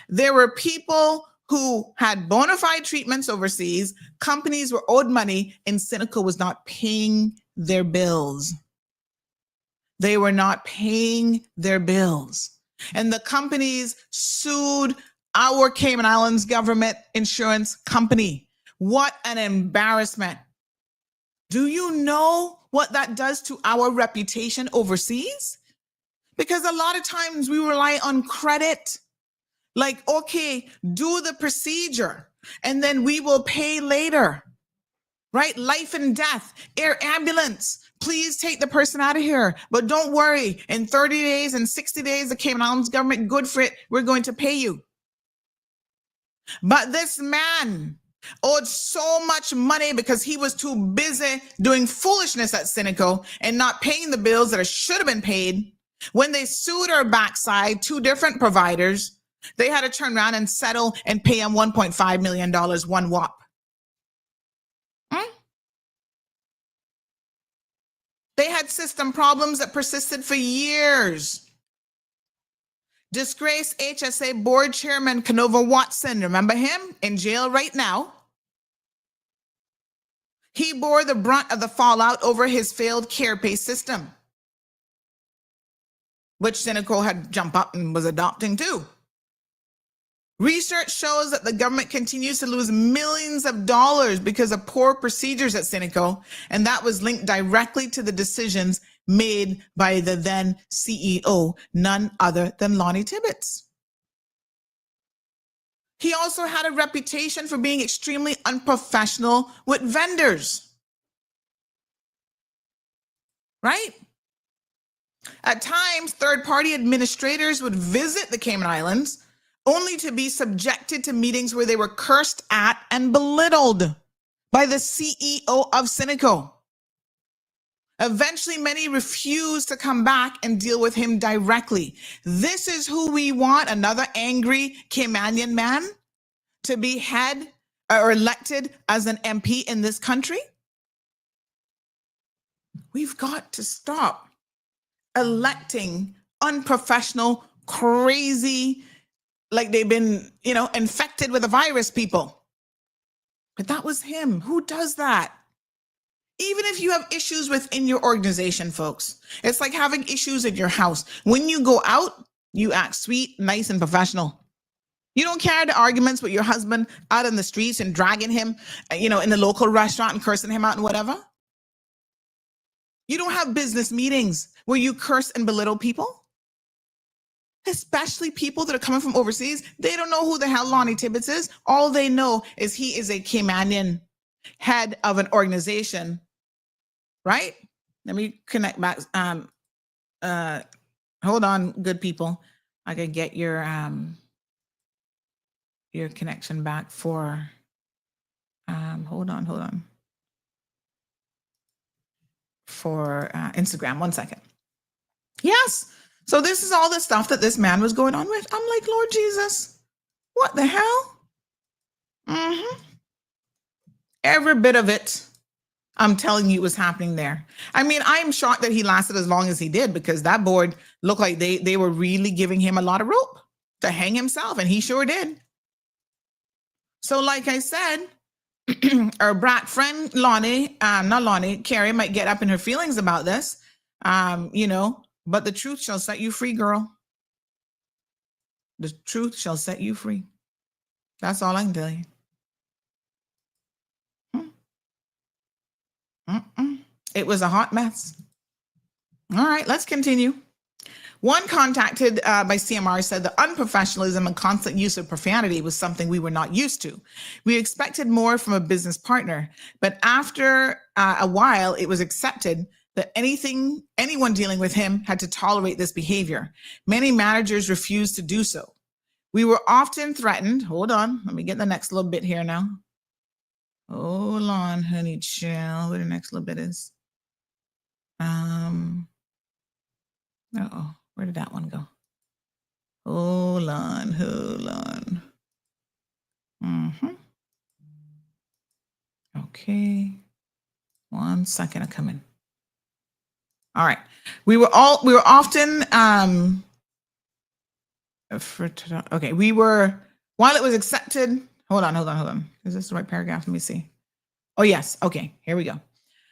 There were people who had bona fide treatments overseas, companies were owed money, and Cineco was not paying their bills. They were not paying their bills. And the companies sued our Cayman Islands government insurance company. What an embarrassment. Do you know what that does to our reputation overseas? Because a lot of times we rely on credit. Like, okay, do the procedure and then we will pay later, right? Life and death, air ambulance. Please take the person out of here. But don't worry, in 30 days and 60 days, the Cayman Islands government, good for it, we're going to pay you. But this man owed so much money because he was too busy doing foolishness at Cineco and not paying the bills that should have been paid. When they sued our backside, 2 different providers, they had to turn around and settle and pay him $1.5 million, one whop. They had system problems that persisted for years. Disgraced HSA board chairman Canova Watson, remember him? In jail right now. He bore the brunt of the fallout over his failed care pay system, which Cineco had jumped up and was adopting too. Research shows that the government continues to lose millions of dollars because of poor procedures at Cineco, and that was linked directly to the decisions made by the then CEO, none other than Lonnie Tibbetts. He also had a reputation for being extremely unprofessional with vendors, right? At times, third-party administrators would visit the Cayman Islands only to be subjected to meetings where they were cursed at and belittled by the CEO of Cineco. Eventually, many refused to come back and deal with him directly. This is who we want, another angry Caymanian man to be head or elected as an MP in this country? We've got to stop electing unprofessional, crazy, like they've been, infected with a virus people. But that was him. Who does that? Even if you have issues within your organization, folks, it's like having issues in your house. When you go out, you act sweet, nice, and professional. You don't carry the arguments with your husband out in the streets and dragging him, in the local restaurant and cursing him out and whatever. You don't have business meetings where you curse and belittle people. Especially people that are coming from overseas. They don't know who the hell Lonnie Tibbetts is. All they know is he is a Caymanian head of an organization, right? Let me connect back. Hold on, good people. I can get your connection back for, hold on. For Instagram, 1 second. Yes. So this is all the stuff that this man was going on with. I'm like, Lord Jesus, what the hell? Every bit of it, I'm telling you, was happening there. I mean, I'm shocked that he lasted as long as he did, because that board looked like they were really giving him a lot of rope to hang himself, and he sure did. So like I said, our brat friend Lonnie, not Lonnie, Carrie might get up in her feelings about this, but the truth shall set you free, girl. The truth shall set you free. That's all I can tell you. It was a hot mess. All right, let's continue. One contacted by CMR said the unprofessionalism and constant use of profanity was something we were not used to. We expected more from a business partner, but after a while, it was accepted that anyone dealing with him had to tolerate this behavior. Many managers refused to do so. We were often threatened. Hold on, let me get the next little bit here now. Hold on, honey chill. Where the next little bit is. Uh-oh, where did that one go? Hold on. Okay. 1 second, I'm coming. All right. We were often while it was accepted. Hold on. Is this the right paragraph? Let me see. Oh, yes. Okay, here we go.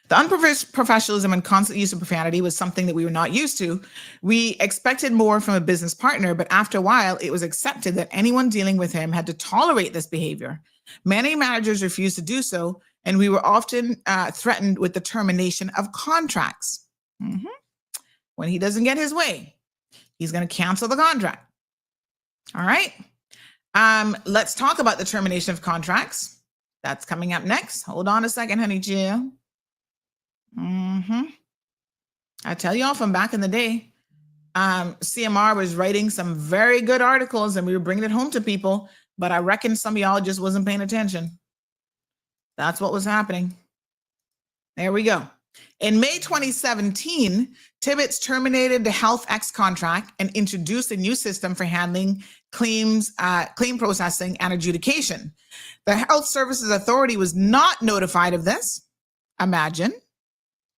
The unprofessionalism and constant use of profanity was something that we were not used to. We expected more from a business partner, but after a while, it was accepted that anyone dealing with him had to tolerate this behavior. Many managers refused to do so, and we were often threatened with the termination of contracts. When he doesn't get his way, he's going to cancel the contract. All right. Let's talk about the termination of contracts. That's coming up next. Hold on a second, honey Jill. I tell y'all from back in the day, CMR was writing some very good articles and we were bringing it home to people, but I reckon some of y'all just wasn't paying attention. That's what was happening. There we go. In May 2017, Tibbetts terminated the HealthX contract and introduced a new system for handling claims, claim processing and adjudication. The Health Services Authority was not notified of this. Imagine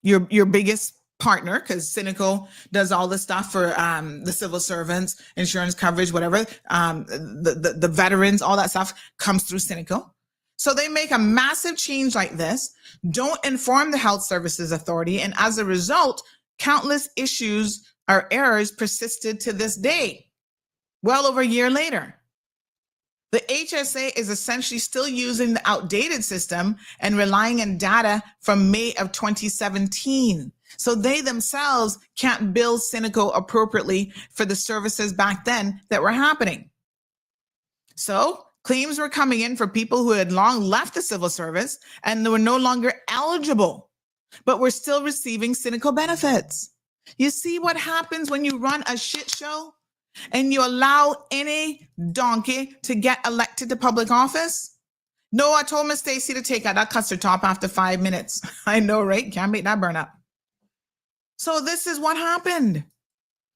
your biggest partner, because Cineco does all this stuff for the civil servants, insurance coverage, whatever, the veterans, all that stuff comes through Cineco. So they make a massive change like this, don't inform the Health Services Authority, and as a result, countless issues or errors persisted to this day, well over a year later. The HSA is essentially still using the outdated system and relying on data from May of 2017. So they themselves can't bill Cineco appropriately for the services back then that were happening. So claims were coming in for people who had long left the civil service and they were no longer eligible, but were still receiving Cineco benefits. You see what happens when you run a shit show and you allow any donkey to get elected to public office? No, I told Miss Stacy to take out that custard top after 5 minutes. I know, right? Can't make that burn up. So this is what happened.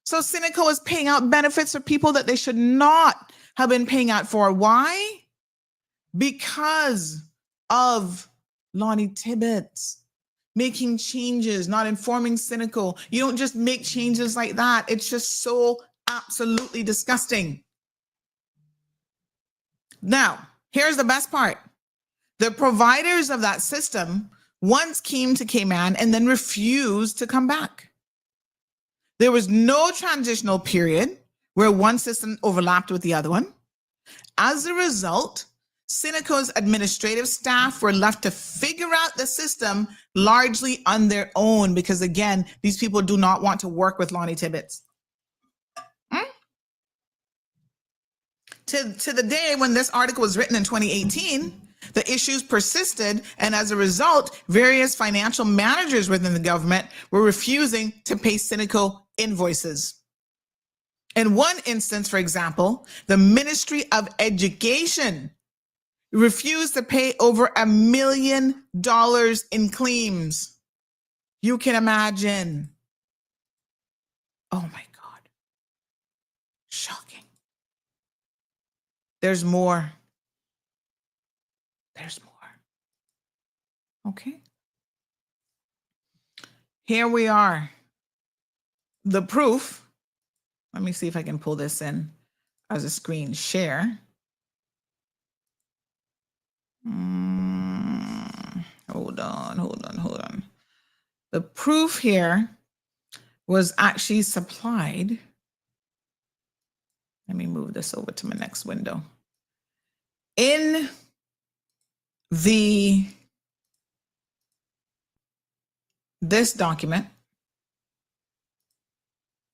So Cineco is paying out benefits for people that they should not have been paying out for. Why? Because of Lonnie Tibbetts making changes, not informing Cineco. You don't just make changes like that. It's just so absolutely disgusting. Now, here's the best part. The providers of that system once came to Cayman and then refused to come back. There was no transitional period where one system overlapped with the other one. As a result, Cineco's administrative staff were left to figure out the system largely on their own because, again, these people do not want to work with Lonnie Tibbetts. To the day when this article was written in 2018, the issues persisted, and as a result, various financial managers within the government were refusing to pay Cineco invoices. In one instance, for example, the Ministry of Education refused to pay over $1 million in claims. You can imagine. Oh my God. Shocking. There's more. There's more. Okay. Here we are. The proof. Let me see if I can pull this in as a screen share. Hold on. The proof here was actually supplied. Let me move this over to my next window. In this document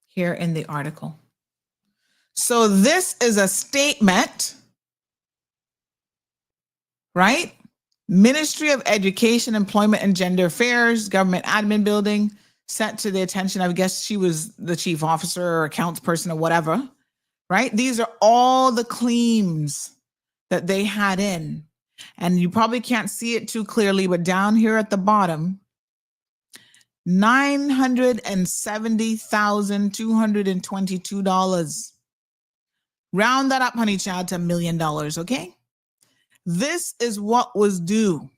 here in the article. So this is a statement, right? Ministry of Education, Employment and Gender Affairs, Government Admin Building, sent to the attention, I guess she was the chief officer or accounts person or whatever, right? These are all the claims that they had in. And you probably can't see it too clearly, but down here at the bottom, $970,222. Round that up, honey child, to $1 million, okay? This is what was due.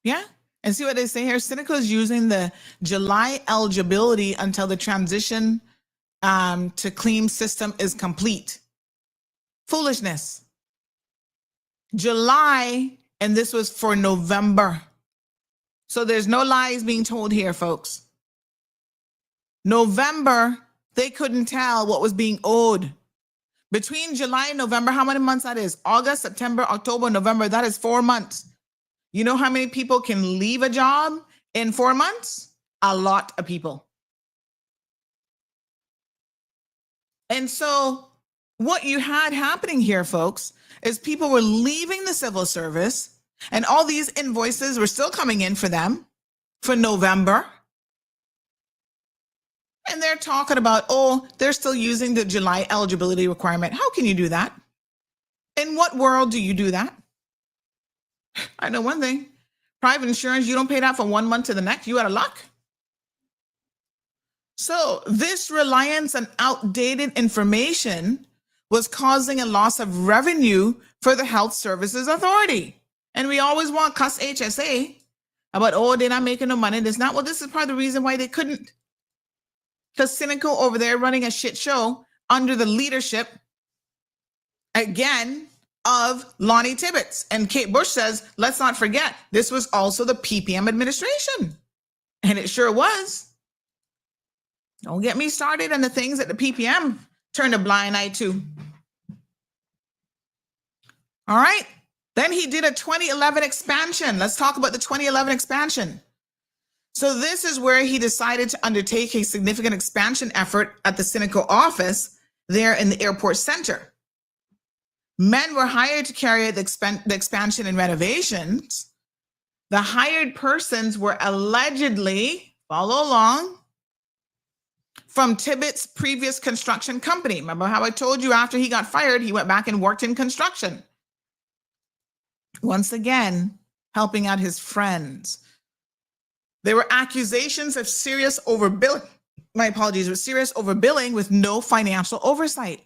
Yeah? And see what they say here? Seneca is using the July eligibility until the transition to clean system is complete. Foolishness. July, and this was for November. So there's no lies being told here, folks. November, they couldn't tell what was being owed. Between July and November, how many months that is? August, September, October, November, that is 4 months. You know how many people can leave a job in 4 months? A lot of people. And so what you had happening here, folks, is people were leaving the civil service and all these invoices were still coming in for them for November. And they're talking about, oh, they're still using the July eligibility requirement. How can you do that? In what world do you do that? I know one thing. Private insurance, you don't pay that from 1 month to the next. You out of luck. So this reliance on outdated information was causing a loss of revenue for the Health Services Authority. And we always want cuss HSA about, oh, they're not making no money. That's not, well, this is part of the reason why they couldn't. Because Cynical over there running a shit show under the leadership, again, of Lonnie Tibbetts. And Kate Bush says, let's not forget, this was also the PPM administration. And it sure was. Don't get me started on the things that the PPM turned a blind eye to. All right. Then he did a 2011 expansion. Let's talk about the 2011 expansion. So this is where he decided to undertake a significant expansion effort at the Cynical office there in the airport center. Men were hired to carry out the expansion and renovations. The hired persons were allegedly, follow along, from Tibbetts' previous construction company. Remember how I told you after he got fired, he went back and worked in construction. Once again, helping out his friends. There were accusations of serious overbilling. My apologies, with serious overbilling with no financial oversight.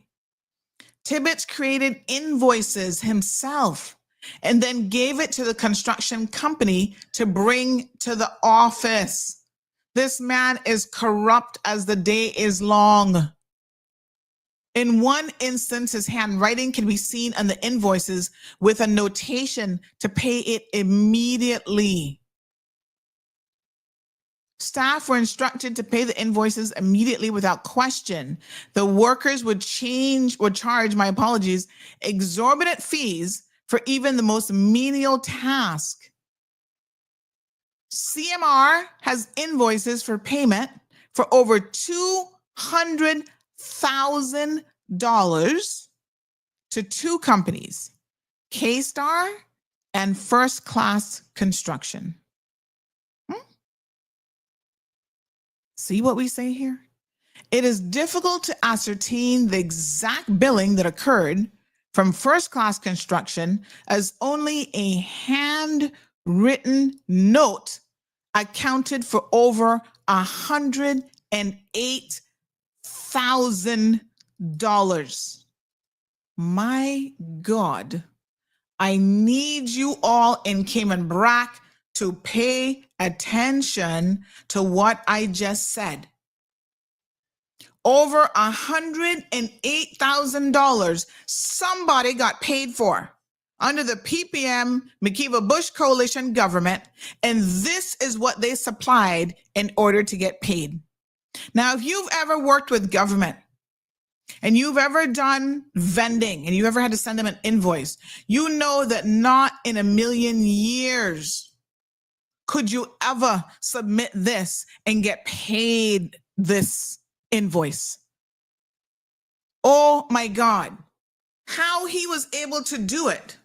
Tibbetts created invoices himself and then gave it to the construction company to bring to the office. This man is corrupt as the day is long. In one instance, his handwriting can be seen on the invoices with a notation to pay it immediately. Staff were instructed to pay the invoices immediately without question. The workers would charge, my apologies, exorbitant fees for even the most menial task. CMR has invoices for payment for over $200,000 to two companies, K-Star and First Class Construction. See what we say here? It is difficult to ascertain the exact billing that occurred from First Class Construction, as only a handwritten note accounted for over $108,000. My God, I need you all in Cayman Brac to pay attention to what I just said. Over $108,000 somebody got paid for under the PPM McKeever Bush coalition government, and this is what they supplied in order to get paid. Now, if you've ever worked with government and you've ever done vending and you ever had to send them an invoice, you know that not in a million years could you ever submit this and get paid this invoice. Oh my God, how he was able to do it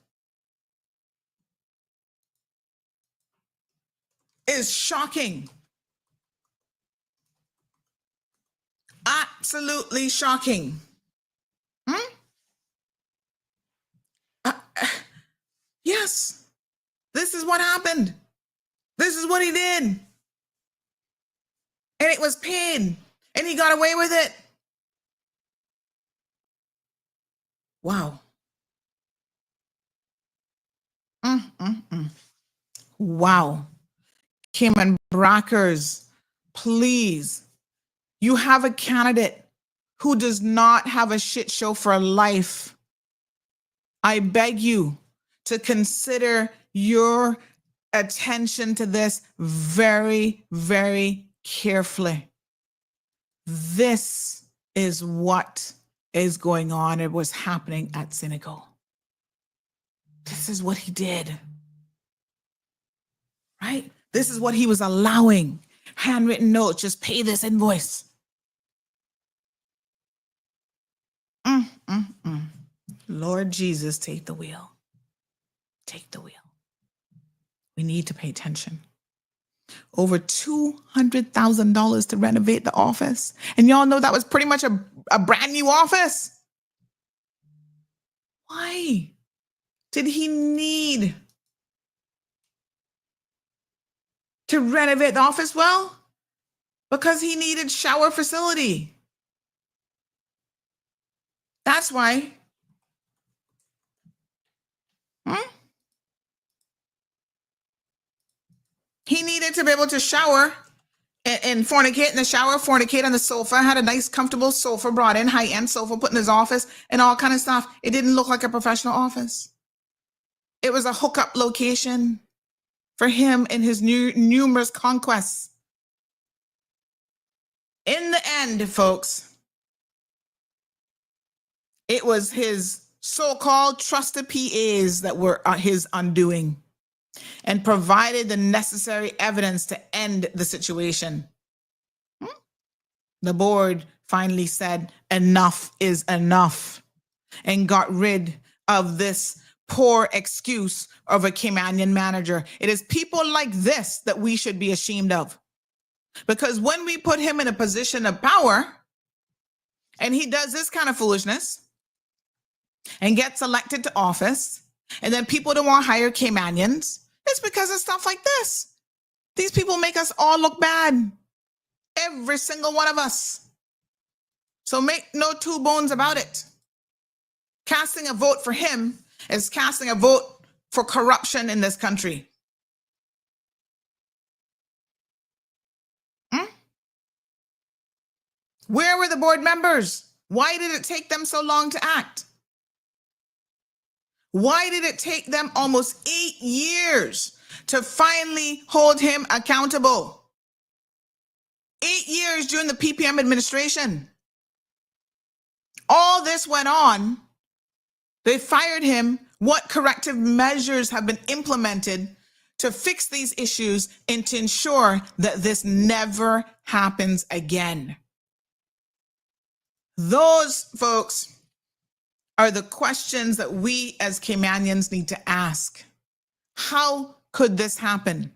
is shocking. Absolutely shocking. Yes, this is what happened. This is what he did. And it was paid. And he got away with it. Wow. Wow. Cayman Brackers, please. You have a candidate who does not have a shit show for life. I beg you to consider your attention to this very, very carefully. This is what is going on. It was happening at Senegal. This is what he did. Right? This is what he was allowing. Handwritten notes, just pay this invoice. Lord Jesus, take the wheel. Take the wheel. We need to pay attention. Over $200,000 to renovate the office. And y'all know that was pretty much a brand new office. Why did he need to renovate the office? Well, because he needed shower facility. That's why. He needed to be able to shower and fornicate in the shower, fornicate on the sofa, had a nice, comfortable sofa brought in, high-end sofa put in his office and all kind of stuff. It didn't look like a professional office. It was a hookup location for him and his numerous conquests. In the end, folks, it was his so-called trusted PAs that were his undoing and provided the necessary evidence to end the situation. The board finally said enough is enough and got rid of this poor excuse of a Caymanian manager. It is people like this that we should be ashamed of. Because when we put him in a position of power and he does this kind of foolishness and gets elected to office, and then people don't want to hire Caymanians, it's because of stuff like this. These people make us all look bad. Every single one of us. So make no two bones about it. Casting a vote for him is casting a vote for corruption in this country. Where were the board members? Why did it take them so long to act? Why did it take them almost 8 years to finally hold him accountable? 8 years during the PPM administration. All this went on. They fired him. What corrective measures have been implemented to fix these issues and to ensure that this never happens again? Those, folks, are the questions that we as Caymanians need to ask. How could this happen?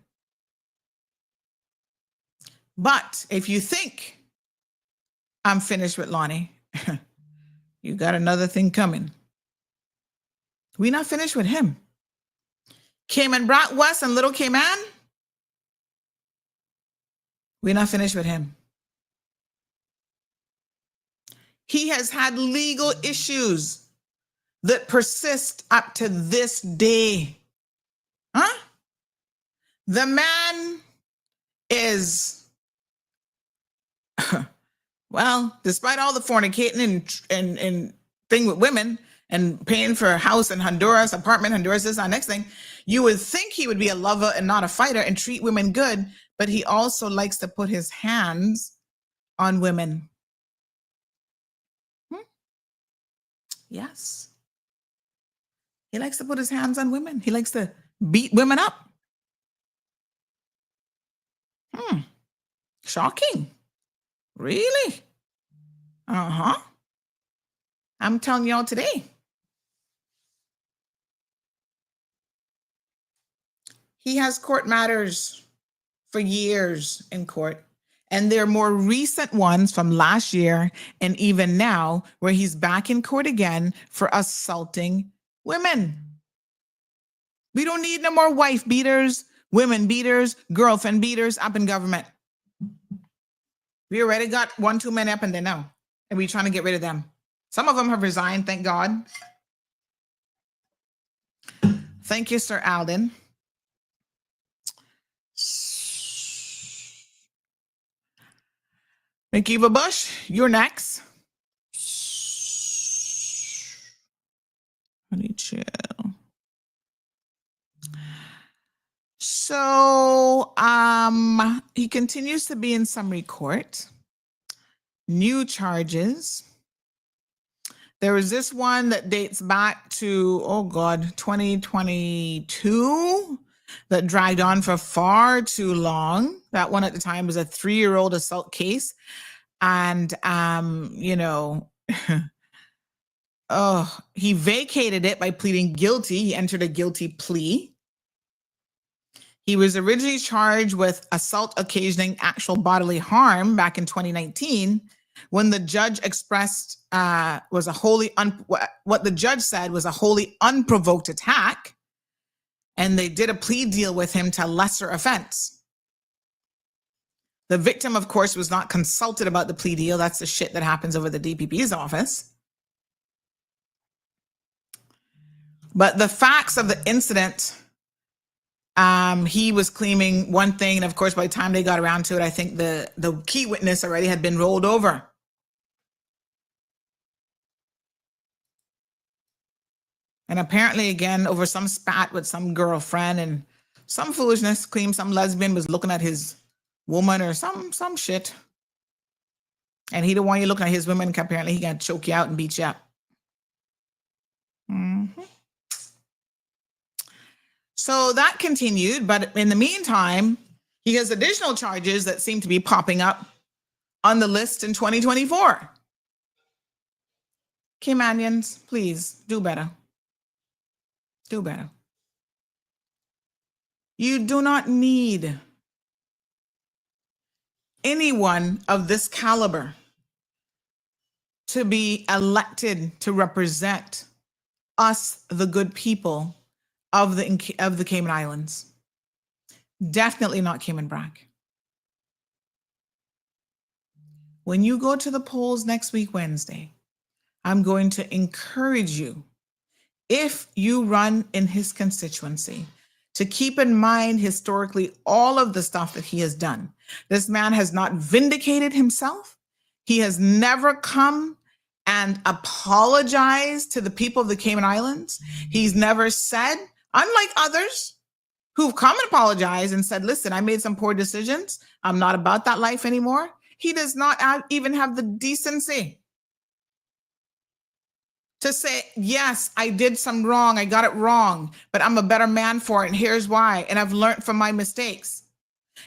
But if you think I'm finished with Lonnie, you got another thing coming. We're not finished with him. Cayman Brac West and Little Cayman, we're not finished with him. He has had legal issues that persist up to this day. The man is, well, despite all the fornicating and thing with women and paying for a house in Honduras, apartment in Honduras, this is our next thing, you would think he would be a lover and not a fighter and treat women good, but he also likes to put his hands on women. Yes. He likes to put his hands on women. He likes to beat women up. Shocking. Really? I'm telling y'all today. He has court matters for years in court. And there are more recent ones from last year and even now where he's back in court again for assaulting women. We don't need no more wife beaters, women beaters, girlfriend beaters up in government. We already got one too many up in there now, and we're trying to get rid of them. Some of them have resigned, thank God. Thank you, Sir Alden. McKeeva Bush, you're next. Honey chill. So he continues to be in summary court. New charges. There was this one that dates back to, 2022 that dragged on for far too long. That one at the time was a 3-year-old assault case. And, he vacated it by pleading guilty. He entered a guilty plea. He was originally charged with assault occasioning actual bodily harm back in 2019 when the judge expressed what the judge said was a wholly unprovoked attack. And they did a plea deal with him to lesser offense. The victim, of course, was not consulted about the plea deal. That's the shit that happens over the DPP's office. But the facts of the incident, he was claiming one thing. And of course, by the time they got around to it, I think the key witness already had been rolled over. And apparently, again, over some spat with some girlfriend and some foolishness, claimed some lesbian was looking at his woman or some shit. And he don't want you looking at his woman. Apparently, he can choke you out and beat you up. Mm-hmm. So that continued. But in the meantime, he has additional charges that seem to be popping up on the list in 2024. Caymanians, please do better. Do better. You do not need anyone of this caliber to be elected to represent us, the good people of the Cayman Islands. Definitely not Cayman Brac. When you go to the polls next week, Wednesday, I'm going to encourage you, if you run in his constituency, to keep in mind historically all of the stuff that he has done. This man has not vindicated himself. He has never come and apologized to the people of the Cayman Islands. He's never said, unlike others who've come and apologized and said, listen, I made some poor decisions. I'm not about that life anymore. He does not even have the decency to say, yes, I did some wrong. I got it wrong, but I'm a better man for it. And here's why. And I've learned from my mistakes.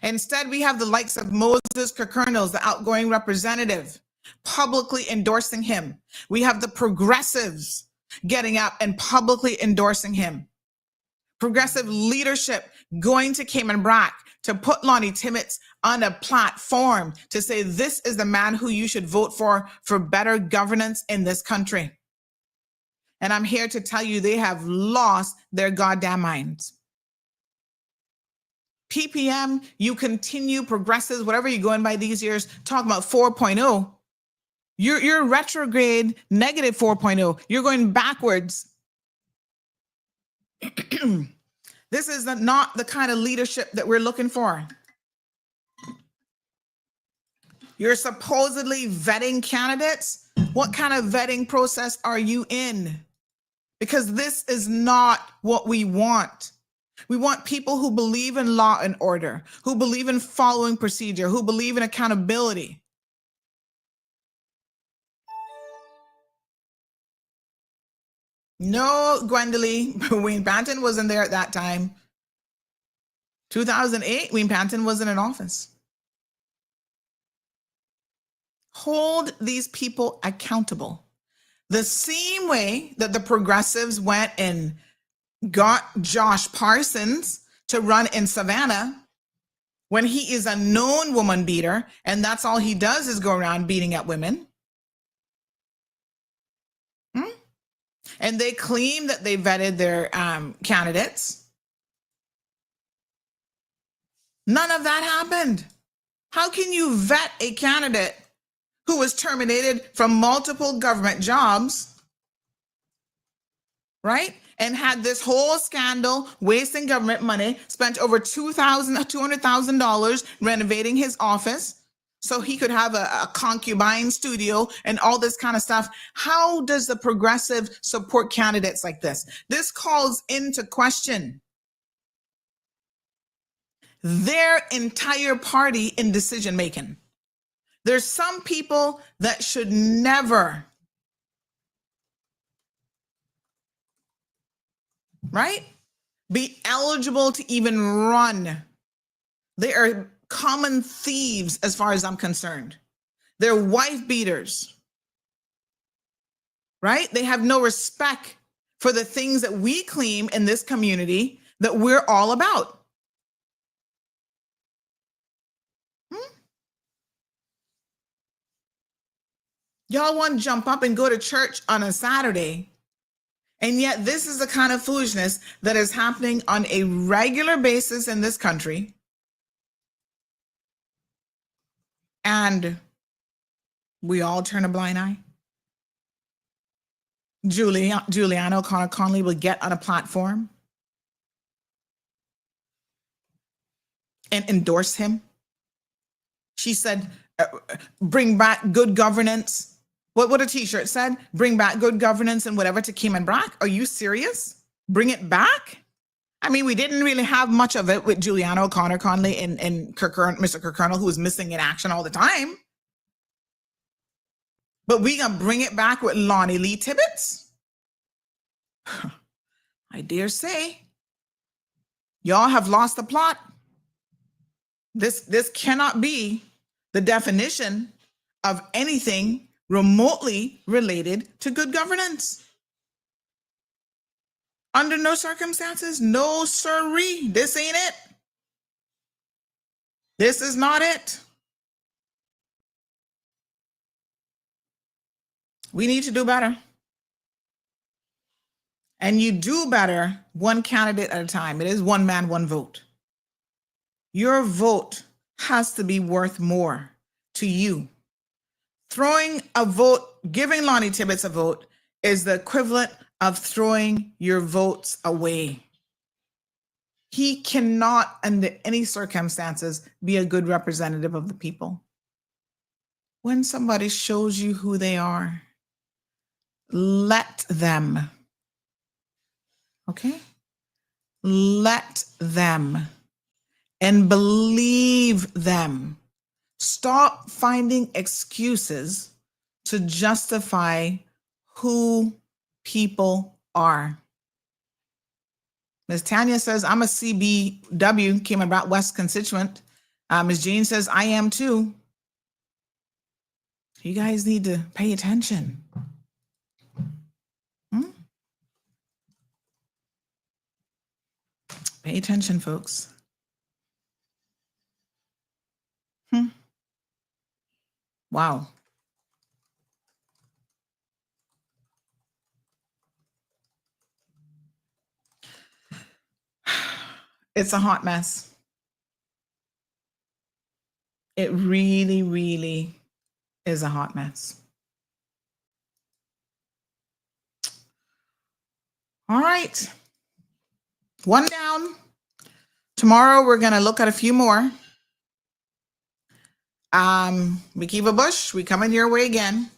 Instead, we have the likes of Moses Kirkernels, the outgoing representative, publicly endorsing him. We have the progressives getting up and publicly endorsing him. Progressive leadership going to Cayman Brac to put Lonnie Timmets on a platform to say, this is the man who you should vote for better governance in this country. And I'm here to tell you, they have lost their goddamn minds. PPM, you continue, progressives, whatever you're going by these years, talking about 4.0. You're retrograde, negative 4.0. You're going backwards. This is not the kind of leadership that we're looking for. You're supposedly vetting candidates. What kind of vetting process are you in? Because this is not what we want. We want people who believe in law and order, who believe in following procedure, who believe in accountability. No, Gwendolyn, Wayne Panton wasn't there at that time. 2008, Wayne Panton wasn't in office. Hold these people accountable. The same way that the progressives went and got Josh Parsons to run in Savannah when he is a known woman beater, and that's all he does is go around beating up women. And they claim that they vetted their candidates. None of that happened. How can you vet a candidate who was terminated from multiple government jobs, right? And had this whole scandal, wasting government money, spent over $200,000 renovating his office so he could have a concubine studio and all this kind of stuff. How does the progressive support candidates like this? This calls into question their entire party in decision making. There's some people that should never, right, be eligible to even run. They are common thieves as far as I'm concerned. They're wife beaters, right? They have no respect for the things that we claim in this community that we're all about. Y'all want to jump up and go to church on a Saturday, and yet this is the kind of foolishness that is happening on a regular basis in this country. And we all turn a blind eye. Juliana O'Connor Conley will get on a platform and endorse him. She said, bring back good governance. What a t-shirt said, bring back good governance and whatever to Cayman Brack. Are you serious? Bring it back? I mean, we didn't really have much of it with Juliana O'Connor Conley and Mr. Kirkconnell, who was missing in action all the time. But we gonna bring it back with Lonnie Lee Tibbetts? I dare say, y'all have lost the plot. This cannot be the definition of anything remotely related to good governance. Under no circumstances, no sirree. This ain't it. This is not it. We need to do better. And you do better one candidate at a time. It is one man, one vote. Your vote has to be worth more to you. Throwing a vote, giving Lonnie Tibbetts a vote is the equivalent of throwing your votes away. He cannot, under any circumstances, be a good representative of the people. When somebody shows you who they are, let them. Okay? Let them. And believe them. Stop finding excuses to justify who people are. Ms. Tanya says, I'm a CBW, Cayman Brack West constituent. Ms. Jean says, I am too. You guys need to pay attention. Pay attention, folks. Wow. It's a hot mess. It really, really is a hot mess. All right. One down. Tomorrow, we're going to look at a few more. McKeeva Bush, we coming your way again,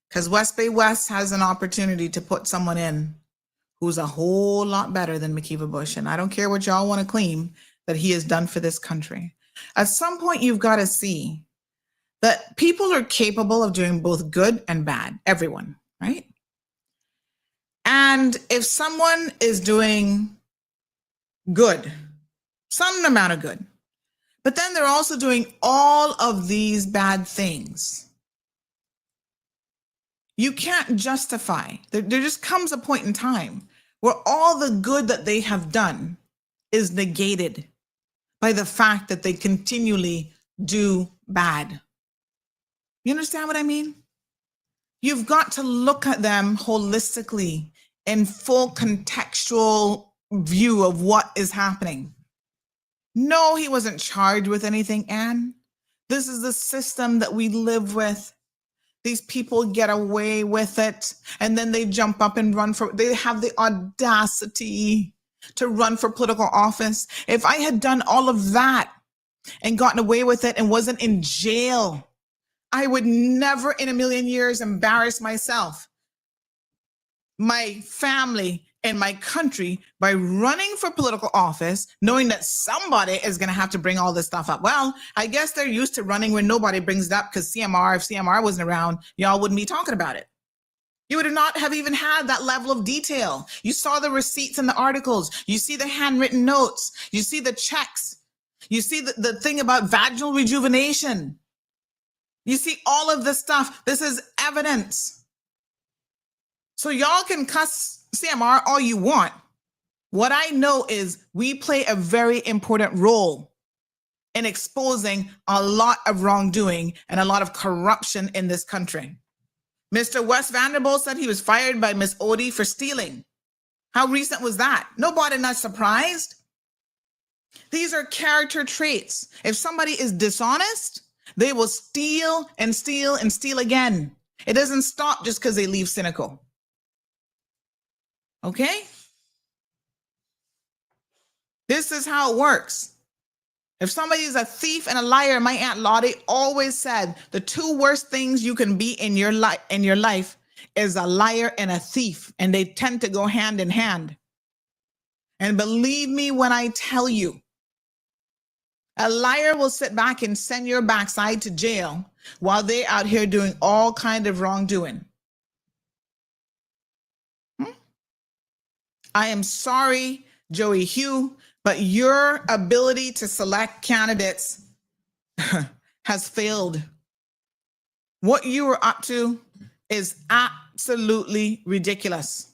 because West Bay West has an opportunity to put someone in who's a whole lot better than McKeeva Bush. And I don't care what y'all want to claim that he has done for this country. At some point, you've got to see that people are capable of doing both good and bad, everyone, right? And if someone is doing good, some amount of good, but then they're also doing all of these bad things, you can't justify. There just comes a point in time where all the good that they have done is negated by the fact that they continually do bad. You understand what I mean? You've got to look at them holistically in full contextual view of what is happening. No, he wasn't charged with anything, Anne. This is the system that we live with. These people get away with it, and then they jump up and run for, they have the audacity to run for political office. If I had done all of that and gotten away with it and wasn't in jail, I would never in a million years embarrass myself, my family, and my country by running for political office, knowing that somebody is going to have to bring all this stuff up. Well, I guess they're used to running when nobody brings it up, because if CMR wasn't around, y'all wouldn't be talking about it. You would not have even had that level of detail. You saw the receipts and the articles. You see the handwritten notes. You see the checks. You see the thing about vaginal rejuvenation. You see all of this stuff. This is evidence. So y'all can cuss CMR all you want. What I know is we play a very important role in exposing a lot of wrongdoing and a lot of corruption in this country. Mr. West Vanderbilt said he was fired by Miss Odie for stealing. How recent was that? Nobody not surprised. These are character traits. If somebody is dishonest, they will steal and steal and steal again. It doesn't stop just because they leave cynical. Okay? This is how it works. If somebody is a thief and a liar, my Aunt Lottie always said the two worst things you can be in your life is a liar and a thief, and they tend to go hand in hand. And believe me when I tell you, a liar will sit back and send your backside to jail while they're out here doing all kind of wrongdoing. I am sorry, Joey Hugh, but your ability to select candidates has failed. What you were up to is absolutely ridiculous.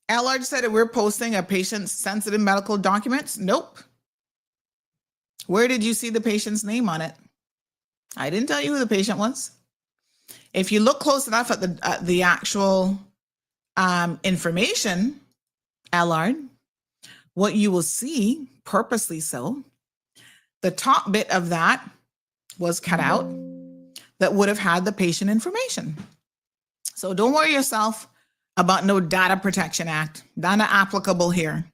Allard said that we're posting a patient's sensitive medical documents. Nope. Where did you see the patient's name on it? I didn't tell you who the patient was. If you look close enough at the actual information, Allard, what you will see, purposely so, the top bit of that was cut out that would have had the patient information. So don't worry yourself about no Data Protection Act. Not applicable here.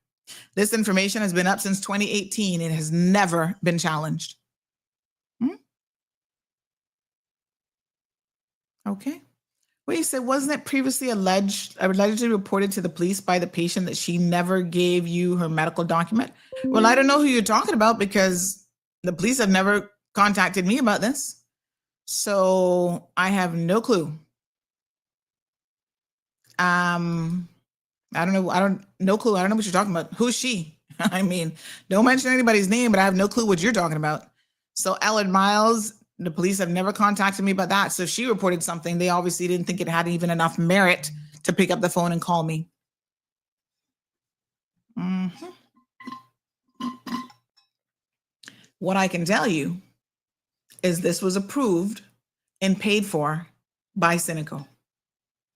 This information has been up since 2018. It has never been challenged. Okay. Well, you said, wasn't it previously allegedly reported to the police by the patient that she never gave you her medical document? Well, I don't know who you're talking about because the police have never contacted me about this. So I have no clue. I don't know. No clue. I don't know what you're talking about. Who's she? I mean, don't mention anybody's name, but I have no clue what you're talking about. So Ellen Miles, the police have never contacted me about that. So if she reported something, they obviously didn't think it had even enough merit to pick up the phone and call me. What I can tell you is this was approved and paid for by Cynical.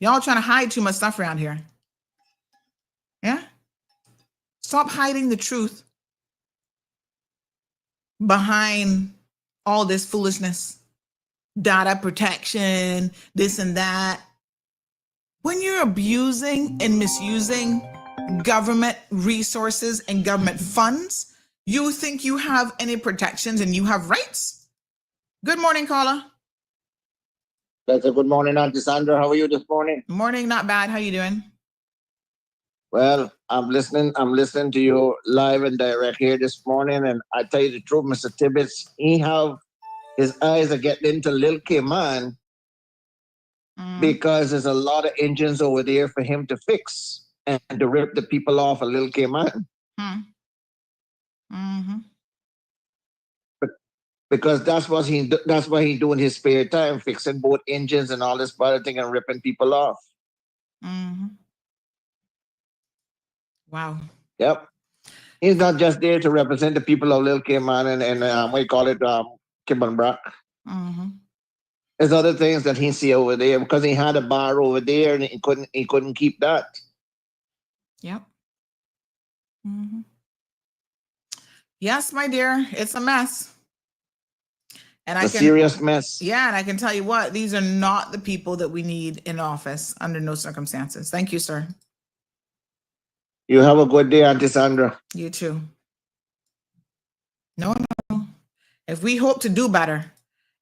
Y'all trying to hide too much stuff around here. Yeah? Stop hiding the truth behind all this foolishness. Data protection, this and that. When you're abusing and misusing government resources and government funds, you think you have any protections and you have rights? Good morning, caller. That's a good morning, Auntie Sandra. How are you this morning? Morning, not bad. How you doing? Well, I'm listening to you live and direct here this morning, and I tell you the truth, Mr. Tibbetts, his eyes are getting into Lil Cayman because there's a lot of engines over there for him to fix and to rip the people off of Lil Cayman. Because that's what he do in his spare time, fixing both engines and all this other thing and ripping people off. Wow. Yep. He's not just there to represent the people of Lil Cayman and what you call it, Kibben Brock. There's other things that he see over there because he had a bar over there and he couldn't keep that. Yep. Mm-hmm. Yes, my dear, it's a mess. And a serious mess. Yeah, and I can tell you what, these are not the people that we need in office under no circumstances. Thank you, sir. You have a good day, Auntie Sandra. You too. No. If we hope to do better,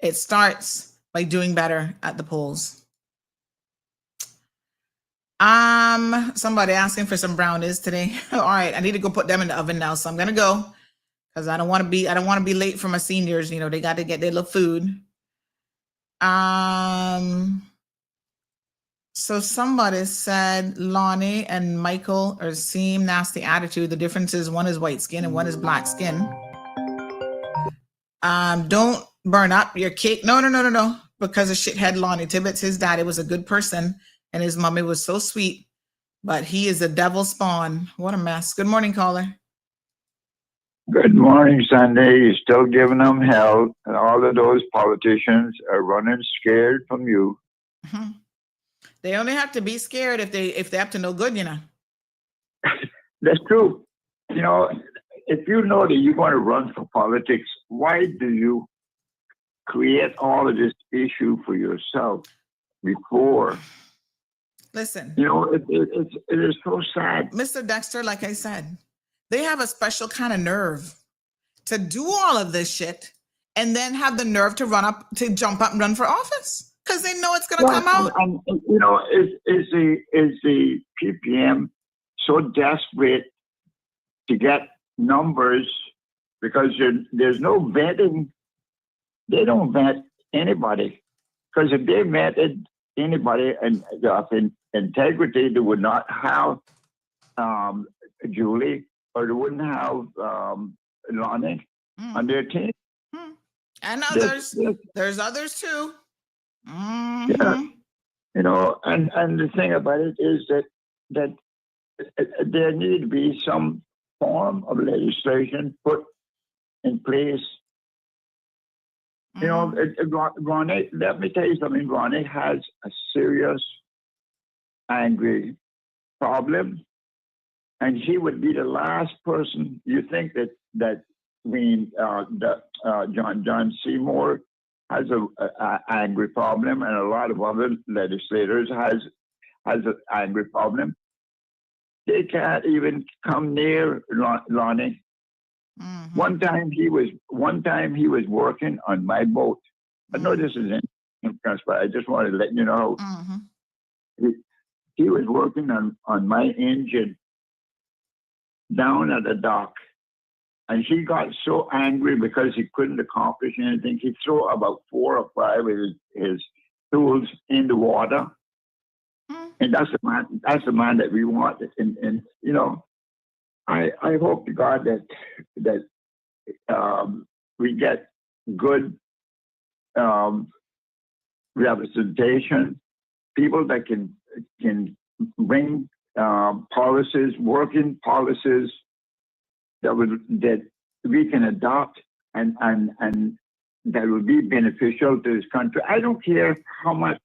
it starts by doing better at the polls. Somebody asking for some brownies today. All right, I need to go put them in the oven now, so I'm gonna go because I don't want to be late for my seniors. You know, they got to get their little food. So somebody said Lonnie and Michael are same nasty attitude. The difference is one is white skin and one is black skin. Don't burn up your cake. No. Because of shithead Lonnie Tibbetts, his daddy was a good person and his mommy was so sweet, but he is a devil spawn. What a mess. Good morning, caller. Good morning, Sunday. You're still giving them hell, and all of those politicians are running scared from you. Mm-hmm. They only have to be scared if they up to no good, you know. That's true. You know, if you know that you're going to run for politics, why do you create all of this issue for yourself before? Listen. You know, it is so sad. Mr. Dexter, like I said, they have a special kind of nerve to do all of this shit and then have the nerve to jump up and run for office. Because they know it's going to come out. And, you know, is the PPM so desperate to get numbers because there's no vetting? They don't vet anybody. Because if they vetted anybody and in integrity, they would not have Julie or they wouldn't have Lonnie on their team. And others. There's others too. Mm-hmm. Yeah, you know, and the thing about it is that there need to be some form of legislation put in place. You know, Ronnie, let me tell you something. Ronnie has a serious, angry problem, and he would be the last person. You think that John Seymour has a angry problem, and a lot of other legislators has an angry problem. They can't even come near Lonnie. Mm-hmm. One time he was working on my boat. I know this is in but I just wanted to let you know. Mm-hmm. He was working on my engine down at the dock. And he got so angry because he couldn't accomplish anything. He threw about 4 or 5 of his tools in the water. And that's the man that we want. And you know, I hope to God that we get good representation, people that can bring policies, working policies that we can adopt and that will be beneficial to this country. I don't care how much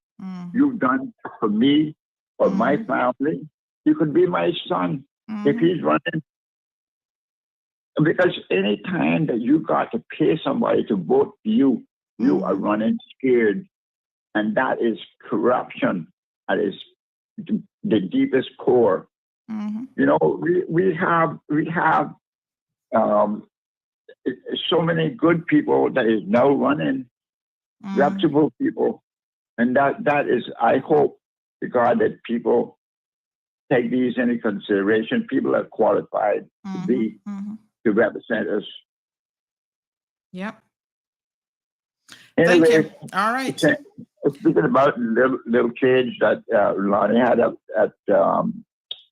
you've done for me or my family. You could be my son if he's running. Because any time that you got to pay somebody to vote for you, you are running scared. And that is corruption. That is the deepest core. Mm-hmm. You know, we have so many good people that is now running, reputable people. And that is, I hope to God that people take these into consideration. People are qualified to represent us. Yep. Anyway, thank you. All right. Speaking about little kids that Lonnie had at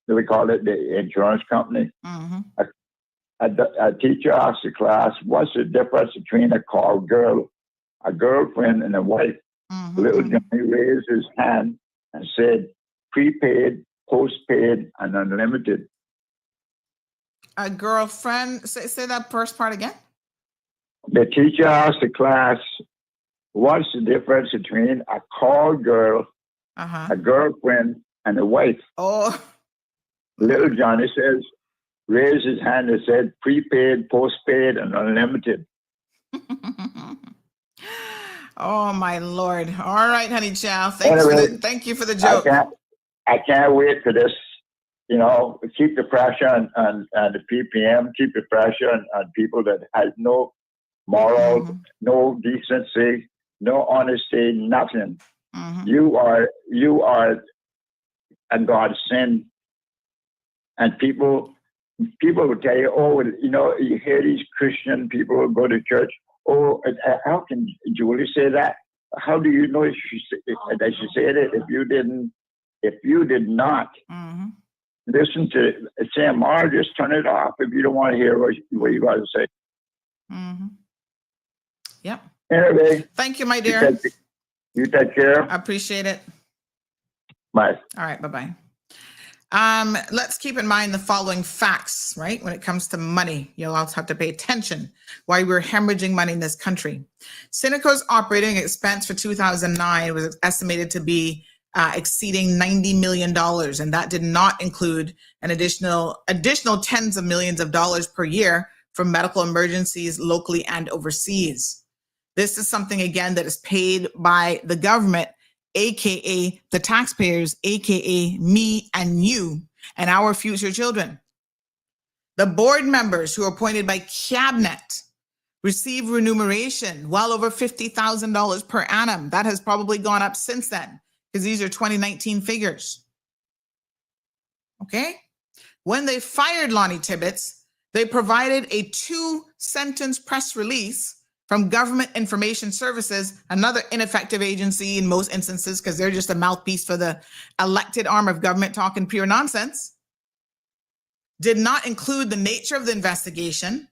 we call it the insurance company. Mm-hmm. A teacher asked the class, "What's the difference between a call girl, a girlfriend, and a wife?" Mm-hmm. Little Johnny raised his hand and said, "Prepaid, postpaid, and unlimited." A girlfriend. Say that first part again. The teacher asked the class, "What's the difference between a call girl, a girlfriend, and a wife?" Oh, Little Johnny says, raised his hand and said, prepaid, postpaid, and unlimited. Oh my Lord! All right, honey child. Thank you for the joke. I can't wait for this. You know, keep the pressure on the PPM. Keep the pressure on people that has no moral, no decency, no honesty, nothing. You are a godsend, and people will tell you, oh, you know, you hear these Christian people who go to church. Oh, how can Julie say that? How do you know that she said it if you did not listen to CMR? Just turn it off if you don't want to hear what you got to say. Yep. Anyway, thank you, my dear. You take care. I appreciate it. Bye. All right. Bye-bye. Let's keep in mind the following facts, right? When it comes to money, you'll also have to pay attention why we're hemorrhaging money in this country. Cineco's operating expense for 2009 was estimated to be exceeding $90 million, and that did not include an additional tens of millions of dollars per year for medical emergencies locally and overseas. This is something, again, that is paid by the government, AKA the taxpayers, AKA me and you and our future children. The board members who are appointed by cabinet receive remuneration well over $50,000 per annum. That has probably gone up since then because these are 2019 figures. Okay? When they fired Lonnie Tibbetts, they provided a 2-sentence press release from Government Information Services, another ineffective agency in most instances because they're just a mouthpiece for the elected arm of government talking pure nonsense. Did not include the nature of the investigation,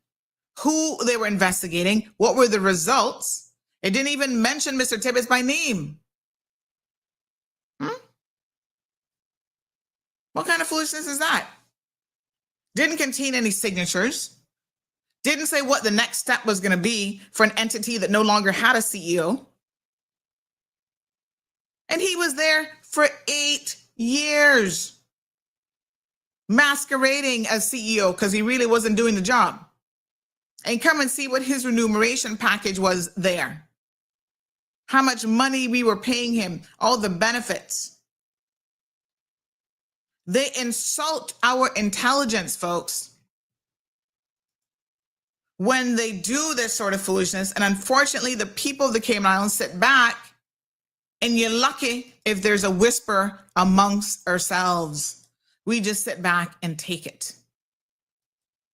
who they were investigating, what were the results. It didn't even mention Mr. Tibbetts by name. What kind of foolishness is that? Didn't contain any signatures. Didn't say what the next step was going to be for an entity that no longer had a CEO. And he was there for 8 years, masquerading as CEO because he really wasn't doing the job. And come and see what his remuneration package was there. How much money we were paying him, all the benefits. They insult our intelligence, folks, when they do this sort of foolishness. And unfortunately, the people of the Cayman Islands sit back, and you're lucky if there's a whisper amongst ourselves. We just sit back and take it.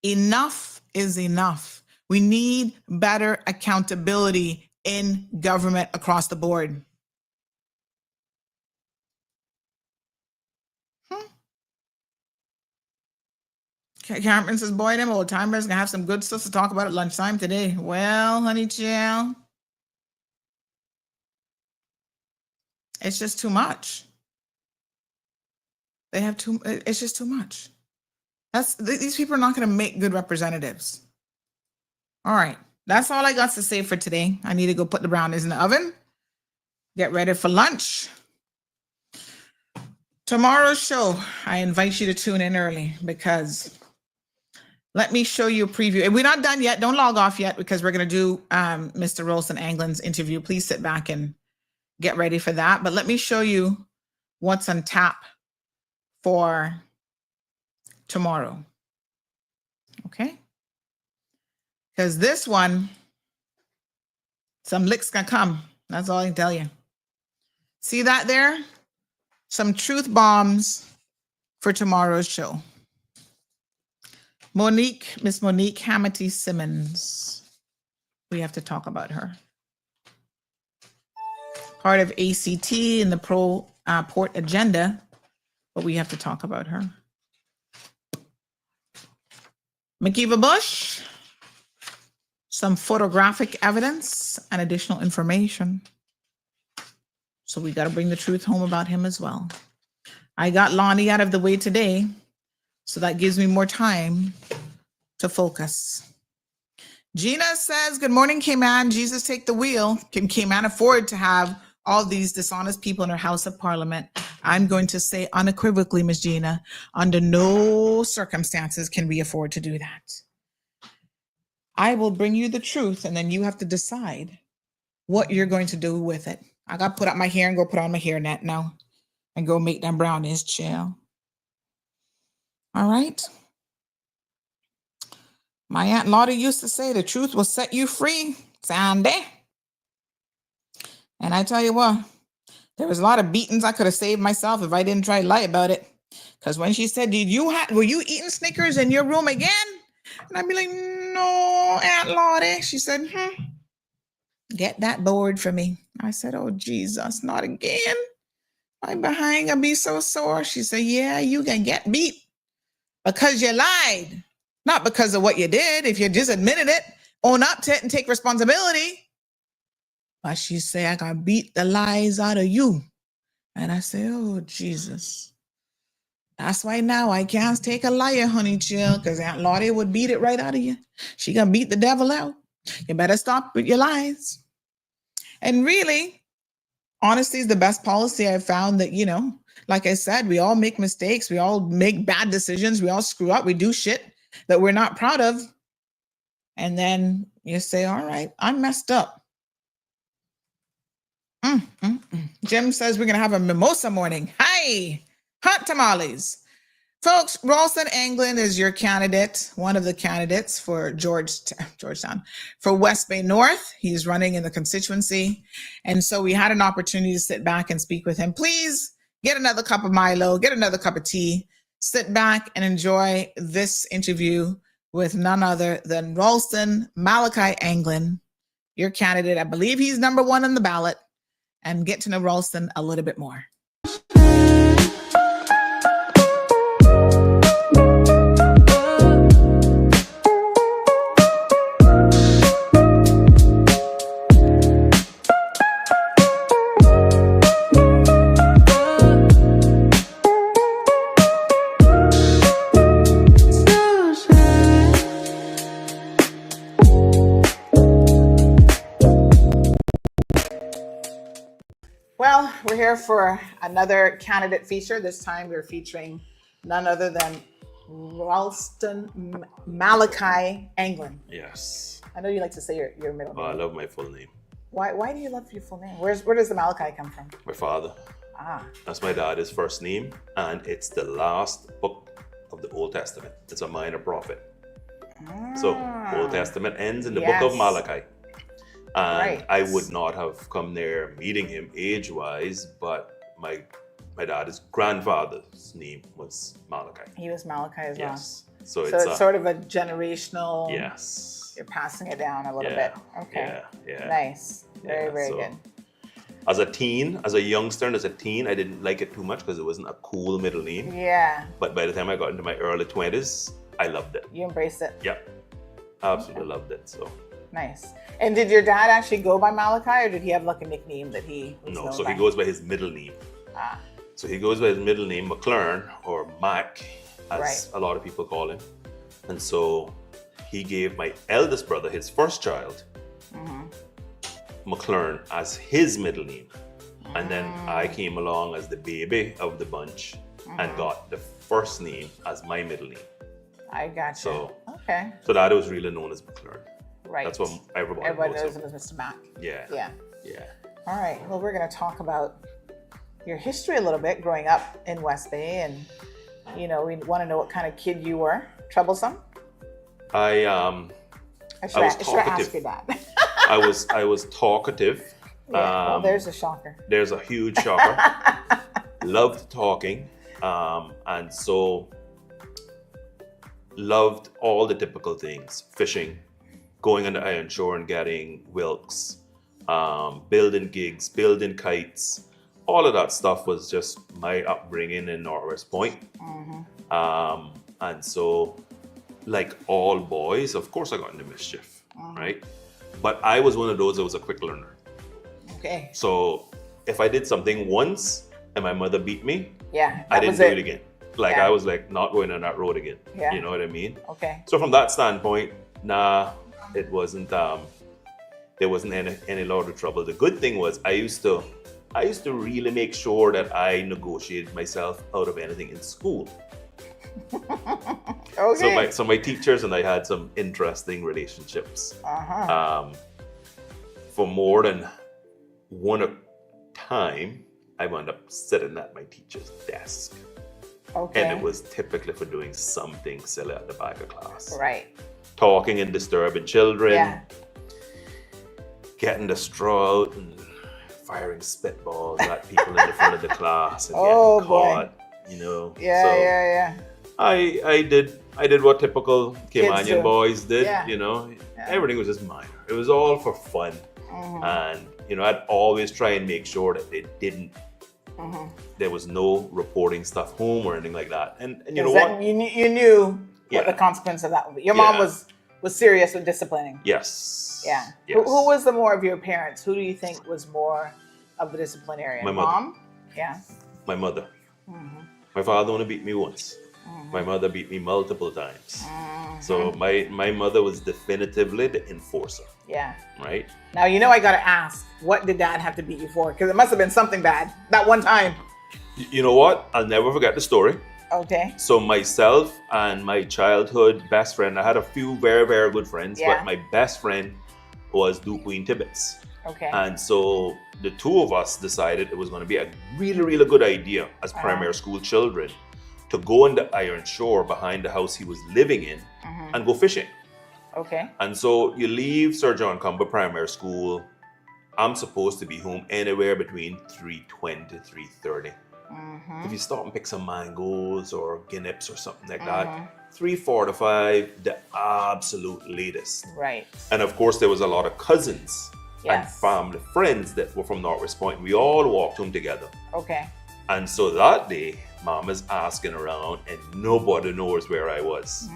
Enough is enough. We need better accountability in government across the board. Cameron says, boy, them old timers gonna have some good stuff to talk about at lunchtime today. Well, honey child, it's just too much. It's just too much. These people are not gonna make good representatives. All right, that's all I got to say for today. I need to go put the brownies in the oven, get ready for lunch. Tomorrow's show, I invite you to tune in early because let me show you a preview. And we're not done yet. Don't log off yet because we're going to do Mr. Rolston Anglin's interview. Please sit back and get ready for that. But let me show you what's on tap for tomorrow. Okay? Because this one, some licks gonna come. That's all I can tell you. See that there? Some truth bombs for tomorrow's show. Miss Monique Hamity Simmons. We have to talk about her. Part of ACT in the pro-port agenda, but we have to talk about her. McKeeva Bush, some photographic evidence and additional information. So we got to bring the truth home about him as well. I got Lonnie out of the way today, so that gives me more time to focus. Gina says, good morning, Cayman. Jesus, take the wheel. Can Cayman afford to have all these dishonest people in our House of Parliament? I'm going to say unequivocally, Ms. Gina, under no circumstances can we afford to do that. I will bring you the truth, and then you have to decide what you're going to do with it. I got to put up my hair and go put on my hairnet now and go make them brownies, chill. All right? My Aunt Lottie used to say the truth will set you free, Sandy. And I tell you what, there was a lot of beatings I could have saved myself if I didn't try to lie about it. Because when she said, were you eating Snickers in your room again? And I'd be like, no, Aunt Lottie. She said, get that board for me. I said, oh, Jesus, not again. My behind gonna be so sore. She said, yeah, you can get beat because you lied. Not because of what you did. If you just admitted it, own up to it and take responsibility. But she said, I gotta beat the lies out of you. And I said, oh, Jesus. That's why now I can't take a liar, honey, chill, because Aunt Lottie would beat it right out of you. She gonna beat the devil out. You better stop with your lies. And really, honesty is the best policy. I've found that, like I said, we all make mistakes. We all make bad decisions. We all screw up. We do shit that we're not proud of. And then you say, all right, I'm messed up. Jim says we're going to have a mimosa morning. Hi, hot tamales. Folks, Rolston Anglin is your candidate, one of the candidates for Georgetown, for West Bay North. He's running in the constituency. And so we had an opportunity to sit back and speak with him. Please get another cup of Milo, get another cup of tea, sit back and enjoy this interview with none other than Rolston Malachi Anglin, your candidate. I believe he's number 1 on the ballot, and get to know Rolston a little bit more. Well, we're here for another candidate feature. This time we're featuring none other than Rolston Malachi Anglin. Yes. I know you like to say your middle name. I love my full name. Why do you love your full name? Where does the Malachi come from? My father. That's my dad's first name, and it's the last book of the Old Testament. It's a minor prophet. So Old Testament ends in the book of Malachi. And I would not have come near meeting him age-wise, but my dad's grandfather's name was Malachi. He was Malachi as well. Yes. So it's sort of a generational. Yes. You're passing it down a little bit. Okay. Yeah. Nice. Very good. As a teen, as a youngster and as a teen, I didn't like it too much because it wasn't a cool middle name. Yeah. But by the time I got into my early 20s, I loved it. You embraced it. Yeah. Absolutely loved it. So. Nice. And did your dad actually go by Malachi, or did he have like a nickname that he was known so by? he goes by his middle name. So he goes by his middle name, McLaren, or Mac, as a lot of people call him. And so he gave my eldest brother, his first child, McLaren, as his middle name. And then I came along as the baby of the bunch and got the first name as my middle name. I gotcha. So, okay. So that was really known as McLaren. Right. That's what everybody knows him as Mr. Mac. Yeah. All right. Well, we're going to talk about your history a little bit growing up in West Bay, and we want to know what kind of kid you were. Troublesome? I was should ask you that. I was talkative. Well, there's a shocker. There's a huge shocker. Loved talking, and so loved all the typical things: fishing, going on the iron shore and getting wilks, building gigs, building kites. All of that stuff was just my upbringing in Northwest Point. And so, like all boys, of course I got into mischief, right? But I was one of those that was a quick learner. Okay. So if I did something once and my mother beat me, I didn't do it again. Like I was like not going on that road again. You know what I mean? Okay. So from that standpoint, it wasn't, there wasn't any lot of trouble. The good thing was I used to I used to really make sure that I negotiated myself out of anything in school. Okay. So my teachers and I had some interesting relationships. For more than one time, I wound up sitting at my teacher's desk. Okay. And it was typically for doing something silly at the back of class. Right. Talking and disturbing children. Yeah. Getting the straw out and firing spitballs at people in the front of the class and Oh, getting boy. caught, you know. Yeah, So yeah. I did what typical Kids Caymanian do. boys did, Yeah. you know. Yeah. Everything was just minor. It was all for fun. And, you know, I'd always try and make sure that they didn't, there was no reporting stuff home or anything like that. And you know what? You knew what Yeah. the consequence of that would be. Your mom Yeah. was serious with disciplining. Yes. Yeah. Yes. Who was the more of your parents? Who do you think was more of the disciplinarian? My mother. Mom? Yeah. My mother. My father only beat me once. My mother beat me multiple times. So my mother was definitively the enforcer, Yeah. right? Now, you know, I got to ask, what did dad have to beat you for? Because it must have been something bad that one time. You know what? I'll never forget the story. Okay. So myself and my childhood best friend, I had a few very, very good friends, Yeah. but my best friend was Queen Tibbetts. Okay. And so the two of us decided it was going to be a really, really good idea as primary school children to go on the iron shore behind the house he was living in and go fishing. Okay. And so you leave Sir John Comber Primary School. I'm supposed to be home anywhere between 3:20 to 3:30. If you stop and pick some mangoes or guineps or something like that, 3:45, the absolute latest. Right. And of course, there was a lot of cousins and Yes. family friends that were from Northwest Point. We all walked home together. Okay. And so that day, Mama's asking around and nobody knows where I was.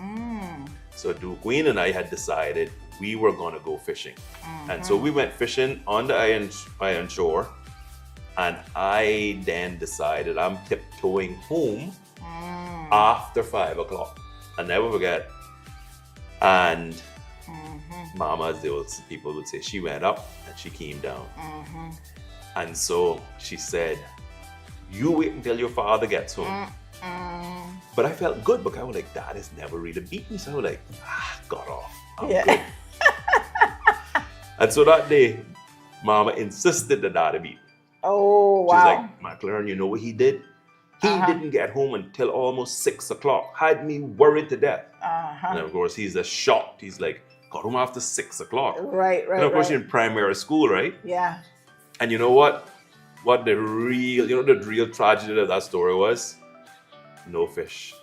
So Duke Queen and I had decided we were going to go fishing. And so we went fishing on the iron shore. And I then decided I'm tiptoeing home after 5 o'clock. I'll never forget. And Mama, as the old people would say, she went up and she came down. And so she said, you wait until your father gets home. But I felt good because I was like, Dad has never really beat me. So I was like, got off. I'm good. And so that day, Mama insisted that Dad beat me. Oh, wow. She's like, McLaren, you know what he did? He didn't get home until almost 6 o'clock. Had me worried to death. And of course, he's just shocked. He's like, got home after 6 o'clock. Right. And of course, you're in primary school, right? Yeah. And you know what? What the real tragedy of that story was? No fish.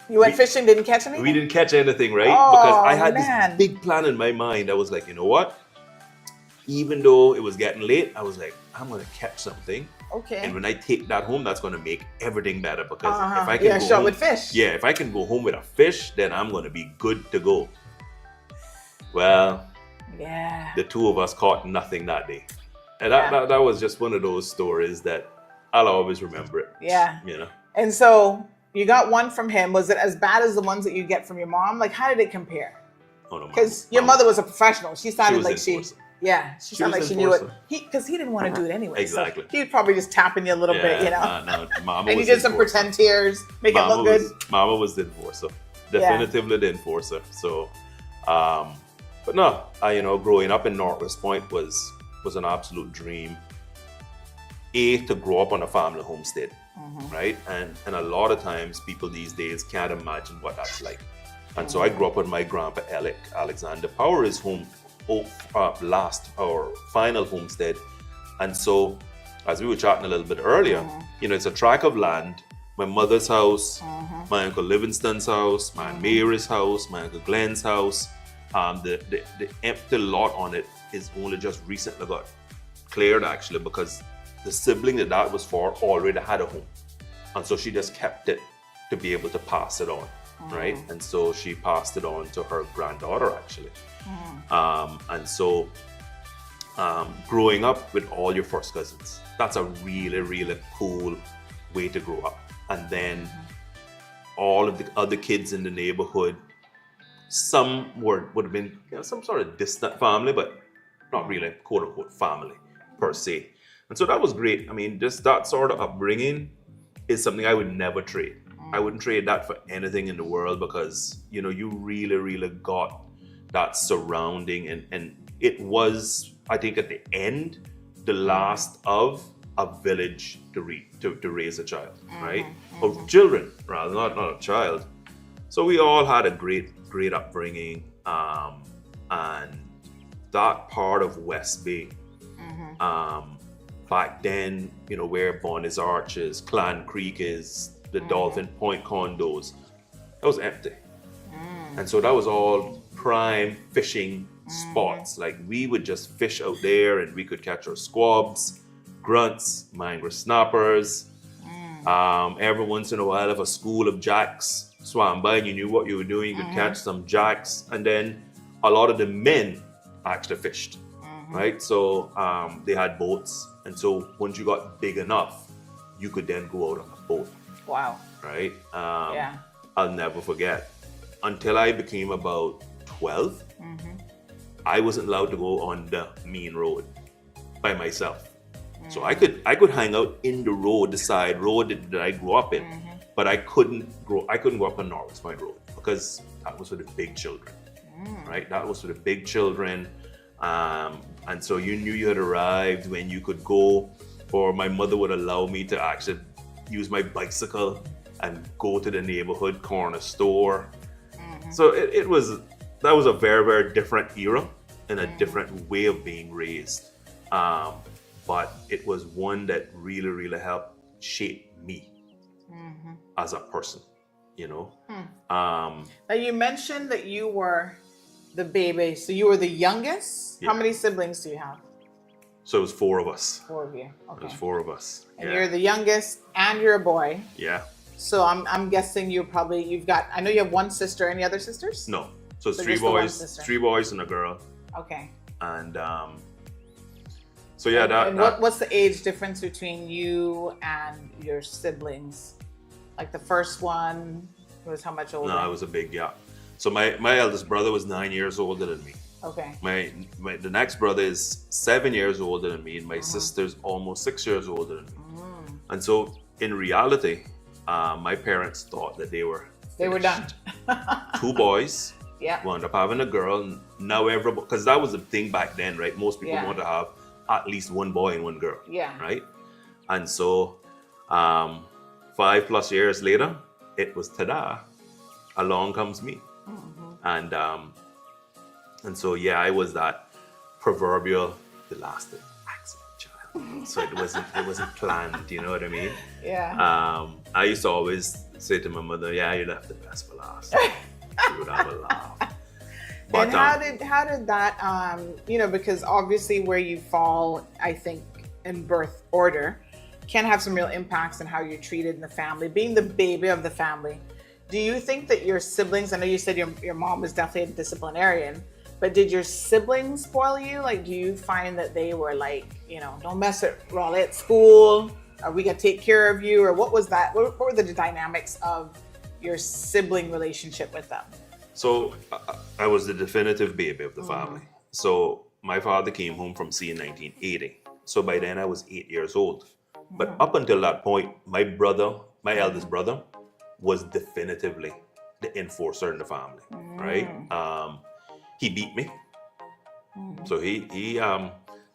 You went fishing, didn't catch anything? We didn't catch anything, right? Oh, because I had man. this big plan in my mind. I was like, you know what? Even though it was getting late, I was like, I'm going to catch something. Okay. And when I take that home, that's going to make everything better. Because if I can Yeah, go shot home, with fish. Yeah, if I can go home with a fish, then I'm going to be good to go. Well, yeah, the two of us caught nothing that day. And that was just one of those stories that I'll always remember it. Yeah. You know? And so you got one from him. Was it as bad as the ones that you get from your mom? Like, how did it compare? Oh, no, Because your mother was a professional. She sounded was like enforcer. she sounded like she knew it. Because he didn't want to do it anyway. Exactly. So he was probably just tapping you a little bit, you know. No, Mama And you was did some enforcer. pretend tears, make it look good. Mama was the enforcer. Definitively the enforcer. So, but no, growing up in Northwest Point was an absolute dream. To grow up on a family homestead, right? And a lot of times people these days can't imagine what that's like. And so I grew up with my grandpa Alexander Power's final homestead. And so, as we were chatting a little bit earlier, it's a tract of land. My mother's house, my Uncle Livingston's house, my Aunt Mary's house, my Uncle Glenn's house. The empty lot on it is only just recently got cleared, actually, because the sibling that was for already had a home. And so she just kept it to be able to pass it on, right? And so she passed it on to her granddaughter, actually. And so growing up with all your first cousins, that's a really, really cool way to grow up. And then all of the other kids in the neighborhood, some would have been some sort of distant family, but not really quote unquote family per se. And so that was great. I mean, just that sort of upbringing is something I would never trade. I wouldn't trade that for anything in the world because, you know, you really, really got that surrounding. And it was, I think at the end, the last of a village to raise a child, right? Or children, rather, not a child. So we all had a great upbringing. And that part of West Bay, back then, you know, where Bonnie's Arch is, Clan Creek is, the Dolphin Point condos, that was empty. And so that was all prime fishing spots. Like we would just fish out there and we could catch our squabs, grunts, mangrove snappers. Every once in a while, if a school of jacks swam by and you knew what you were doing, you could catch some jacks. And then a lot of the men actually fished, right? So they had boats. And so once you got big enough, you could then go out on a boat. Wow. Right? I'll never forget. Until I became about 12, I wasn't allowed to go on the main road by myself. So I could hang out in the road, the side road that I grew up in, but I couldn't go up on Norris Point Road because that was for the big children, right? That was for the big children. And so you knew you had arrived when you could go, or my mother would allow me to actually use my bicycle and go to the neighborhood corner store. So that was a very, very different era and a different way of being raised. But it was one that really, really helped shape me as a person, you know. Now you mentioned that you were the baby, so you were the youngest. Yeah. How many siblings do you have? So it was 4 of us. 4 of you. Okay. It was 4 of us. And you're the youngest, and you're a boy. Yeah. So I'm guessing you've got. I know you have one sister. Any other sisters? No. So it's So 3 just the one boys, sister. 3 boys and a girl. Okay. And so yeah, And what's the age difference between you and your siblings? Like the first one was how much older? No, it was a big gap. So my eldest brother was 9 years older than me. Okay. The next brother is 7 years older than me, and my sister's almost 6 years older than me. And so in reality, my parents thought that they were done. 2 boys. Yeah. Wound up having a girl. And now everybody, because that was the thing back then, right? Most people Yeah. want to have at least 1 boy and 1 girl. Yeah. Right. And so 5+ years later, it was ta-da, along comes me. And so yeah, I was that proverbial the last accident child. So it wasn't planned, you know what I mean? Yeah. I used to always say to my mother, yeah, you left the best for last. She would have a laugh. But, And how did that because obviously where you fall, I think, in birth order can have some real impacts on how you're treated in the family. Being the baby of the family, do you think that your siblings, I know you said your mom was definitely a disciplinarian, but did your siblings spoil you? Like, do you find that they were like, don't mess with Raleigh at school, or we got to take care of you, or what was that? What were the dynamics of your sibling relationship with them? So I was the definitive baby of the family. So my father came home from sea in 1980. So by then I was 8 years old. But up until that point, my eldest brother, was definitively the enforcer in the family, right? He beat me. So he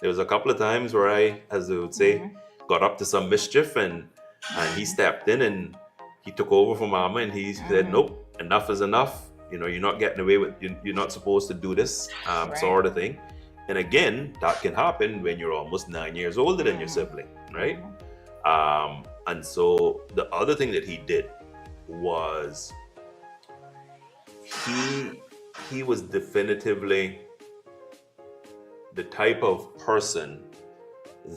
there was a couple of times where I, as they would say, got up to some mischief, and he stepped in and he took over for mama, and he said, nope, enough is enough. You're not getting away with, you're not supposed to do this, sort of thing. And again, that can happen when you're almost 9 years older than your sibling, right? And so the other thing that he did was he was definitively the type of person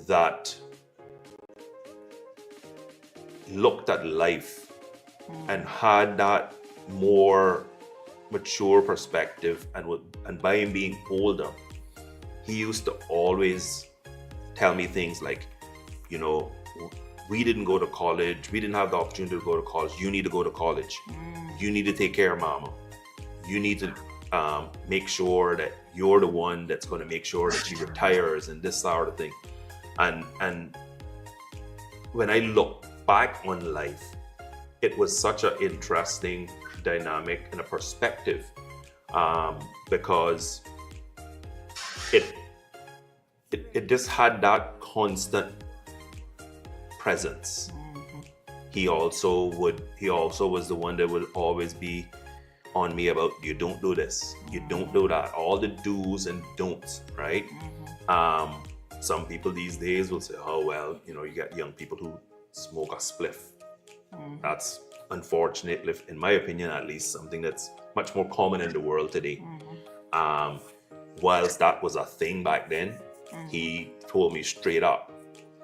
that looked at life and had that more mature perspective, and by him being older, he used to always tell me things like, we didn't go to college, we didn't have the opportunity to go to college, you need to go to college, you need to take care of mama, you need to make sure that you're the one that's going to make sure that she retires, and this sort of thing. And when I look back on life, it was such an interesting dynamic and a perspective, because it just had that constant presence. He also was the one that would always be on me about, you don't do this, you don't do that, all the do's and don'ts, right? Some people these days will say, oh, well, you know, you get young people who smoke a spliff. That's unfortunately, in my opinion at least, something that's much more common in the world today. Whilst that was a thing back then, he told me straight up,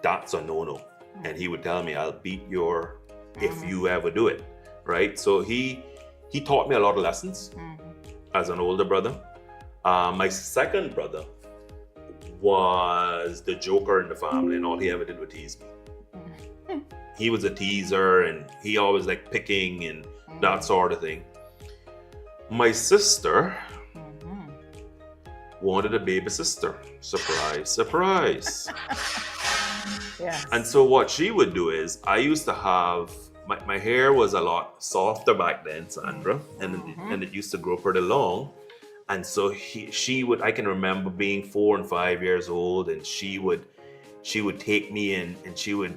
that's a no-no. And he would tell me, I'll beat your, if you ever do it, right? So he taught me a lot of lessons as an older brother. My second brother was the joker in the family, and all he ever did was tease me. He was a teaser, and he always liked picking and that sort of thing. My sister wanted a baby sister. Surprise, surprise. Yes. And so what she would do is, I used to have, my hair was a lot softer back then, Sandra, and it used to grow pretty long. And so she would, I can remember being 4 and 5 years old, and she would take me in, and she would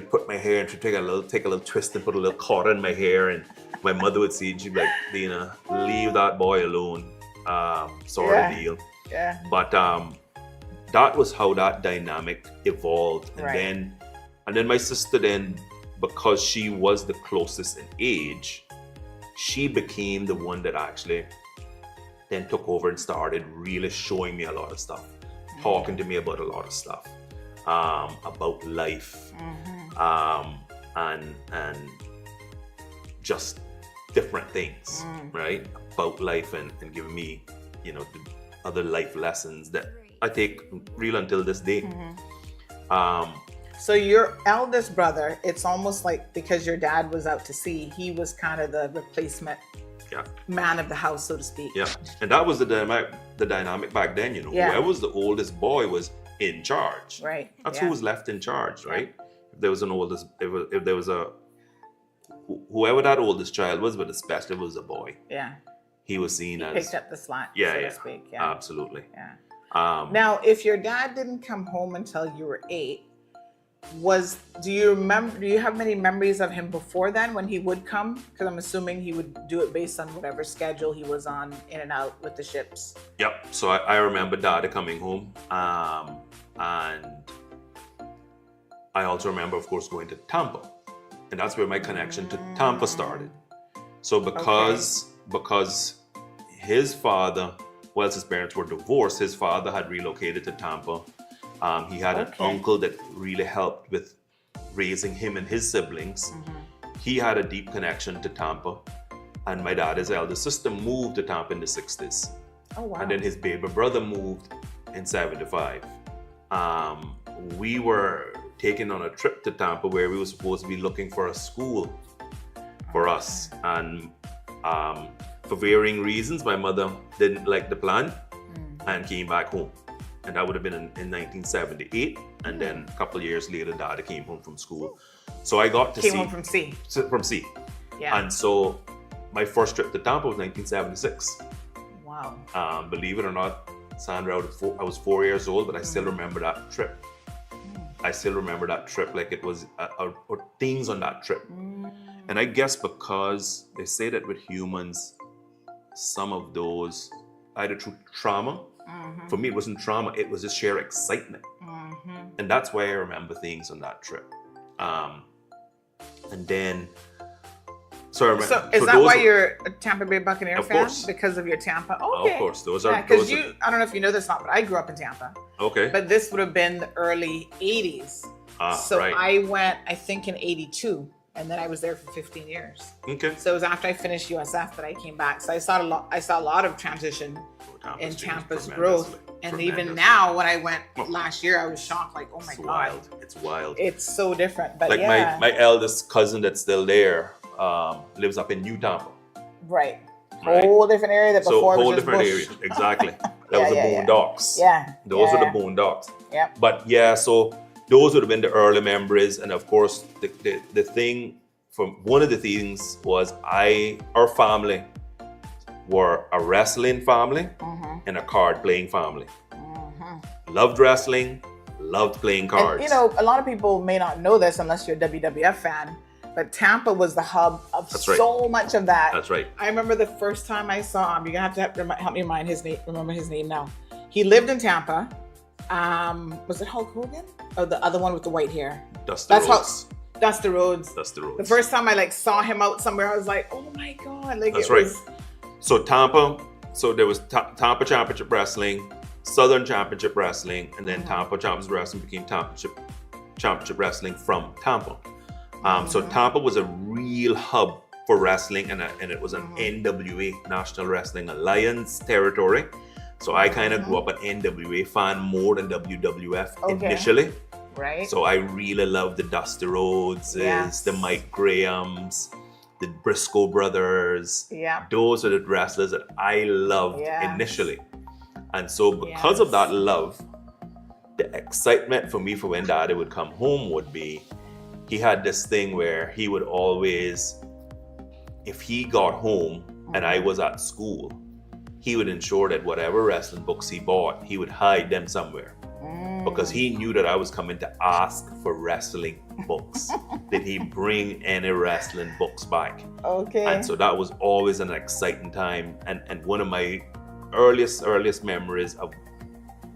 put my hair, and she'd take a little twist and put a little cord in my hair, and my mother would see it, and she'd be like, Dina, leave that boy alone, sort of deal. Yeah. But that was how that dynamic evolved. And then my sister then, because she was the closest in age, she became the one that actually then took over and started really showing me a lot of stuff, talking to me about a lot of stuff, about life, and just different things, right? About life, and giving me, you know, the other life lessons that I take real until this day. So your eldest brother, it's almost like because your dad was out to sea, he was kind of the replacement man of the house, so to speak. Yeah, and that was the dynamic back then, you know. Whoever was the oldest boy was in charge. Right. That's who was left in charge, right? If there was an oldest, if there was a, whoever that oldest child was, but especially if it was a boy. Yeah. He was seen as... picked up the slack, so to speak. Yeah. Absolutely. Yeah. Now, if your dad didn't come home until you were 8, do you have many memories of him before then when he would come? Because I'm assuming he would do it based on whatever schedule he was on, in and out with the ships. Yep. So I remember Dad coming home, and I also remember, of course, going to Tampa, and that's where my connection to Tampa started. So because his father, whilst his parents were divorced, his father had relocated to Tampa. He had an uncle that really helped with raising him and his siblings. He had a deep connection to Tampa, and my dad, his elder sister, moved to Tampa in the 60s. Oh, wow. And then his baby brother moved in 75. We were taken on a trip to Tampa where we were supposed to be looking for a school for us. And for varying reasons, my mother didn't like the plan and came back home. And that would have been in 1978. And then a couple of years later, Dad came home from school. So I got to see... Came home from sea. From sea. Yeah. And so my first trip to Tampa was 1976. Wow. Believe it or not, Sandra, I was 4 years old, but I still remember that trip. I still remember that trip like it was, or things on that trip. And I guess because they say that with humans, some of those, either through trauma, for me it wasn't trauma, it was just sheer excitement. And that's why I remember things on that trip. And then, so is that why you're a Tampa Bay Buccaneer fan? Course. Because of your Tampa? Oh, Okay. of course, those are... Because I don't know if you know this or not, but I grew up in Tampa. Okay. But this would have been the early 80s. So right. I went, I think, in 82. And then I was there for 15 years. Okay. So it was after I finished USF that I came back. So I saw a lot of transition in Tampa's growth. And even now, when I went last year, I was shocked. Like, oh my God. Wild. It's wild. It's so different. But like my eldest cousin that's still there lives up in New Tampa. Right. Whole different area that before was just bush. Area. Exactly. That was the boondocks. Yeah. Those were the boondocks. Yeah. But yeah, so those would have been the early memories. And of course, the thing from one of the things was our family were a wrestling family and a card playing family. Loved wrestling, loved playing cards. And, you know, a lot of people may not know this unless you're a WWF fan, but Tampa was the hub of so much of that. That's right. I remember the first time I saw him. You're gonna have to help me remember his name now. He lived in Tampa. Was it Hulk Hogan? Oh, the other one with the white hair. Dusty Rhodes. Dusty Rhodes. Dusty Rhodes. The first time I saw him out somewhere, I was like, oh my God. Like, that's right. So Tampa, so there was Tampa Championship Wrestling, Southern Championship Wrestling, and then Tampa Championship Wrestling became Championship Wrestling from Tampa. So Tampa was a real hub for wrestling, and it was an NWA, National Wrestling Alliance territory. So I kind of grew up an NWA fan more than WWF initially. Right. So I really loved the Dusty Rhodeses, the Mike Grahams, the Briscoe brothers. Yeah. Those are the wrestlers that I loved initially. And so because of that love, the excitement for me for when Daddy would come home would be, he had this thing where he would always, if he got home and I was at school, he would ensure that whatever wrestling books he bought, he would hide them somewhere. Because he knew that I was coming to ask for wrestling books. Did he bring any wrestling books back? Okay. And so that was always an exciting time. And one of my earliest memories of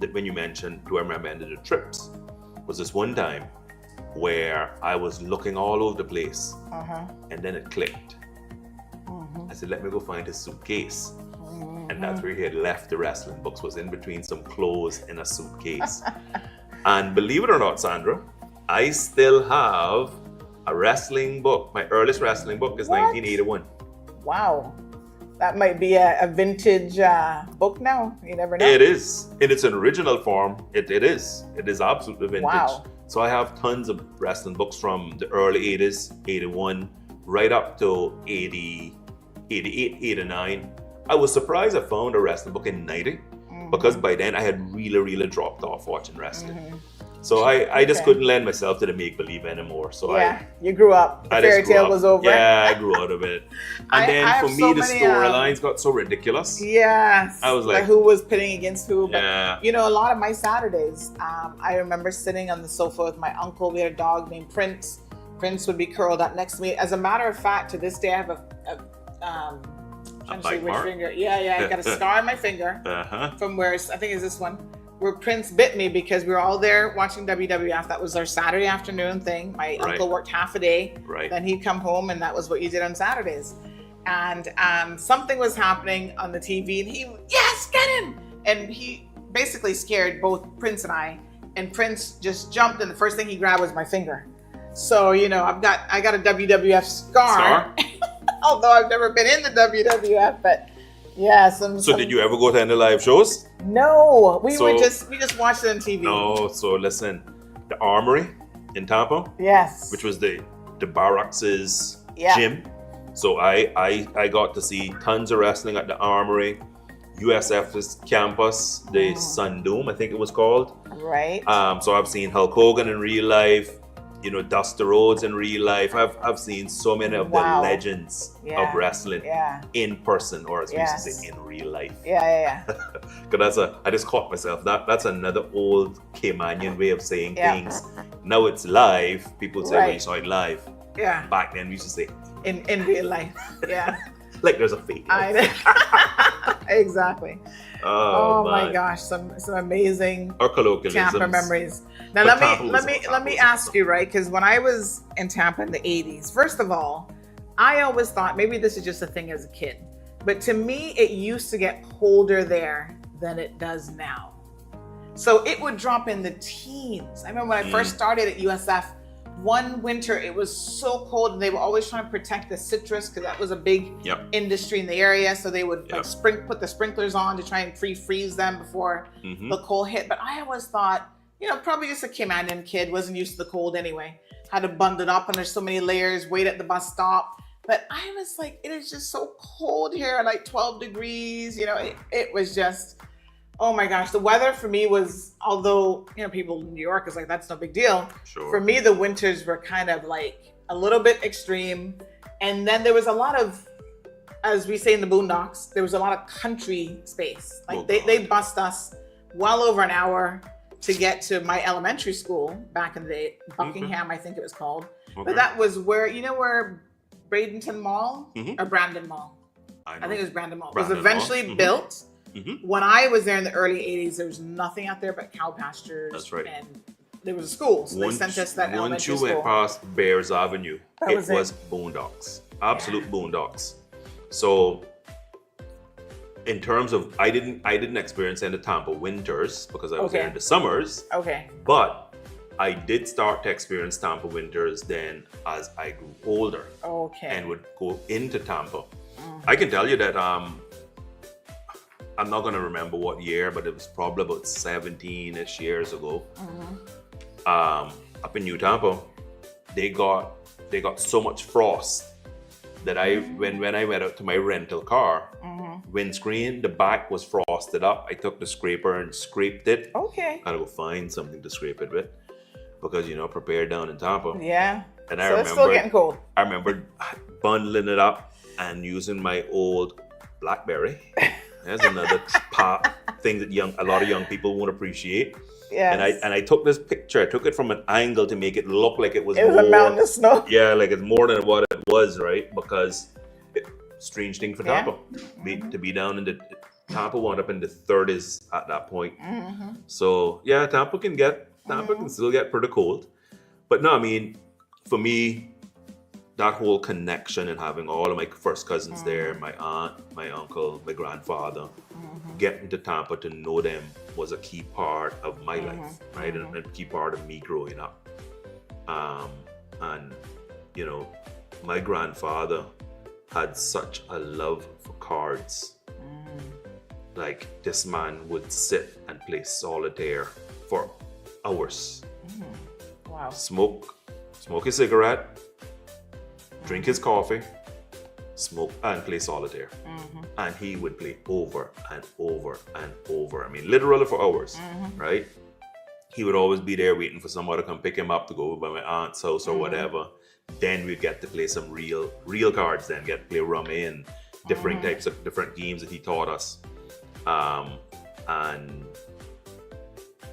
that, when you mentioned, do I remember any of the trips, was this one time where I was looking all over the place and then it clicked. I said, let me go find his suitcase. And that's where he had left the wrestling books, was in between some clothes in a suitcase. And believe it or not, Sandra, I still have a wrestling book. My earliest wrestling book is 1981. Wow. That might be a vintage book now. You never know. It is. In its original form, it is. It is absolutely vintage. Wow. So I have tons of wrestling books from the early 80s, 81, right up to 80, 88, 89. I was surprised I found a wrestling book in 90 because by then I had really dropped off watching wrestling. So I just couldn't lend myself to the make-believe anymore. So you grew up. The fairy tale was over. Yeah, I grew out of it. And then for me, the storylines got so ridiculous. Yes. I was like, who was pitting against who? But, yeah. you know, a lot of my Saturdays, I remember sitting on the sofa with my uncle. We had a dog named Prince. Prince would be curled up next to me. As a matter of fact, to this day, I have a bite mark? finger. Yeah, I got a scar on my finger from where, I think it's this one, where Prince bit me because we were all there watching WWF. That was our Saturday afternoon thing. My uncle worked half a day. Then he'd come home and that was what you did on Saturdays. And something was happening on the TV and yes, get him! And he basically scared both Prince and I. And Prince just jumped and the first thing he grabbed was my finger. So, you know, I got a WWF scar. Although I've never been in the WWF, but yeah, So did you ever go to any live shows? No, we just watched it on TV. No, so listen, the Armory in Tampa. Yes. Which was the Barracks' gym. So I got to see tons of wrestling at the Armory. USF's campus, the Sun Dome, I think it was called. Right. So I've seen Hulk Hogan in real life. You know, Dusty Rhodes in real life. I've seen so many of the legends of wrestling in person, or as we used to say, in real life. Yeah. Because I just caught myself. That's another old Caymanian way of saying things. Now it's live. People say, well, you saw it live. Yeah. Back then we used to say in real life. Yeah. Like there's a fake. Exactly. Oh my gosh, some amazing Tampa memories. Now let me ask you, right? Because when I was in Tampa in the 80s, first of all, I always thought maybe this is just a thing as a kid, but to me it used to get colder there than it does now. So it would drop in the teens. I remember when I first started at USF, one winter it was so cold and they were always trying to protect the citrus because that was a big industry in the area. So they would put the sprinklers on to try and pre-freeze them before the cold hit. But I always thought, you know, probably just a Caymanian kid, wasn't used to the cold anyway. Had to bundle up and there's so many layers, wait at the bus stop. But I was like, it is just so cold here, like 12 degrees. You know, it was just, Oh my gosh, the weather for me was, although, people in New York is like, that's no big deal. Sure. For me, the winters were kind of like a little bit extreme. And then there was a lot of, as we say in the boondocks, there was a lot of country space. Like they bussed us well over an hour to get to my elementary school back in the day, Buckingham, I think it was called. Okay. But that was where, where Bradenton Mall or Brandon Mall? I think it was Brandon Mall. It was eventually built. When I was there in the early 80s, there was nothing out there but cow pastures. That's right. And there was a school, so they sent us that elementary school. Once you went past Bears Avenue, That it was was boondocks. Absolute boondocks. So in terms of, I didn't experience any Tampa winters because I was there in the summers. Okay. But I did start to experience Tampa winters then as I grew older. Okay. And would go into Tampa. I can tell you that I'm not going to remember what year, but it was probably about 17-ish years ago. Up in New Tampa, they got so much frost that when I went out to my rental car, windscreen, the back was frosted up. I took the scraper and scraped it. Okay. Gotta go find something to scrape it with because prepared down in Tampa. Yeah. And so it's still getting cold. I remember bundling it up and using my old BlackBerry. There's another thing that a lot of young people won't appreciate. Yes. And I took this picture. I took it from an angle to make it look like it was a mountain of snow. Yeah, like it's more than what it was, right? Because strange thing for Tampa to be down in the Tampa wound up in the 30s at that point. So yeah, Tampa can still get pretty cold. But no, I mean, for me, that whole connection and having all of my first cousins there, my aunt, my uncle, my grandfather, getting to Tampa to know them was a key part of my life, right? And a key part of me growing up. And, my grandfather had such a love for cards. Like, this man would sit and play solitaire for hours. Wow. Smoke a cigarette, drink his coffee, smoke and play solitaire. And he would play over and over and over. I mean, literally for hours, right? He would always be there waiting for someone to come pick him up to go by my aunt's house or whatever. Then we'd get to play some real cards then, get to play rummy and different types of different games that he taught us. And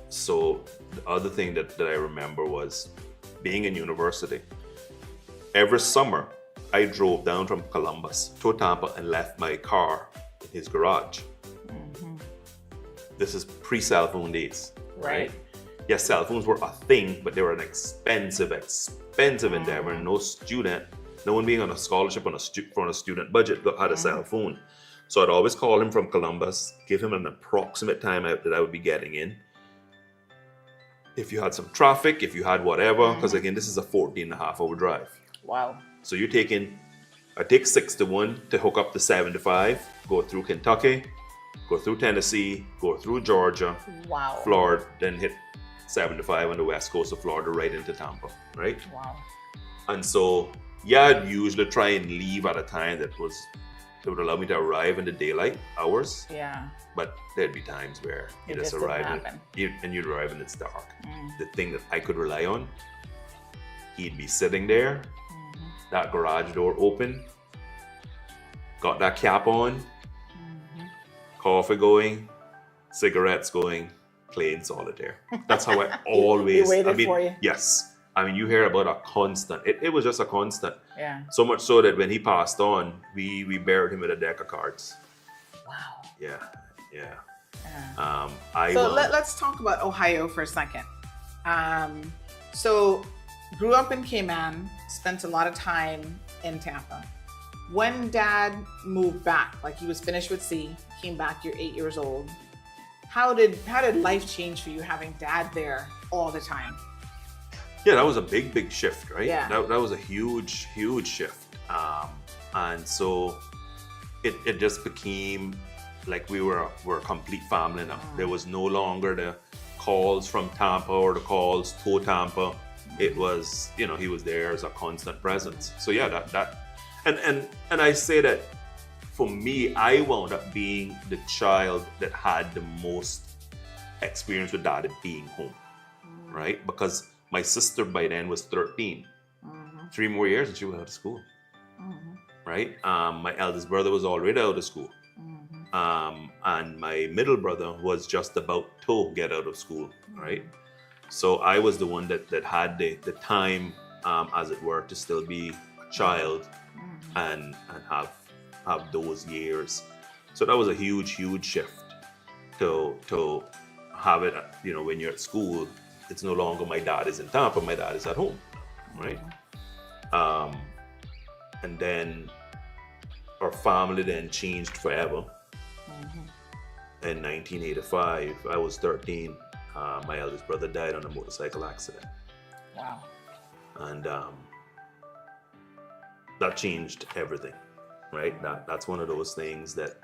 so the other thing that I remember was being in university. Every summer, I drove down from Columbus to Tampa and left my car in his garage. This is pre-cell phone days, right? Yes, cell phones were a thing, but they were an expensive endeavor. No one being on a scholarship on a student budget had a cell phone. So I'd always call him from Columbus, give him an approximate time out that I would be getting in. If you had some traffic, if you had whatever, because again, this is a 14.5-hour drive. Wow. So I take 61 to hook up the 75, go through Kentucky, go through Tennessee, go through Georgia, Florida, then hit 75 on the west coast of Florida right into Tampa, right? Wow. And so, I'd usually try and leave at a time that would allow me to arrive in the daylight hours. Yeah. But there'd be times where you just arrive and you'd arrive and it's dark. The thing that I could rely on, he'd be sitting there, that garage door open, got that cap on, coffee going, cigarettes going, playing solitaire. That's how I always. He waited for you. Yes. I mean, you hear about a constant. It was just a constant. Yeah. So much so that when he passed on, we buried him with a deck of cards. Wow. Yeah. Let's talk about Ohio for a second. So grew up in Cayman, spent a lot of time in Tampa. When Dad moved back, like he was finished with C, came back, you're 8 years old. How did life change for you having Dad there all the time? Yeah, that was a big shift, right? Yeah. That was a huge shift. And so it just became like we're a complete family now. There was no longer the calls from Tampa or the calls to Tampa. It was, he was there as a constant presence. So yeah, that and I say that for me, I wound up being the child that had the most experience with Dad being home, right? Because my sister by then was 13. 3 more years and she was out of school, right? My eldest brother was already out of school. And my middle brother was just about to get out of school, right? So I was the one that had the time, as it were, to still be a child and have those years. So that was a huge shift to have it, you know, when you're at school, it's no longer my dad is in town, but my dad is at home, right? And then our family then changed forever. In 1985, I was 13. My eldest brother died on a motorcycle accident. Wow. And that changed everything, right? That's one of those things that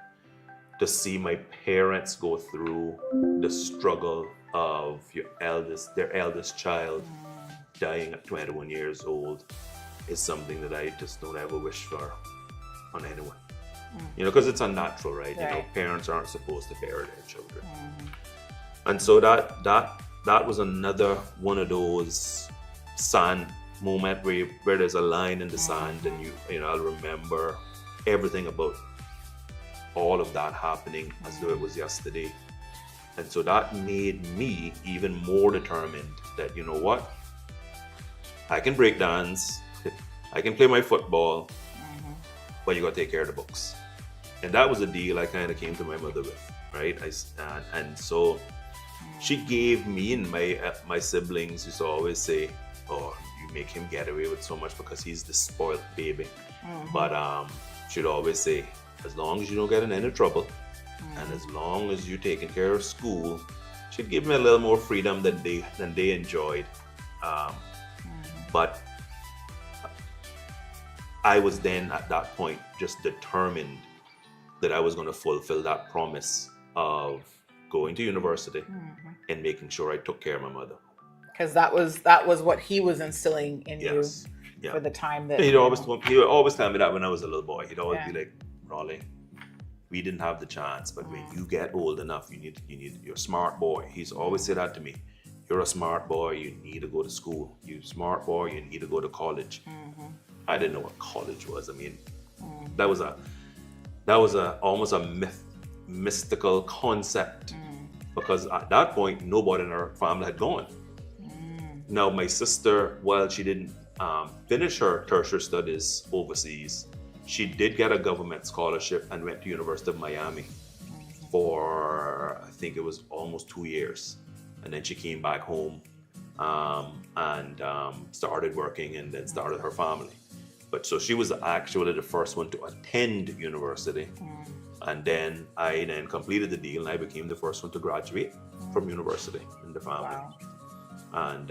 to see my parents go through the struggle of their eldest child dying at 21 years old is something that I just don't ever wish for on anyone. You know, because it's unnatural, right? You know, parents aren't supposed to bury their children. And so that was another one of those sand moment where there's a line in the sand, and you know, I'll remember everything about all of that happening as though it was yesterday. And so that made me even more determined that, you know what, I can break dance, I can play my football, but you gotta take care of the books. And that was a deal I kind of came to my mother with, right? And so she gave me and my siblings used to always say, oh, you make him get away with so much because he's the spoiled baby. But she'd always say, as long as you don't get in any trouble, and as long as you're taking care of school, she'd give me a little more freedom than they enjoyed. But I was then at that point just determined that I was going to fulfill that promise of going to university and making sure I took care of my mother. Because that was what he was instilling in you for the time that he would always tell me that when I was a little boy. He'd always be like, Raleigh, we didn't have the chance, but when you get old enough, you're a smart boy. He's always said that to me. You're a smart boy, you need to go to school. You're a smart boy, you need to go to college. I didn't know what college was. I mean, that was almost a mystical concept, because at that point, nobody in our family had gone. Now, my sister, while she didn't finish her tertiary studies overseas, she did get a government scholarship and went to University of Miami for, I think it was almost 2 years. And then she came back home and started working and then started her family. But so she was actually the first one to attend university. And then I then completed the deal and I became the first one to graduate from university in the family. And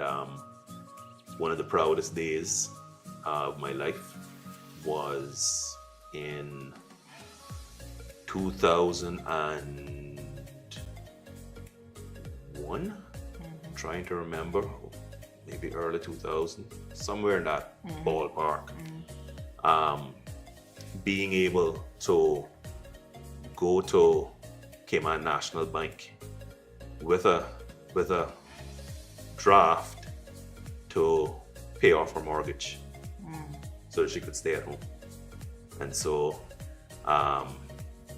one of the proudest days of my life was in 2001. I'm trying to remember, maybe early 2000, somewhere in that ballpark. Being able to go to Cayman National Bank with a draft to pay off her mortgage so that she could stay at home. And so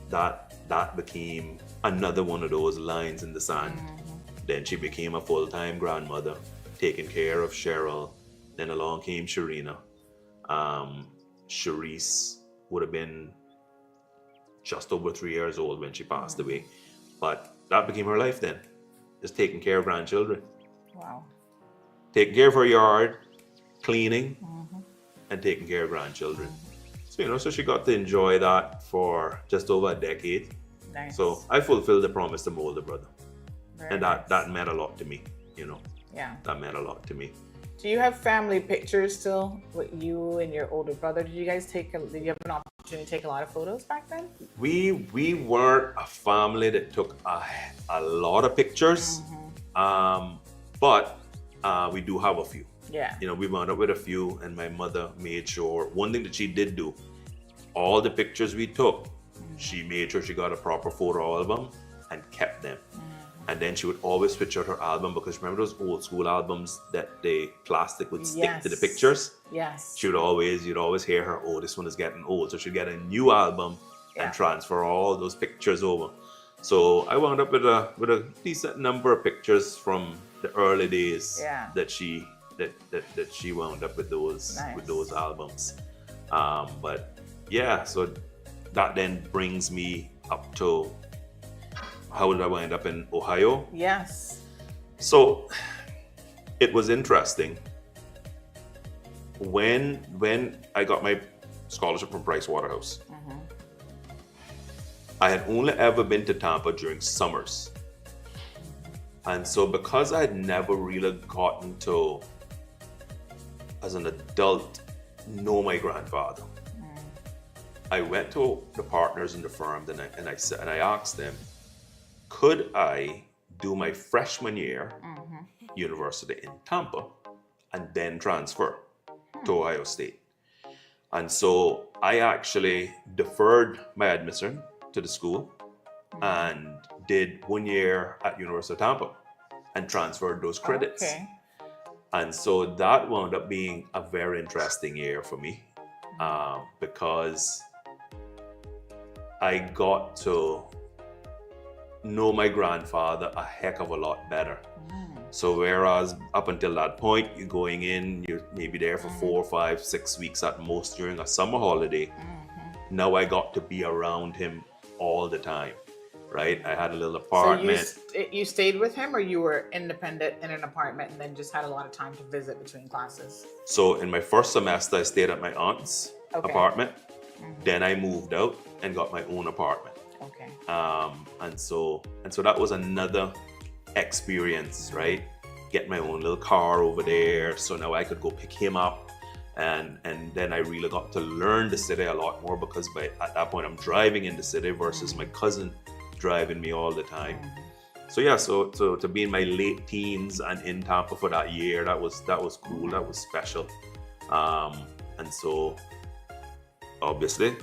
that became another one of those lines in the sand. Then she became a full-time grandmother, taking care of Cheryl. Then along came Sharina. Charisse would have been just over 3 years old when she passed away. But that became her life then, just taking care of grandchildren. Wow. Taking care of her yard, cleaning, and taking care of grandchildren. So, you know, so she got to enjoy that for just over a decade. Nice. So I fulfilled the promise to my older brother. Very and that meant a lot to me, you know. Yeah. That meant a lot to me. Do you have family pictures still with you and your older brother? Did you guys did you have an opportunity to take a lot of photos back then? We weren't a family that took a lot of pictures, but we do have a few. Yeah. You know, we wound up with a few, and my mother made sure, one thing that she did do, all the pictures we took, She made sure she got a proper photo album and kept them. And then she would always switch out her album, because remember those old school albums that the plastic would stick to the pictures? Yes. You'd always hear her, oh, this one is getting old. So she'd get a new album and transfer all those pictures over. So I wound up with a decent number of pictures from the early days that she wound up with those albums. But yeah, so that then brings me up to how did I wind up in Ohio? Yes. So it was interesting. When I got my scholarship from Price Waterhouse, I had only ever been to Tampa during summers. And so because I had never really gotten to, as an adult, know my grandfather, I went to the partners in the firm and I asked them, could I do my freshman year university in Tampa and then transfer to Ohio State? And so I actually deferred my admission to the school and did 1 year at University of Tampa and transferred those credits. Okay. And so that wound up being a very interesting year for me, because I got to know my grandfather a heck of a lot better. So whereas up until that point, you're going in, you're maybe there for 4, 5, 6 weeks at most during a summer holiday. Now I got to be around him all the time, right? I had a little apartment. So you stayed with him, or you were independent in an apartment and then just had a lot of time to visit between classes? So in my first semester, I stayed at my aunt's apartment. Then I moved out and got my own apartment. Okay. And so that was another experience, right? Get my own little car over there, so now I could go pick him up, and then I really got to learn the city a lot more, because at that point I'm driving in the city versus my cousin driving me all the time. So yeah, so to be in my late teens and in Tampa for that year, that was cool, that was special. And so obviously,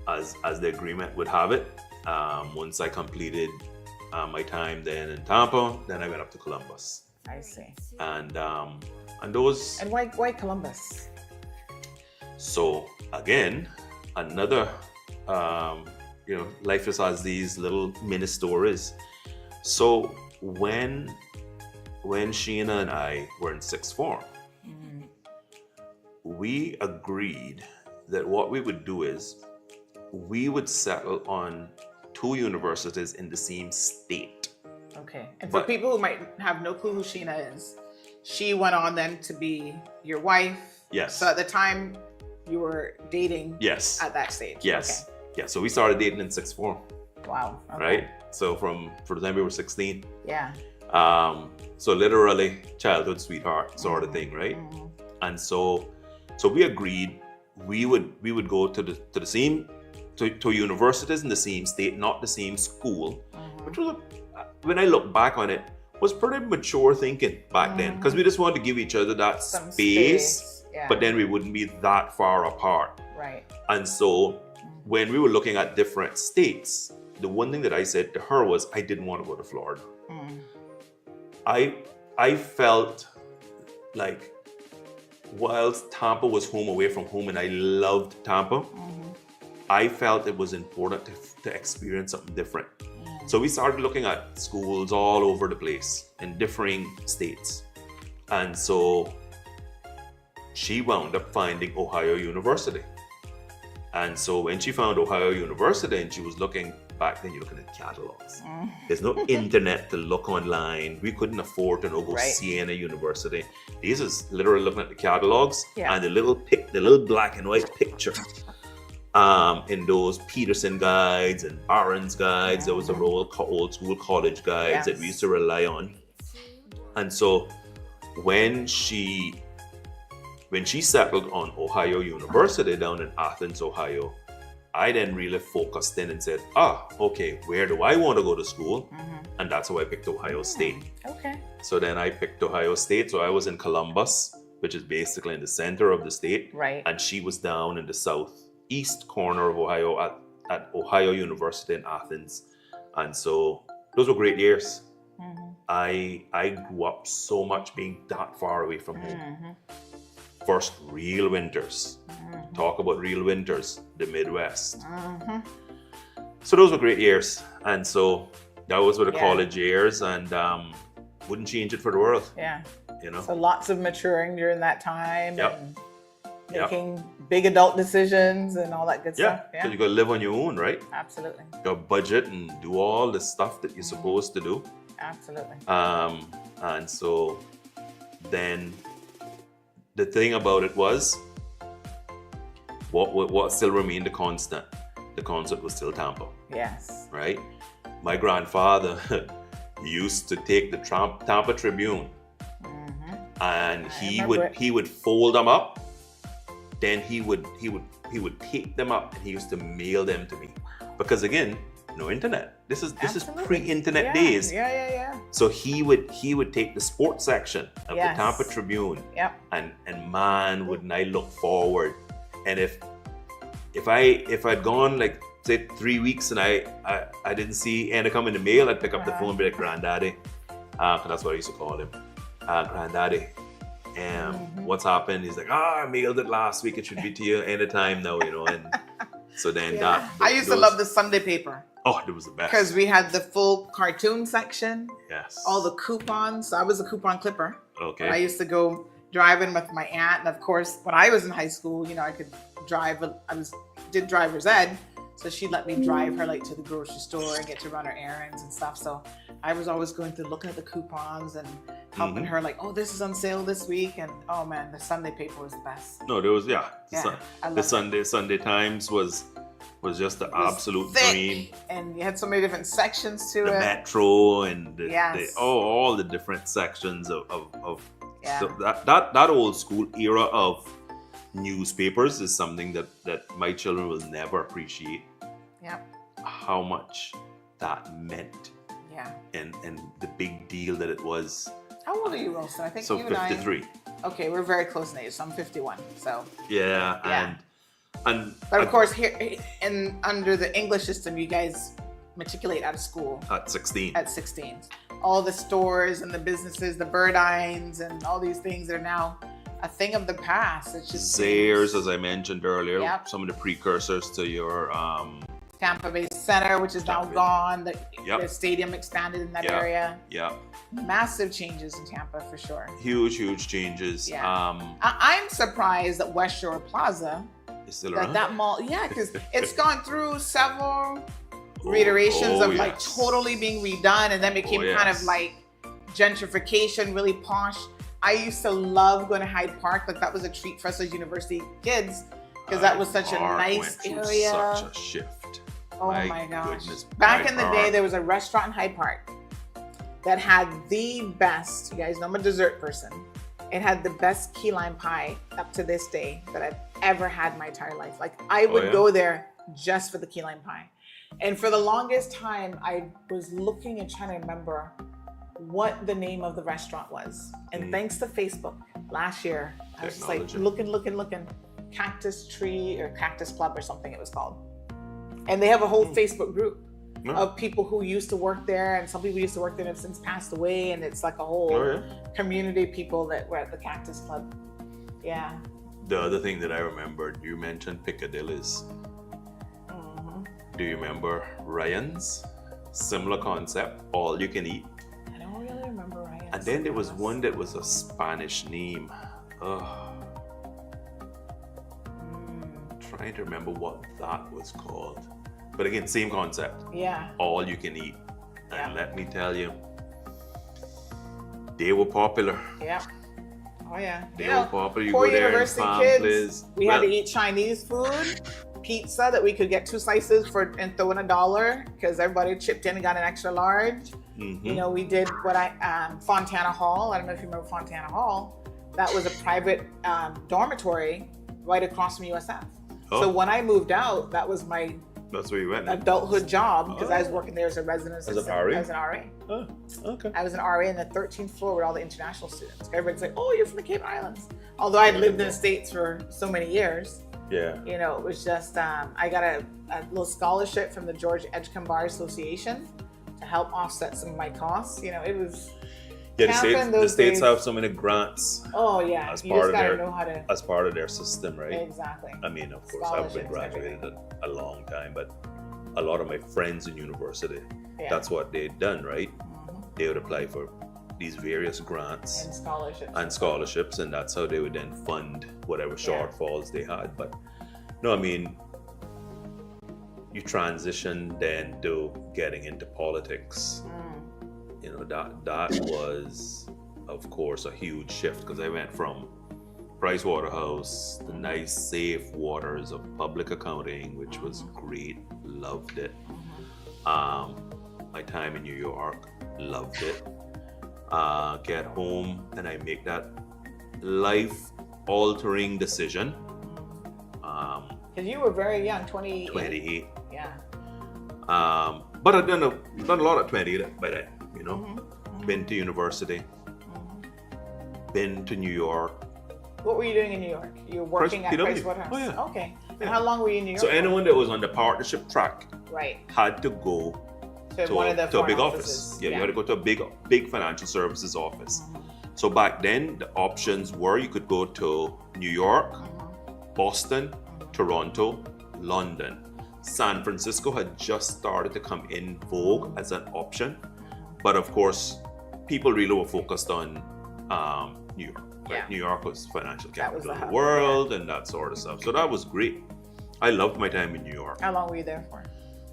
as the agreement would have it, once I completed my time then in Tampa, then I went up to Columbus. I see. And those. And why Columbus? So again, another, life just has these little mini stories. So when Sheena and I were in sixth form, we agreed that what we would do is we would settle on 2 universities in the same state. Okay. And for people who might have no clue who Sheena is, she went on then to be your wife. Yes. So at the time you were dating. Yes. At that stage. Yes. Okay. Yeah. So we started dating in sixth form. Wow. Okay. Right. So for the time we were 16. Yeah. So literally childhood sweetheart sort of thing, right? And so we agreed we would go to the same to universities in the same state, not the same school, which was when I look back on it, was pretty mature thinking back then, because we just wanted to give each other that space, but then we wouldn't be that far apart. Right. And so when we were looking at different states, the one thing that I said to her was I didn't want to go to Florida. I felt like whilst Tampa was home away from home and I loved Tampa, I felt it was important to experience something different. So we started looking at schools all over the place in differing states. And so she wound up finding Ohio University. And so when she found Ohio University and she was looking, back then you're looking at catalogs. There's no internet to look online. We couldn't afford to go see any university. This is literally looking at the catalogs and the little black and white picture. In those Peterson guides and Barron's guides, there was the old school college guides that we used to rely on. And so when she settled on Ohio University down in Athens, Ohio, I then really focused in and said, okay, where do I want to go to school? And that's how I picked Ohio State. Okay. So then I picked Ohio State. So I was in Columbus, which is basically in the center of the state. Right. And she was down in the southeast corner of Ohio at at Ohio University in Athens. And so those were great years. I grew up so much being that far away from home. First real winters. Talk about real winters, the Midwest. So those were great years. And so those were the college years, and wouldn't change it for the world. Yeah. You know? So lots of maturing during that time. Yep. And making big adult decisions and all that good stuff. Yeah, because you gotta live on your own, right? Absolutely. You gotta budget and do all the stuff that you're supposed to do. Absolutely. And so then the thing about it was, what still remained the constant? The constant was still Tampa. Yes. Right? My grandfather used to take the Tampa Tribune, and he would fold them up. Then he would tape them up, and he used to mail them to me. Because again, no internet. This is pre-internet days. Yeah. So he would take the sports section of the Tampa Tribune. Yep. And man, wouldn't I look forward. And if I'd gone like say 3 weeks and I didn't see Anna come in the mail, I'd pick up the phone and be like, Granddaddy, because that's what I used to call him, Granddaddy, what's happened? He's like, I mailed it last week, it should be to you anytime now, you know. And so then I used to love the Sunday paper. Oh, it was the best. Because we had the full cartoon section. Yes. All the coupons. So I was a coupon clipper. Okay. I used to go driving with my aunt, and of course, when I was in high school, you know, I could drive. Did driver's ed, so she'd let me drive her like to the grocery store and get to run her errands and stuff. So I was always going through looking at the coupons and helping her, like, oh, this is on sale this week, and oh man, the Sunday paper was the best. No, there was the Sunday Times was just the absolute thick, dream. And you had so many different sections to the it. Metro and all the different sections of so that old school era of newspapers is something that my children will never appreciate. Yeah. How much that meant. Yeah. And the big deal that it was. How old are you, Rolston? I think so you and 53. Okay, we're very close in age. So I'm 51. So yeah. But of course, here under the English system, you guys matriculate out of school at 16. At 16, all the stores and the businesses, the Burdines, and all these things that are now a thing of the past. It's just Zayres, as I mentioned earlier, some of the precursors to your Tampa Bay Center, which is now gone. The stadium expanded in that area. Yeah. Massive changes in Tampa for sure. Huge changes. Yeah. I'm surprised that West Shore Plaza. Still around? That mall, because it's gone through several reiterations of like totally being redone, and then became kind of like gentrification, really posh. I used to love going to Hyde Park. Like that was a treat for us as university kids, because that was such a nice area. Such a shift. Oh my gosh! Goodness, back in the day, there was a restaurant in Hyde Park that had the best. You guys know I'm a dessert person. It had the best key lime pie up to this day that I've ever had in my entire life. Like I would go there just for the key lime pie. And for the longest time, I was looking and trying to remember what the name of the restaurant was. And thanks to Facebook last year, I was just like looking, Cactus Tree or Cactus Club or something it was called. And they have a whole Facebook group of people who used to work there, and some people used to work there and have since passed away, and it's like a whole community of people that were at the Cactus Club. Yeah. The other thing that I remembered, you mentioned Piccadilly's. Do you remember Ryan's? Similar concept, all you can eat. I don't really remember Ryan's. And then there was one that was a Spanish name. Trying to remember what that was called. But again, same concept. Yeah. All you can eat. And let me tell you, they were popular. Yeah. Oh yeah. They were popular. You poor go there university and kids, we had to eat Chinese food, pizza that we could get 2 slices for and throw in $1 because everybody chipped in and got an extra large. You know, we did Fontana Hall. I don't know if you remember Fontana Hall. That was a private dormitory right across from USF. So when I moved out, that was my That's where you went. Adulthood job, because I was working there as a resident assistant. As an RA? Oh, okay. I was an RA in the 13th floor with all the international students. Everybody's like, oh, you're from the Cape Islands. Although I'd lived in the States for so many years. Yeah. You know, it was just, I got a little scholarship from the George Edgecombe Bar Association to help offset some of my costs. You know, it was... Yeah, the states have so many grants. Oh yeah, as you part just of gotta their, know how to... as part of their system, right? Exactly. I mean, of course, I've been graduated a long time, but a lot of my friends in university, that's what they'd done, right? They would apply for these various grants and scholarships, and that's how they would then fund whatever shortfalls they had. But no, I mean, you transition then to getting into politics. You know, that was, of course, a huge shift, because I went from Pricewaterhouse, the nice, safe waters of public accounting, which was great, loved it. My time in New York, loved it. Get home and I make that life-altering decision. Because you were very young, 28. 28. Yeah. But I've done a lot at 28 by then, you know. Been to university, been to New York. What were you doing in New York? You were working at Pricewaterhouse? Oh, yeah. Okay. And how long were you in New York? So anyone that was on the partnership track had to go to one of the to a big offices. office. Yeah, you had to go to a big financial services office. So back then, the options were you could go to New York, Boston, Toronto, London. San Francisco had just started to come in vogue as an option. But of course, people really were focused on New York. Right? New York was financial capital of the world and that sort of stuff. So that was great. I loved my time in New York. How long were you there for?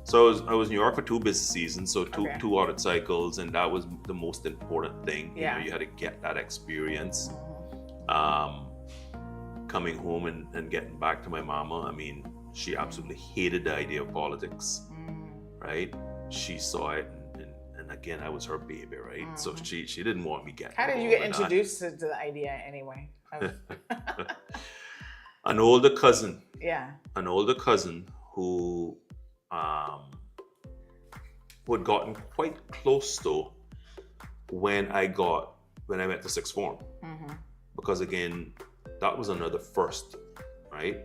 So I was in New York for 2 business seasons, so two audit cycles, and that was the most important thing. You know, you had to get that experience. Coming home and getting back to my mama, I mean, she absolutely hated the idea of politics, right? She saw it, and again, I was her baby, right? So she didn't want me getting How did you get introduced to the idea anyway? An older cousin. Yeah. An older cousin who had gotten quite close to when I went to sixth form. Because again, that was another first, right?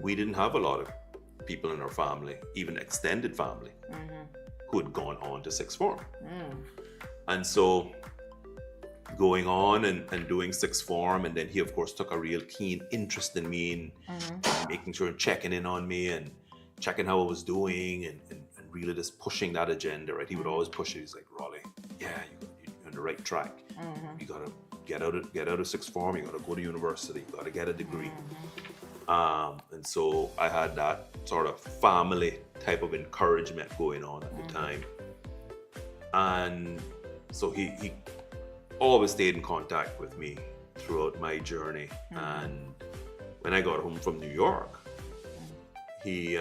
We didn't have a lot of people in our family, even extended family, who had gone on to sixth form. And so going on and doing sixth form, and then he of course took a real keen interest in me and making sure and checking in on me and checking how I was doing and really just pushing that agenda, right? He would always push it. He's like, Raleigh, yeah, you're on the right track. You gotta get out of sixth form, you gotta go to university, you gotta get a degree. And so I had that sort of family type of encouragement going on at the time. And so he always stayed in contact with me throughout my journey. And when I got home from New York, he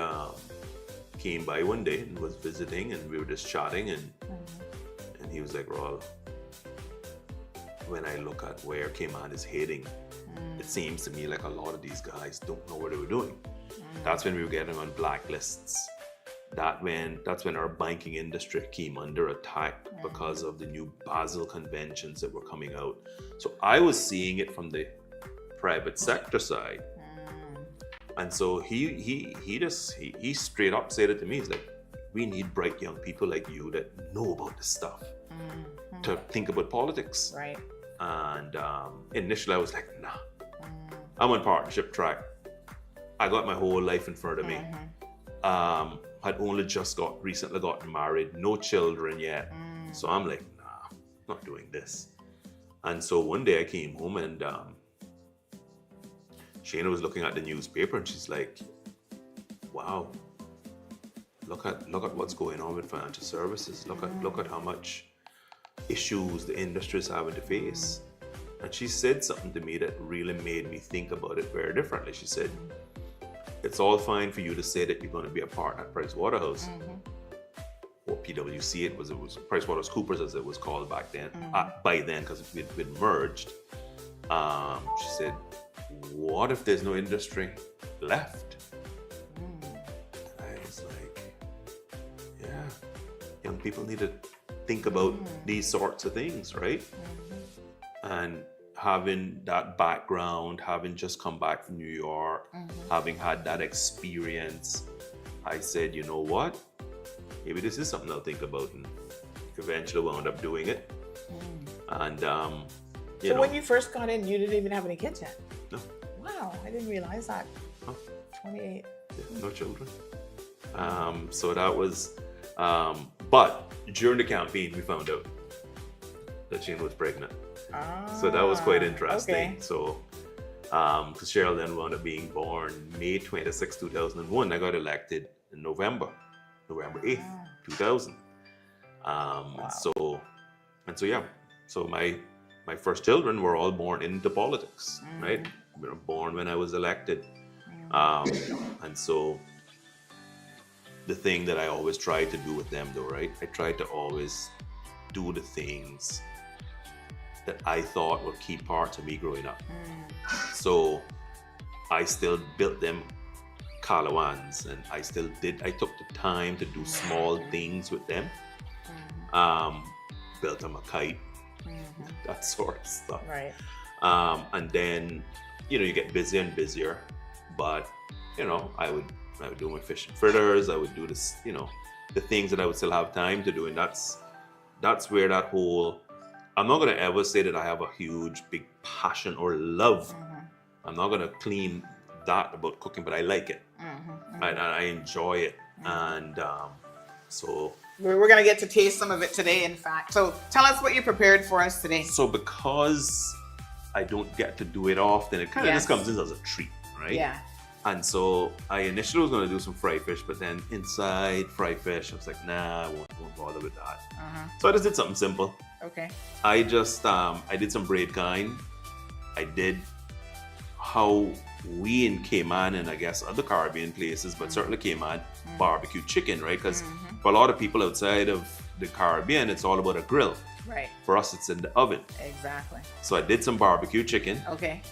came by one day and was visiting, and we were just chatting, and he was like, Raul, when I look at where Cayman is heading, it seems to me like a lot of these guys don't know what they were doing. That's when we were getting on blacklists. That's when our banking industry came under attack because of the new Basel conventions that were coming out. So I was seeing it from the private sector side. And so he straight up said it to me. He's like, we need bright young people like you that know about this stuff to think about politics. Right. And initially I was like, nah, I'm on partnership track. I got my whole life in front of me. Had only just recently gotten married, no children yet. So I'm like, nah, not doing this. And so one day I came home and Shana was looking at the newspaper and she's like, wow, look at what's going on with financial services. Look at how much issues the industry is having to face. And she said something to me that really made me think about it very differently. She said, it's all fine for you to say that you're going to be a partner at Pricewaterhouse, or PwC. It was PricewaterhouseCoopers as it was called back then. By then, because we'd merged. She said, what if there's no industry left? I was like, yeah, young people need to think about these sorts of things, right? And having that background, having just come back from New York, having had that experience, I said, you know what? Maybe this is something I'll think about, and eventually wound up doing it. And you know, when you first got in, you didn't even have any kids yet? No. Wow, I didn't realize that. 28. Yeah, no children. So that was, but during the campaign, we found out that Jane was pregnant. So that was quite interesting. Okay. So, because Cheryl then wound up being born May 26, 2001. I got elected in November 8th, 2000. So yeah. So my first children were all born into politics, right? They were born when I was elected. And so the thing that I always tried to do with them though, right? I tried to always do the things that I thought were key parts of me growing up. So I still built them Kalawans, and I took the time to do small things with them. Built them a kite, that sort of stuff. Right. And then, you know, you get busier and busier, but you know, I would do my fish and fritters, I would do this, you know, the things that I would still have time to do. And that's where that whole, I'm not going to ever say that I have a huge, big passion or love. I'm not going to claim that about cooking, but I like it. And I enjoy it. And so... We're going to get to taste some of it today, in fact. So tell us what you prepared for us today. So because I don't get to do it often, it kind of just comes in as a treat, right? Yeah. And so I initially was going to do some fried fish, but then inside fried fish, I was like, nah, I won't bother with that. So I just did something simple. Okay. I just, I did some braid kind. I did how we in Cayman and I guess other Caribbean places, but certainly Cayman, barbecue chicken, right? Because for a lot of people outside of the Caribbean, it's all about a grill. Right. For us, it's in the oven. Exactly. So I did some barbecue chicken. Okay.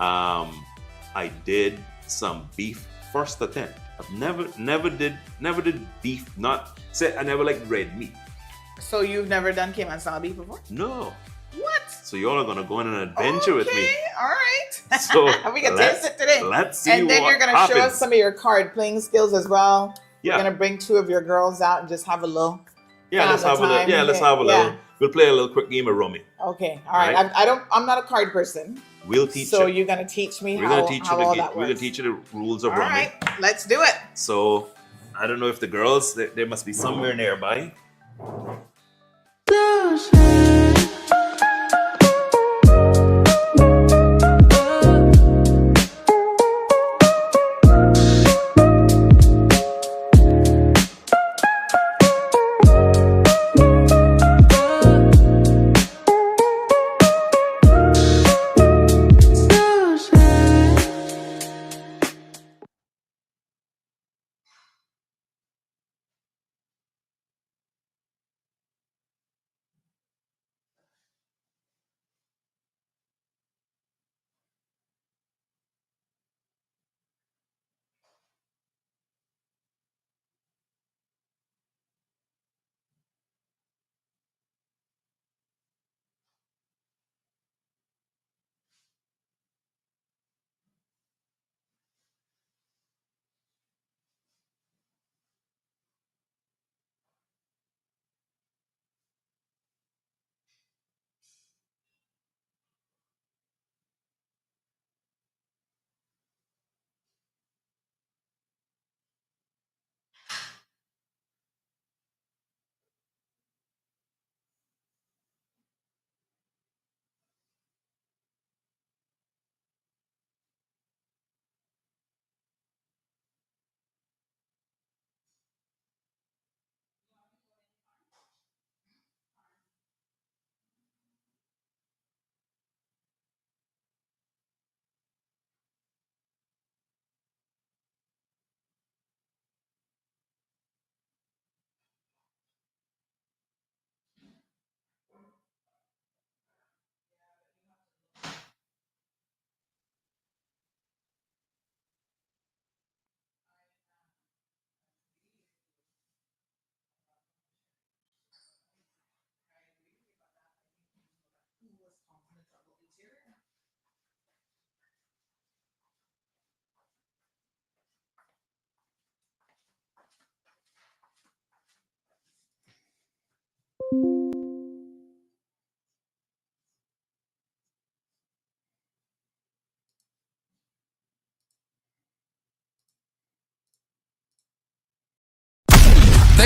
I did some beef first attempt. I've never did beef. I never liked red meat. So you've never done Cayman style beef before? No. What? So y'all are gonna go on an adventure with me. All right. So we can taste it today. Let's see. And then what you're gonna happens. show us some of your card playing skills as well. Yeah. We're gonna bring two of your girls out and just have a little. Let's have a little. We'll play a little quick game of rummy. Okay. All right. I'm not a card person. We'll teach So you. you're gonna teach me We're how gonna teach all you that works. We're gonna teach you the rules of All rummy. right. Let's do it. So I don't know if the girls, they must be somewhere nearby.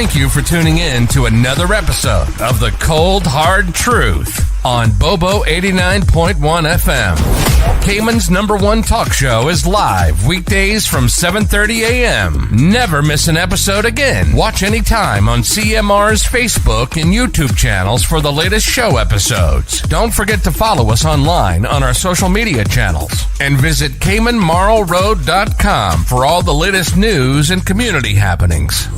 Thank you for tuning in to another episode of The Cold Hard Truth on Bobo 89.1 FM. Cayman's #1 talk show is live weekdays from 7:30 a.m. Never miss an episode again. Watch anytime on CMR's Facebook and YouTube channels for the latest show episodes. Don't forget to follow us online on our social media channels and visit CaymanMarlRoad.com for all the latest news and community happenings.